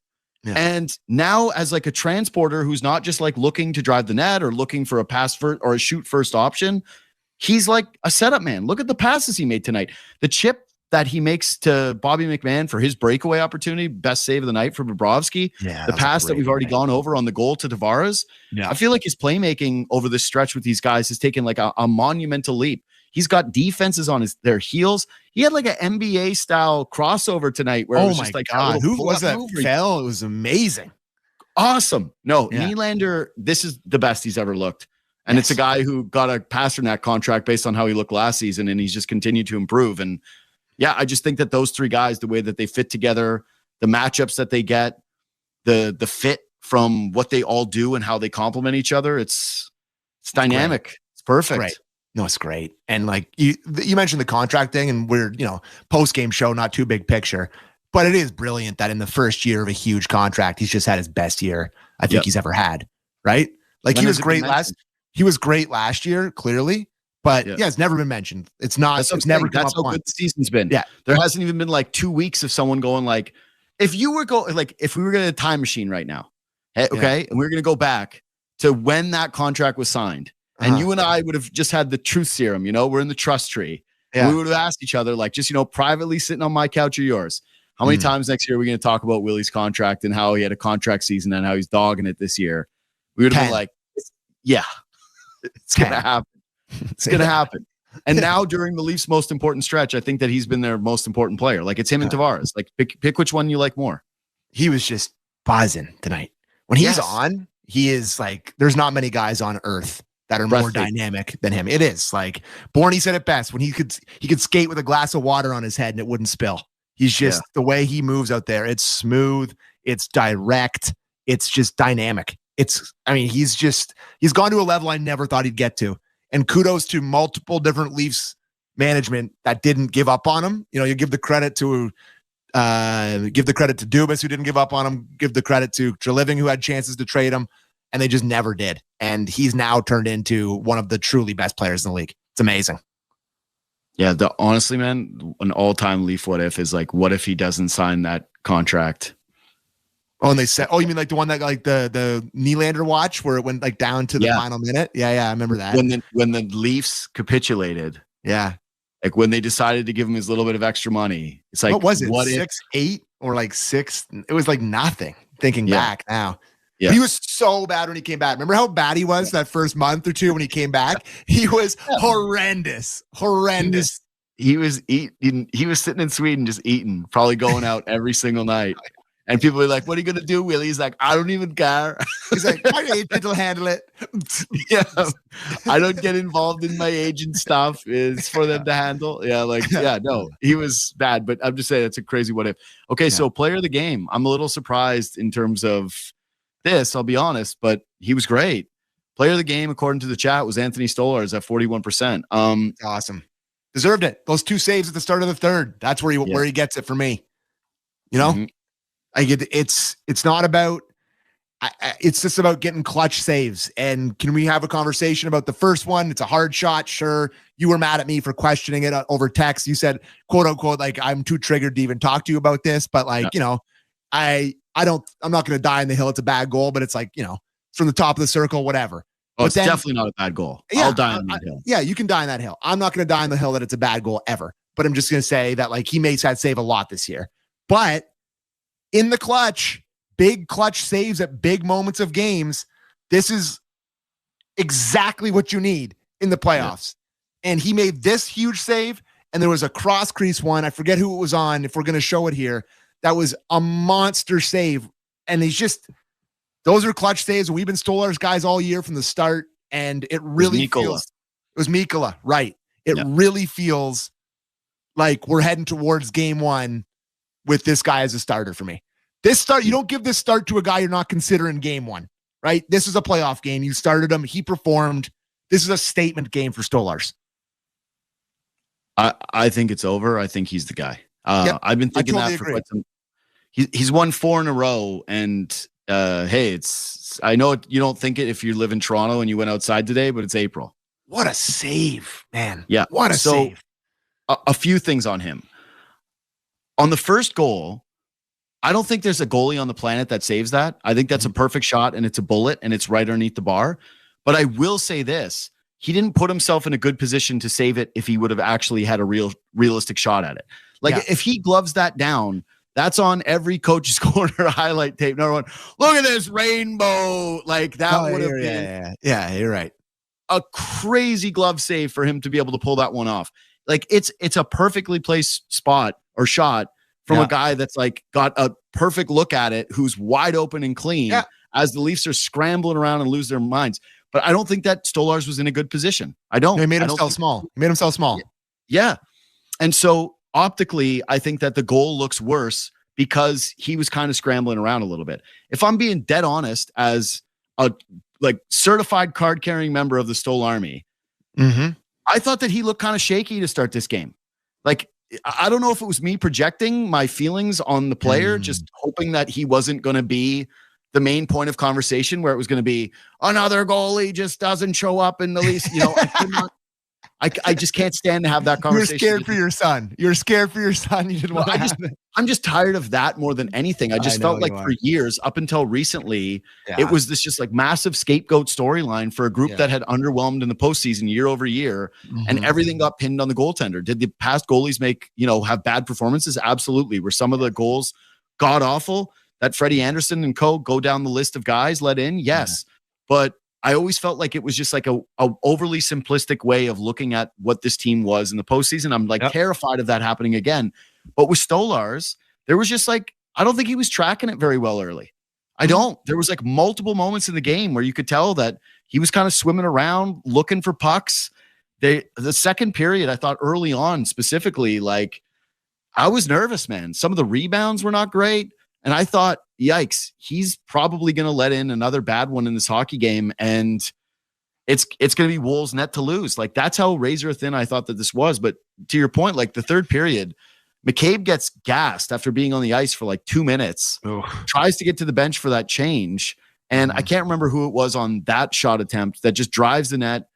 Yeah. And now as like a transporter who's not just like looking to drive the net or looking for a pass first or a shoot first option, he's like a setup man. Look at the passes he made tonight. The chip that he makes to Bobby McMahon for his breakaway opportunity, best save of the night for Bobrovsky. Yeah, the pass that we've already gone over on the goal to Tavares. Yeah. I feel like his playmaking over this stretch with these guys has taken like a monumental leap. He's got defenses on their heels. He had like an NBA style crossover tonight where it was just like, God, who was that fell? It was amazing. Awesome. No, Nylander, this is the best he's ever looked. And it's a guy who got a Pasternak contract based on how he looked last season, and he's just continued to improve. And yeah, I just think that those three guys, the way that they fit together, the matchups that they get, the fit from what they all do and how they complement each other, it's dynamic. Great. It's perfect. Right. No, it's great. And like you mentioned the contract thing, and we're, post-game show, not too big picture, But it is brilliant that in the first year of a huge contract, he's just had his best year I think he's ever had. Right? Like he was great last year, clearly. But it's never been mentioned. It's not. It's never. That's how good the season's been. Yeah, there hasn't even been like 2 weeks of someone going like, if we were going to a time machine right now, okay, and we were going to go back to when that contract was signed, and you and I would have just had the truth serum. We're in the trust tree. Yeah. We would have asked each other, like, just privately sitting on my couch or yours, how many times next year are we going to talk about Willie's contract and how he had a contract season and how he's dogging it this year? We would have been like, yeah, it's going to happen. It's going to happen. And now during the Leafs' most important stretch, I think that he's been their most important player. Like, it's him and Tavares. Like, pick which one you like more. He was just buzzing tonight. When he's on, he is like, there's not many guys on earth that are more dynamic than him. It is like Borny said it best when he could skate with a glass of water on his head and it wouldn't spill. He's just the way he moves out there. It's smooth. It's direct. It's just dynamic. He's gone to a level I never thought he'd get to. And kudos to multiple different Leafs management that didn't give up on him. You give the credit to Dubas, who didn't give up on him. Give the credit to Treliving, who had chances to trade him, and they just never did. And he's now turned into one of the truly best players in the league. It's amazing. Yeah, honestly, man, an all-time Leaf what if is like, what if he doesn't sign that contract? Oh, and they said, you mean like the one that like the Nylander watch where it went like down to the final minute? Yeah, I remember that. When the Leafs capitulated, like when they decided to give him his little bit of extra money, it's like, what was it? 6-8 or like 6? It was like nothing. Thinking back now, he was so bad when he came back. Remember how bad he was that first month or two when he came back? He was horrendous. He was eating. He was sitting in Sweden just eating, probably going out every single night. And people are like, what are you going to do, Willie? He's like, I don't even care. He's like, my agent will handle it. I don't get involved in my agent stuff. It's for them to handle. No, he was bad. But I'm just saying it's a crazy what if. Okay, so player of the game. I'm a little surprised in terms of this, I'll be honest, but he was great. Player of the game, according to the chat, was Anthony Stolarz at 41%. Awesome. Deserved it. Those 2 saves at the start of the third. That's where he gets it for me. Mm-hmm. It's not about, it's just about getting clutch saves. And can we have a conversation about the first one? It's a hard shot. Sure. You were mad at me for questioning it over text. You said, quote unquote, like, I'm too triggered to even talk to you about this. But like, I'm not going to die in the hill. It's a bad goal, but it's like, from the top of the circle, whatever. Oh, it's definitely not a bad goal. I'll die on that hill. Yeah, you can die on that hill. I'm not going to die on the hill that it's a bad goal ever. But I'm just going to say that like he makes that save a lot this year. But in the clutch, big clutch saves at big moments of games, this is exactly what you need in the playoffs. Yeah. And he made this huge save, and there was a cross crease one. I forget who it was on, if we're going to show it here. That was a monster save. And those are clutch saves. We've been Stolarz guys all year from the start, and it really feels. It was Mikkola, right? It really feels like we're heading towards game one with this guy as a starter for me. This start, you don't give this start to a guy you're not considering game one, right? This is a playoff game. You started him. He performed. This is a statement game for Stolarz. I think it's over. I think he's the guy. I've been thinking that for quite some. He's won 4 in a row, and hey, I know you don't think it if you live in Toronto and you went outside today, but it's April. What a save, man. Yeah. What a save. A few things on him. On the first goal, I don't think there's a goalie on the planet that saves that. I think that's a perfect shot, and it's a bullet, and it's right underneath the bar. But I will say this. He didn't put himself in a good position to save it if he would have actually had a realistic shot at it. Like, if he gloves that down, that's on every coach's corner highlight tape. Number one, look at this rainbow. Like, that would have been. Yeah, you're right. A crazy glove save for him to be able to pull that one off. Like, it's a perfectly placed spot or shot from a guy that's like got a perfect look at it, who's wide open and clean as the Leafs are scrambling around and lose their minds. But I don't think that Stolarz was in a good position. I don't. He made himself small. He made himself small. Yeah. And so optically, I think that the goal looks worse because he was kind of scrambling around a little bit. If I'm being dead honest, as a certified card carrying member of the Stoll Army, I thought that he looked kind of shaky to start this game. Like, I don't know if it was me projecting my feelings on the player, just hoping that he wasn't going to be the main point of conversation, where it was going to be another goalie just doesn't show up in the least. I just can't stand to have that conversation. You're scared for your son. You're scared for your son. You didn't want to have it. I'm just tired of that more than anything. I just felt like for years, up until recently, it was this just like massive scapegoat storyline for a group that had underwhelmed in the postseason year over year, and everything got pinned on the goaltender. Did the past goalies have bad performances? Absolutely. Were some of the goals god awful that Freddie Anderson and co go down the list of guys let in? Yes. But I always felt like it was just like a overly simplistic way of looking at what this team was in the postseason. I'm terrified of that happening again. But with Stolarz, there was just I don't think he was tracking it very well early. I don't. There was multiple moments in the game where you could tell that he was kind of swimming around looking for pucks. The second period, I thought early on specifically, I was nervous, man. Some of the rebounds were not great. And I thought, yikes, he's probably going to let in another bad one in this hockey game. And it's going to be Wolves' net to lose. That's how razor thin I thought that this was. But to your point, the third period, McCabe gets gassed after being on the ice for 2 minutes, tries to get to the bench for that change. And I can't remember who it was on that shot attempt that just drives the net.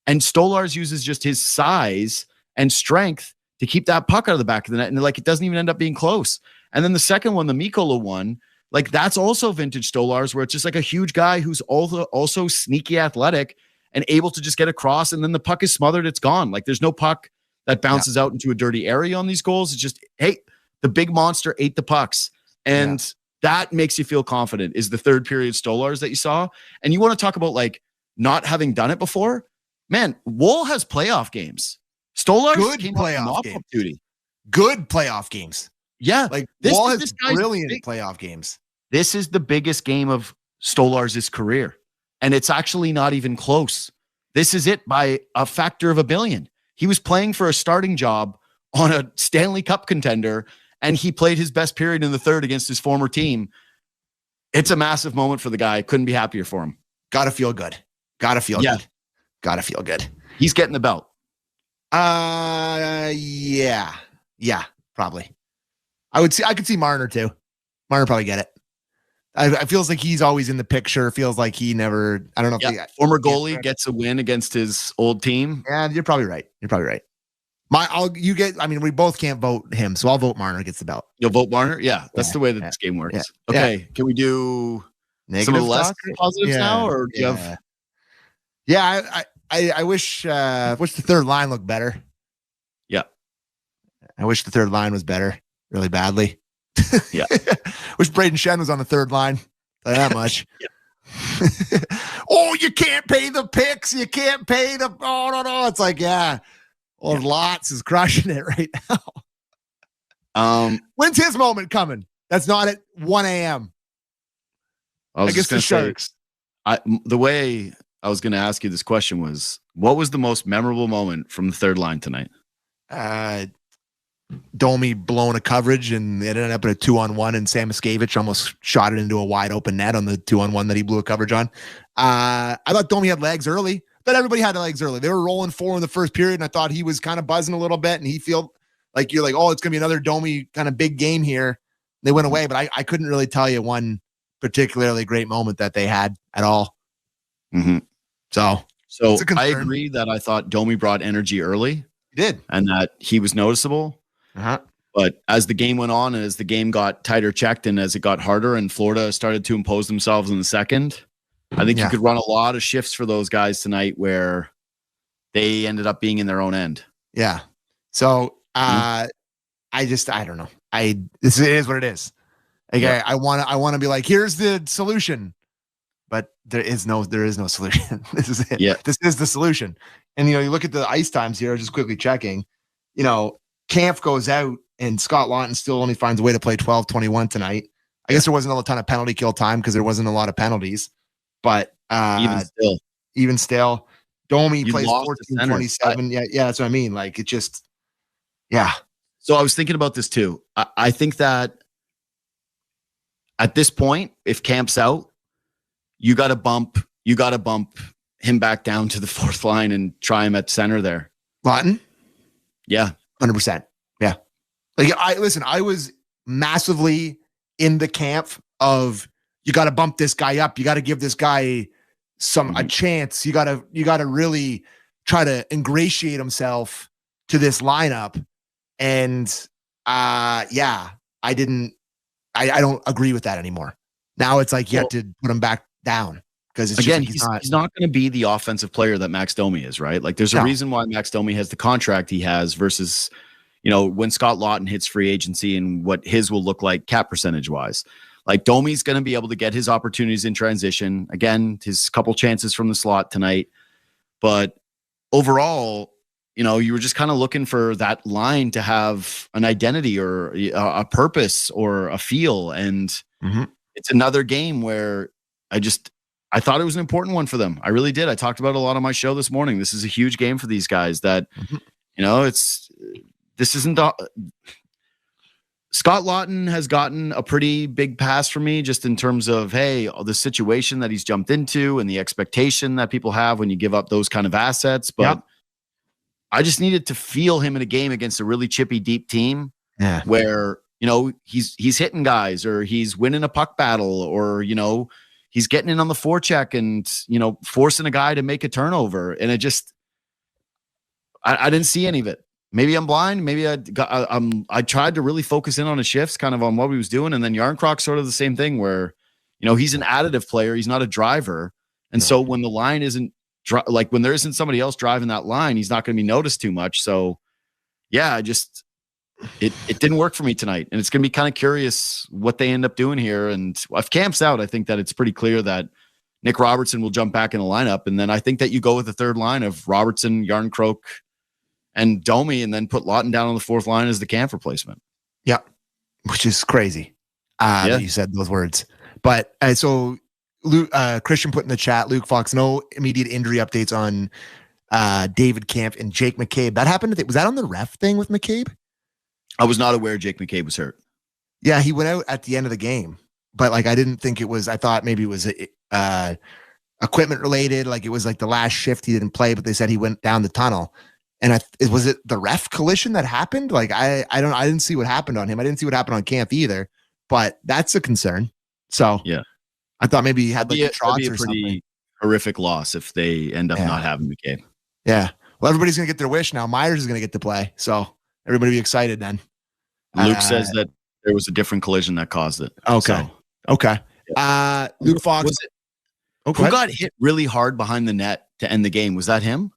And Stolarz uses just his size and strength to keep that puck out of the back of the net. And it doesn't even end up being close. And then the second one, the Mikkola one, that's also vintage Stolarz, where it's just a huge guy who's also sneaky athletic and able to just get across. And then the puck is smothered. It's gone. There's no puck that bounces out into a dirty area on these goals. It's just, hey, the big monster ate the pucks. And that makes you feel confident is the third period Stolarz that you saw. And you want to talk about not having done it before? Man, Woll has playoff games. Stolarz came playoff game duty. Good playoff games. Yeah, Wall has brilliant playoff games. This is the biggest game of Stolarz' career, and it's actually not even close. This is it by a factor of 1 billion. He was playing for a starting job on a Stanley Cup contender, and he played his best period in the third against his former team. It's a massive moment for the guy. Couldn't be happier for him. Gotta feel good. Gotta feel good. Gotta feel good. He's getting the belt. Yeah, probably. I could see Marner too. Marner probably get it. I feels like he's always in the picture. Feels like he never. I don't know. If former goalie gets a win against his old team. Yeah, you're probably right. We both can't vote him, so I'll vote Marner gets the belt. You'll vote Marner? Yeah, that's the way that this game works. Yeah. Okay, can we do some of the less positives now, or do you have? Yeah, I wish the third line looked better. Yeah, I wish the third line was better. Really badly. Yeah. Wish Braden Shen was on the third line. That much. Oh, you can't pay the picks. You can't pay the. Oh, no. It's Lots is crushing it right now. When's his moment coming? That's not at 1 a.m. I guess the Sharks. The way I was going to ask you this question was, what was the most memorable moment from the third line tonight? Domi blowing a coverage and it ended up in a 2-on-1 and Sam Miskevich almost shot it into a wide open net on the 2-on-1 that he blew a coverage on. I thought Domi had legs early, but everybody had legs early. They were rolling 4 in the first period and I thought he was kind of buzzing a little bit and he felt like you're like, oh, it's going to be another Domi kind of big game here. They went away, but I couldn't really tell you one particularly great moment that they had at all. Mm-hmm. So I agree that I thought Domi brought energy early. He did. And that he was noticeable. But as the game went on and as the game got tighter checked and as it got harder and Florida started to impose themselves in the second, I think you could run a lot of shifts for those guys tonight where they ended up being in their own end. Yeah. So I don't know. This is what it is. Okay. I want to be like, here's the solution, but there is no solution. This is it. Yeah. This is the solution. And, you look at the ice times here, just quickly checking, Kampf goes out and Scott Lawton still only finds a way to play 12-21 tonight. I guess there wasn't a ton of penalty kill time because there wasn't a lot of penalties, but even still, Domi plays 14-27. Yeah, that's what I mean. Like it just, yeah. So I was thinking about this too. I think that at this point, if Kampf's out, you got to bump him back down to the fourth line and try him at center there. Lawton? Yeah. 100%. Yeah. Like I was massively in the camp of you got to bump this guy up. You got to give this guy a chance. You got to really try to ingratiate himself to this lineup. And I don't agree with that anymore. Now it's like you have to put him back down because it's again, he's not going to be the offensive player that Max Domi is, right? Like there's a reason why Max Domi has the contract he has versus, when Scott Laughton hits free agency and what his will look like cap percentage wise. Like Domi's going to be able to get his opportunities in transition. Again, his couple chances from the slot tonight. But overall, you were just kind of looking for that line to have an identity or a purpose or a feel. And it's another game where I thought it was an important one for them. I really did. I talked about it a lot on my show this morning. This is a huge game for these guys that, this isn't Scott Laughton has gotten a pretty big pass for me just in terms of, hey, the situation that he's jumped into and the expectation that people have when you give up those kind of assets. But I just needed to feel him in a game against a really chippy, deep team where, he's hitting guys or he's winning a puck battle or, he's getting in on the forecheck and, forcing a guy to make a turnover. And it I didn't see any of it. Maybe I'm blind. Maybe I tried to really focus in on his shifts, kind of on what he was doing. And then Yarncroc sort of the same thing where, he's an additive player. He's not a driver. And so when the line isn't when there isn't somebody else driving that line, he's not going to be noticed too much. So yeah, it didn't work for me tonight. And it's going to be kind of curious what they end up doing here. And if Camp's out, I think that it's pretty clear that Nick Robertson will jump back in the lineup. And then I think that you go with the third line of Robertson, Yarncroc, and Domi, and then put Laughton down on the fourth line as the Camp replacement. Yeah, which is crazy. That you said those words. But so Luke, Christian put in the chat, Luke Fox, no immediate injury updates on David Camp and Jake McCabe. That happened. Was that on the ref thing with McCabe? I was not aware Jake McCabe was hurt. Yeah, he went out at the end of the game. But I didn't think it was, I thought maybe it was equipment related. Like it was like the last shift he didn't play, but they said he went down the tunnel. And was it the ref collision that happened? I didn't see what happened on him. I didn't see what happened on Camp either, but that's a concern. So yeah, I thought maybe he had that'd be a pretty something. Horrific loss if they end up not having McCabe. Yeah. Well, everybody's going to get their wish now. Myers is going to get to play. So everybody be excited then. Luke says that there was a different collision that caused it. Okay. Okay. Luke Fox. Who got hit really hard behind the net to end the game? Was that him?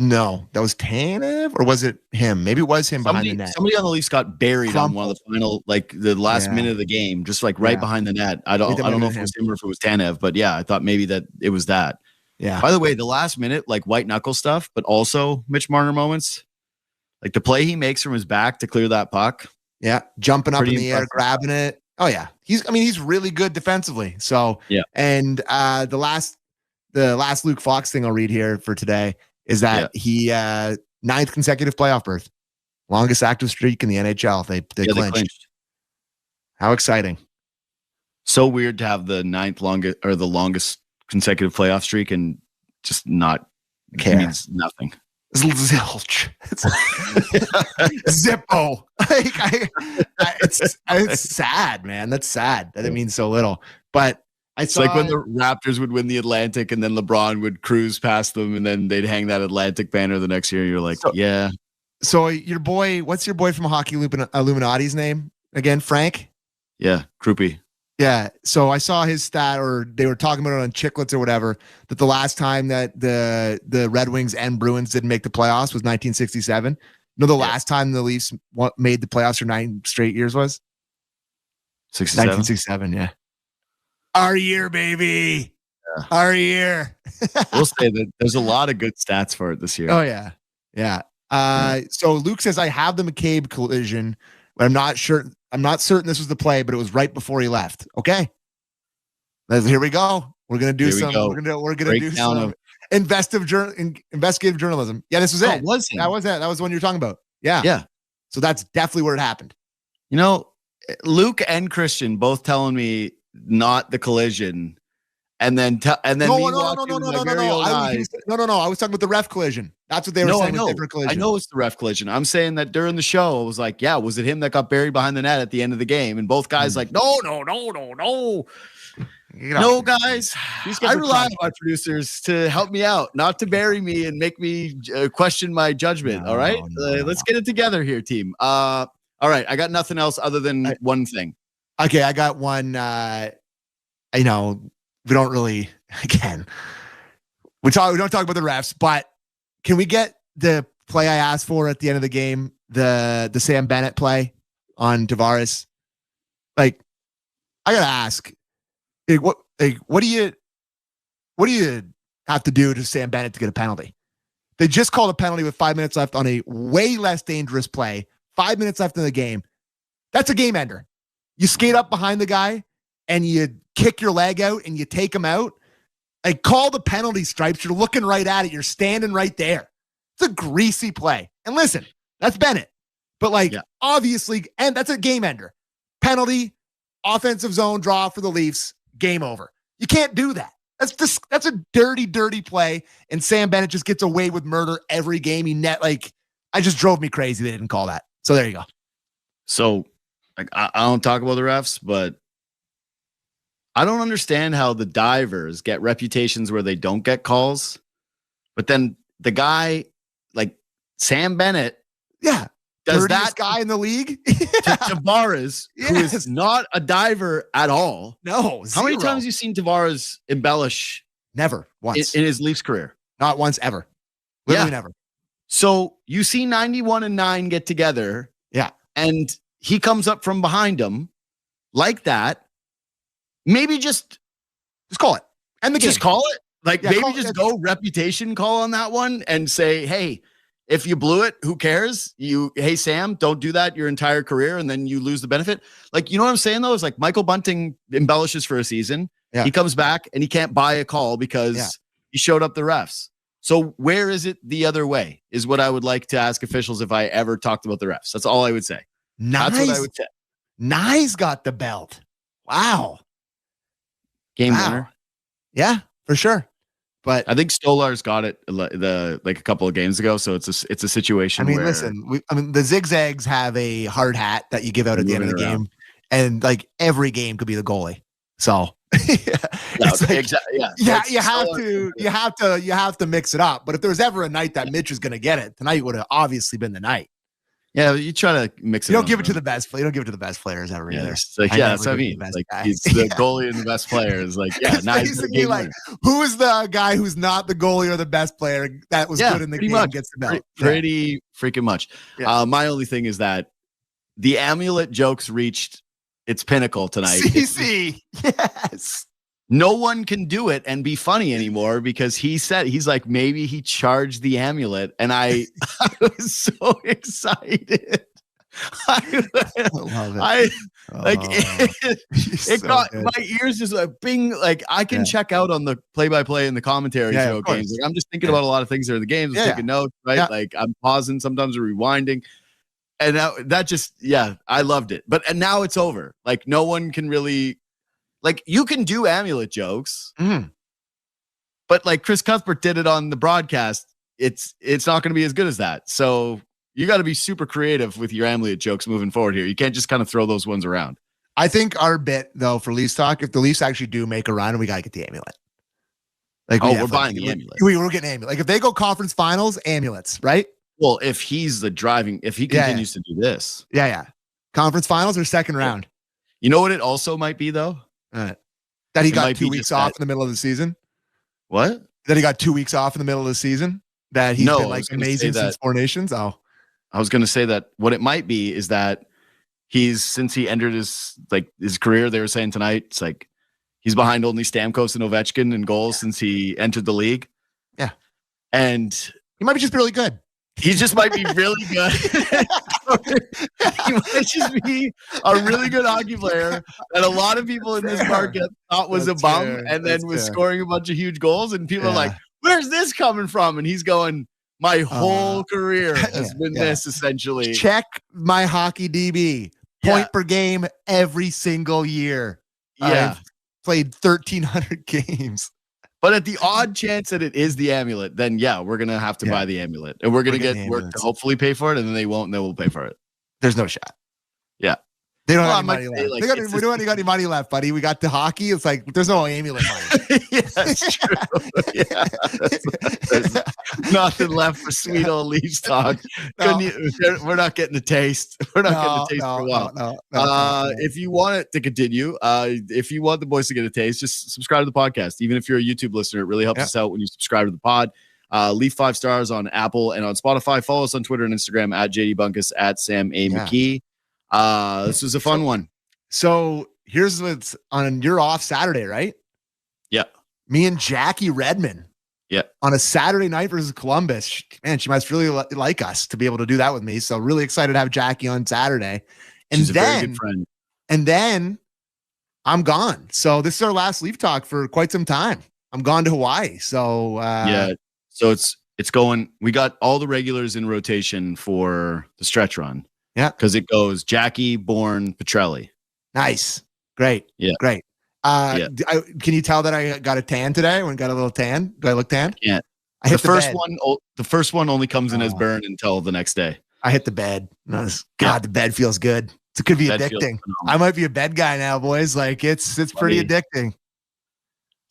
No, that was Tanev, or was it him? Maybe it was him behind the net. Somebody on the Leafs got buried on one of the final, the last minute of the game, just right behind the net. I don't know if it was him or if it was Tanev, but yeah, I thought maybe that it was that. Yeah. By the way, the last minute, white knuckle stuff, but also Mitch Marner moments, like the play he makes from his back to clear that puck. Yeah, jumping up in the air, grabbing it. Oh yeah, he's really good defensively. So yeah, and the last Luke Fox thing I'll read here for today is that he 9th consecutive playoff berth, longest active streak in the NHL. They clinched. How exciting! So weird to have the 9th longest or the longest consecutive playoff streak and just not care. Means nothing. Zilch. Zippo. It's sad, man. That's sad that it means so little. But it's like when the Raptors would win the Atlantic and then LeBron would cruise past them and then they'd hang that Atlantic banner the next year. You're like, yeah. So your boy, what's your boy from Hockey Illuminati's name again? Frank? Yeah, Krupe. Yeah. So I saw his stat, or they were talking about it on Chicklets or whatever, that the last time that the Red Wings and Bruins didn't make the playoffs was 1967. The last time the Leafs made the playoffs for 9 straight years was 1967. Yeah. Our year, baby. Yeah. Our year. We'll say that there's a lot of good stats for it this year. Oh yeah. Yeah. So Luke says, I have the McCabe collision, but I'm not certain this was the play, but it was right before he left. Okay. Here we go. We're going to do some, we're going to do some investigative journalism. Yeah, this was it. Was him. That was it. That was the one you're talking about. Yeah. Yeah. So that's definitely where it happened. Luke and Christian both telling me not the collision. and then no. I was talking about the ref collision. That's what they were saying. With different collision. I know it's the ref collision. I'm saying that during the show, I was like, yeah, was it him that got buried behind the net at the end of the game? And both guys like, no. No, guys. I rely on my producers to help me out, not to bury me and make me question my judgment. All right, let's get it together here, team. All right, I got nothing else other than one thing. Okay, I got one. We don't really, again, we don't talk about the refs, but can we get the play I asked for at the end of the game, the Sam Bennett play on Tavares? Like, I gotta ask, what do you have to do to Sam Bennett to get a penalty? They just called a penalty with 5 minutes left on a way less dangerous play. 5 minutes left in the game. That's a game ender. You skate up behind the guy and you kick your leg out and you take him out. Like, call the penalty, Stripes. You're looking right at it. You're standing right there. It's a greasy play. And listen, that's Bennett. But obviously, and that's a game ender. Penalty, offensive zone draw for the Leafs, game over. You can't do that. That's a dirty, dirty play. And Sam Bennett just gets away with murder every game. I just drove me crazy they didn't call that. So there you go. So I don't talk about the refs, but I don't understand how the divers get reputations where they don't get calls. But then the guy like Sam Bennett, does that guy in the league to Tavares, who is not a diver at all. No, How many times have you seen Tavares embellish? Never once in his Leafs career. Not once ever. Literally never. So you see 91 and 9 get together. Yeah. And he comes up from behind him like that. Maybe just call it. And the game. Just call it. Maybe just go reputation call on that one and say, hey, if you blew it, who cares? Hey, Sam, don't do that your entire career and then you lose the benefit. You know what I'm saying, though? Is like Michael Bunting embellishes for a season. Yeah. He comes back and he can't buy a call because he showed up the refs. So where is it the other way is what I would like to ask officials if I ever talked about the refs. That's all I would say. Nice. That's what I would say. Nye got the belt. Wow. Game winner. Yeah, for sure. But I think Stolar's got it a couple of games ago, so it's a situation. I mean, listen, the Zigzags have a hard hat that you give out at the end of the game, and every game could be the goalie. So you have to mix it up. But if there was ever a night that Mitch was going to get it, tonight would have obviously been the night. Yeah, you try to mix it. You don't give it to the best. You don't give it to the best players ever either. That's what I mean. He's the goalie and the best player is basically who is the guy who's not the goalie or the best player that was good in the game gets the belt. Pretty freaking much. Yeah. My only thing is that the amulet jokes reached its pinnacle tonight. CC, yes. No one can do it and be funny anymore because he's like, maybe he charged the amulet. And I was so excited. I love it. It got my ears just bing. I can check out on the play-by-play and the commentary show games. I'm just thinking about a lot of things during the games. I'm taking notes, right? Yeah. I'm pausing, sometimes rewinding. And that just, I loved it. And now it's over. No one can really, you can do amulet jokes, but Chris Cuthbert did it on the broadcast. It's not going to be as good as that. So you got to be super creative with your amulet jokes moving forward here. You can't just kind of throw those ones around. I think our bit though for Leafs talk, if the Leafs actually do make a run, we got to get the amulet. We're buying the amulet. We're getting amulet. If they go conference finals, amulets, right? Well, if he's if he continues to do this. Yeah. Conference finals or second round. You know what it also might be though? That he got 2 weeks off in the middle of the season. What? That he got 2 weeks off in the middle of the season. That he's been amazing since Four Nations. Oh, I was going to say that what it might be is that since he entered his career, they were saying tonight, it's he's behind only Stamkos and Ovechkin in goals since he entered the league. Yeah, and he might be just really good. He just might be really good. He might just be a really good hockey player that a lot of people in this market thought was a bum and then was scoring a bunch of huge goals. And people are like, where's this coming from? And he's going, my whole career has been this essentially. Check my hockey DB. Point per game every single year. Yeah. played 1,300 games. But at the odd chance that it is the amulet, then yeah, we're gonna have to buy the amulet, and we're gonna get work to hopefully pay for it, and then they won't, and then we'll pay for it. There's no shot. Yeah. They don't have any money left. Like, we don't got any money left, buddy. We got the hockey. It's like there's no amulet money. Yeah, that's true. Yeah, there's nothing left for sweet old Leafs talk. No. We're not getting a taste. We're not getting a taste for a while. No. If you want it to continue, if you want the boys to get a taste, just subscribe to the podcast. Even if you're a YouTube listener, it really helps us out when you subscribe to the pod. Leave 5 stars on Apple and on Spotify. Follow us on Twitter and Instagram at JD Bunkus, at Sam A. McKee. This was a fun one. So here's what's on your off Saturday, right? Yeah. Me and Jackie Redmond. Yeah. On a Saturday night versus Columbus. Man, she must really like us to be able to do that with me. So really excited to have Jackie on Saturday. And She's a very good friend. And then I'm gone. So this is our last Leaf Talk for quite some time. I'm gone to Hawaii. So yeah. So it's going. We got all the regulars in rotation for the stretch run. Yeah. Because it goes Jackie, Bourne, Petrelli. Nice. Great. Yeah. Great. Can you tell that I got a tan today? When got a little tan? Do I look tan? Yeah. I hit the first one only comes in as burn until the next day. I hit the bed. God, the bed feels good. It could be addicting. I might be a bed guy now, boys. Like it's pretty addicting.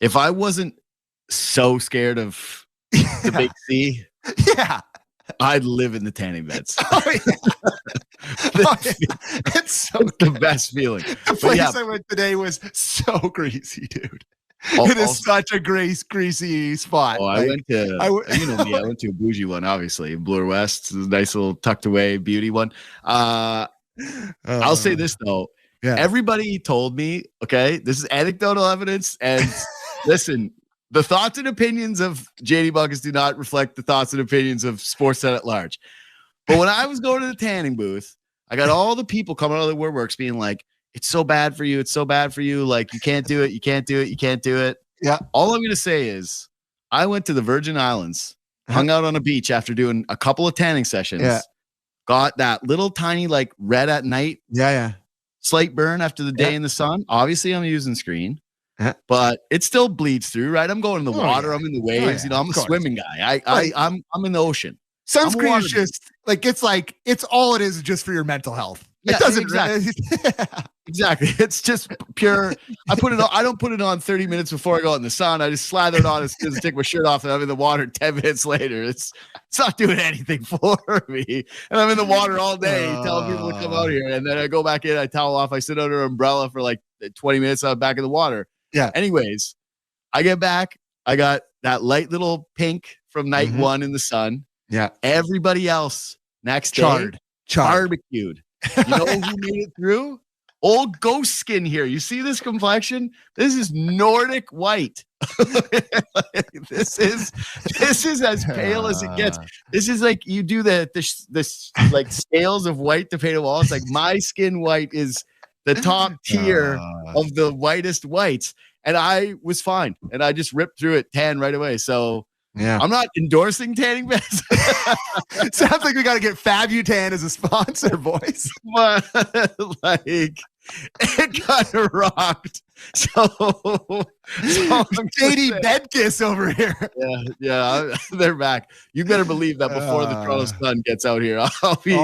If I wasn't so scared of the big C, I'd live in the tanning beds. It's so the best feeling. The place I went today was so greasy, dude. It is such a greasy spot. Oh, I went to I went to a bougie one, obviously. Bloor West, a nice little tucked away beauty one. I'll say this though. Yeah. Everybody told me, okay, this is anecdotal evidence, and listen, the thoughts and opinions of JD Bunkus do not reflect the thoughts and opinions of Sportsnet at large. But when I was going to the tanning booth, I got all the people coming out of the woodworks being like, it's so bad for you. It's so bad for you. Like, you can't do it. You can't do it. You can't do it. Yeah. All I'm going to say is I went to the Virgin Islands, hung out on a beach after doing a couple of tanning sessions, got that little tiny, like, red at night. Yeah. Slight burn after the day in the sun. Obviously, I'm using screen. But it still bleeds through, right? I'm going in the water. I'm in the waves. I'm a swimming guy. I'm in the ocean. Sunscreen is just it's all it is just for your mental health. It doesn't exactly. It's just pure. I don't put it on 30 minutes before I go out in the sun. I just slather it on as soon as I take my shirt off and I'm in the water 10 minutes later. It's not doing anything for me. And I'm in the water all day telling people to come out here. And then I go back in, I towel off, I sit under an umbrella for like 20 minutes. I'm back in the water. Yeah. Anyways, I get back. I got that light little pink from night one in the sun. Yeah. Everybody else next day barbecued. You know who made it through? Old ghost skin here. You see this complexion? This is Nordic white. This is as pale as it gets. This is like you do this like scales of white to paint a wall. It's like my skin white is the top tier of the whitest whites. And I was fine. And I just ripped through it tan right away. So yeah, I'm not endorsing tanning beds. Sounds like we got to get Fabutan as a sponsor, boys. But like it kind of rocked. So JD Bedkiss over here. Yeah, they're back. You better believe that before the Toronto Sun gets out here, I'll be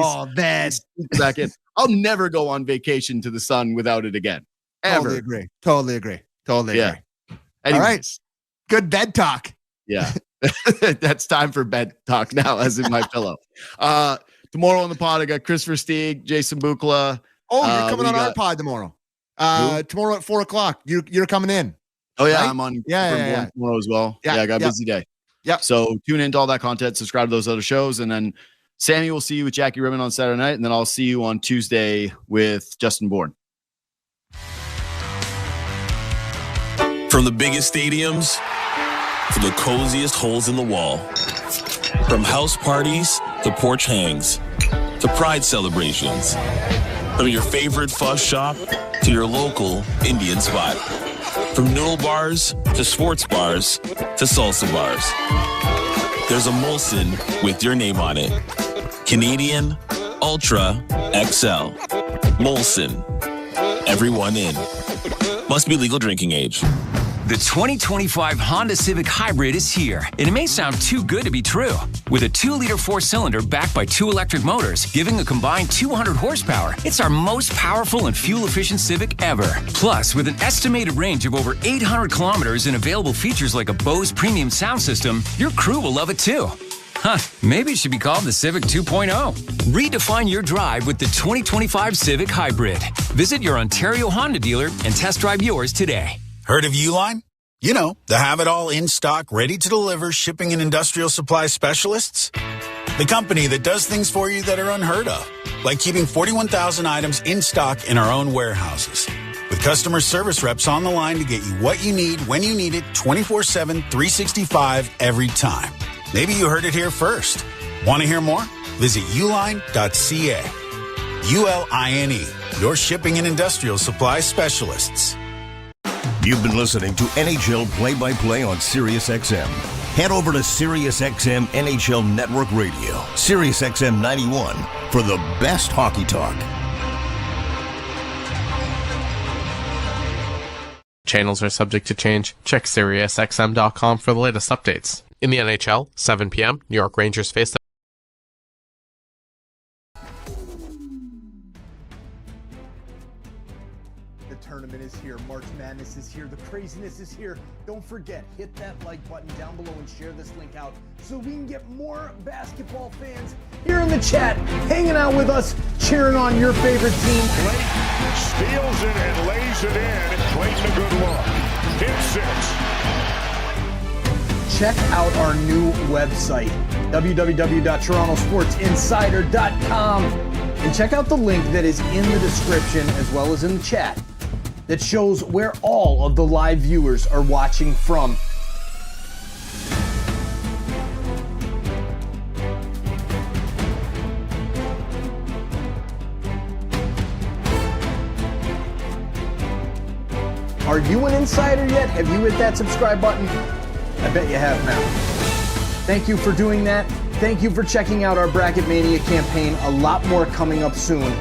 back in. I'll never go on vacation to the sun without it again. Ever. Totally agree. Anyways. All right. Good bed talk. Yeah. That's time for bed talk now, as in my pillow. Tomorrow on the pod, I got Chris Versteeg, Jason Bukla. Oh, you're coming on our pod tomorrow. Tomorrow at 4:00. You're coming in. Oh, yeah. Right? I'm on tomorrow as well. Yeah, I got a busy day. Yeah. So tune into all that content, subscribe to those other shows, and then Sammy will see you with Jackie Rimmon on Saturday night, and then I'll see you on Tuesday with Justin Bourne. From the biggest stadiums to the coziest holes in the wall. From house parties to porch hangs to pride celebrations. From your favorite fuzz shop to your local Indian spot. From noodle bars to sports bars to salsa bars. There's a Molson with your name on it. Canadian Ultra XL. Molson. Everyone in. Must be legal drinking age. The 2025 Honda Civic Hybrid is here, and it may sound too good to be true. With a 2-liter 4-cylinder backed by 2 electric motors, giving a combined 200 horsepower, it's our most powerful and fuel-efficient Civic ever. Plus, with an estimated range of over 800 kilometers and available features like a Bose premium sound system, your crew will love it too. Huh, maybe it should be called the Civic 2.0. Redefine your drive with the 2025 Civic Hybrid. Visit your Ontario Honda dealer and test drive yours today. Heard of Uline? You know, the have-it-all in-stock, ready-to-deliver shipping and industrial supply specialists. The company that does things for you that are unheard of, like keeping 41,000 items in stock in our own warehouses. With customer service reps on the line to get you what you need, when you need it, 24/7, 365, every time. Maybe you heard it here first. Want to hear more? Visit uline.ca. ULINE, your shipping and industrial supply specialists. You've been listening to NHL Play-by-Play on SiriusXM. Head over to SiriusXM NHL Network Radio, SiriusXM 91, for the best hockey talk. Channels are subject to change. Check SiriusXM.com for the latest updates. In the NHL, 7 p.m., New York Rangers face the tournament is here. March Madness is here. The craziness is here. Don't forget, hit that like button down below and share this link out so we can get more basketball fans here in the chat, hanging out with us, cheering on your favorite team. Clayton steals it and lays it in. Clayton a good look. Hit 6. Check out our new website, www.torontosportsinsider.com, and check out the link that is in the description as well as in the chat that shows where all of the live viewers are watching from. Are you an insider yet? Have you hit that subscribe button? I bet you have now. Thank you for doing that. Thank you for checking out our Bracket Mania campaign. A lot more coming up soon.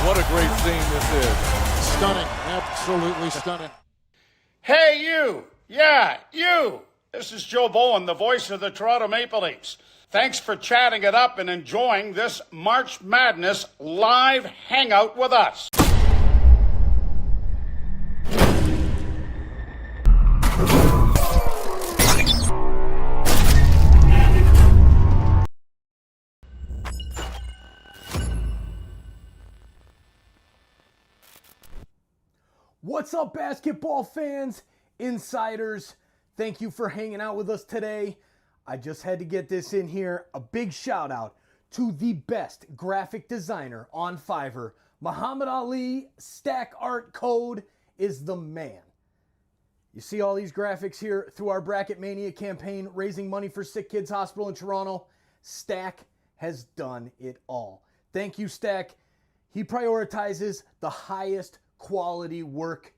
What a great scene this is. Stunning. Absolutely stunning. Hey, you. Yeah, you. This is Joe Bowen, the voice of the Toronto Maple Leafs. Thanks for chatting it up and enjoying this March Madness live hangout with us. What's up, basketball fans, insiders? Thank you for hanging out with us today. I just had to get this in here. A big shout out to the best graphic designer on Fiverr. Muhammad Ali Stack Art Code is the man. You see all these graphics here through our Bracket Mania campaign, raising money for SickKids Hospital in Toronto. Stack has done it all. Thank you, Stack. He prioritizes the highest quality work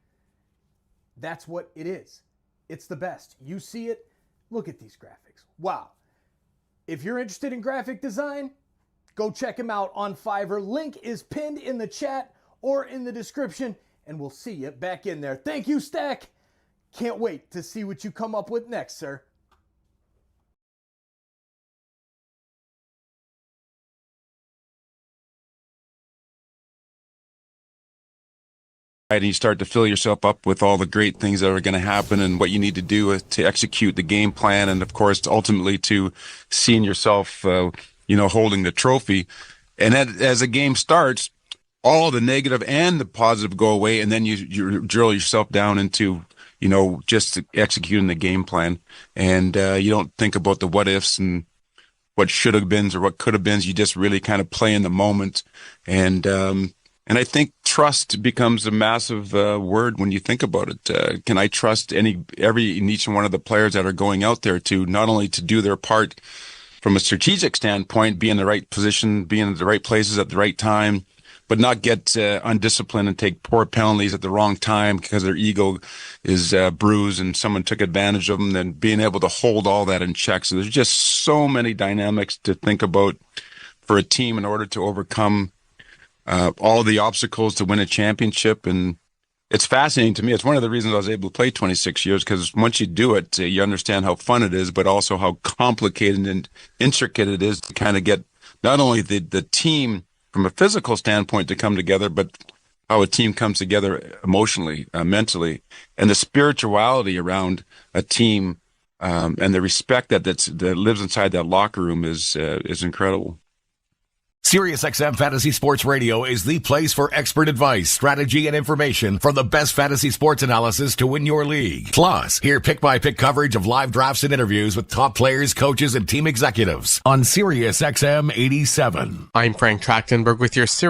That's what it is. It's the best. You see it. Look at these graphics. Wow. If you're interested in graphic design, go check him out on Fiverr. Link is pinned in the chat or in the description, and we'll see you back in there. Thank you, Stack. Can't wait to see what you come up with next, sir. And you start to fill yourself up with all the great things that are going to happen and what you need to do to execute the game plan. And of course, ultimately to seeing yourself, holding the trophy. And as a game starts, all the negative and the positive go away. And then you drill yourself down into, just executing the game plan. And you don't think about the what ifs and what should have been or what could have been. You just really kind of play in the moment. And I think trust becomes a massive word when you think about it. Can I trust each one of the players that are going out there to not only to do their part from a strategic standpoint, be in the right position, be in the right places at the right time, but not get undisciplined and take poor penalties at the wrong time because their ego is bruised and someone took advantage of them, then being able to hold all that in check. So there's just so many dynamics to think about for a team in order to overcome all the obstacles to win a championship. And it's fascinating to me. It's one of the reasons I was able to play 26 years, because once you do it, you understand how fun it is, but also how complicated and intricate it is to kind of get not only the team from a physical standpoint to come together, but how a team comes together emotionally, mentally, and the spirituality around a team and the respect that lives inside that locker room is incredible. SiriusXM Fantasy Sports Radio is the place for expert advice, strategy, and information from the best fantasy sports analysis to win your league. Plus, hear pick-by-pick coverage of live drafts and interviews with top players, coaches, and team executives on SiriusXM 87. I'm Frank Trachtenberg with your Sirius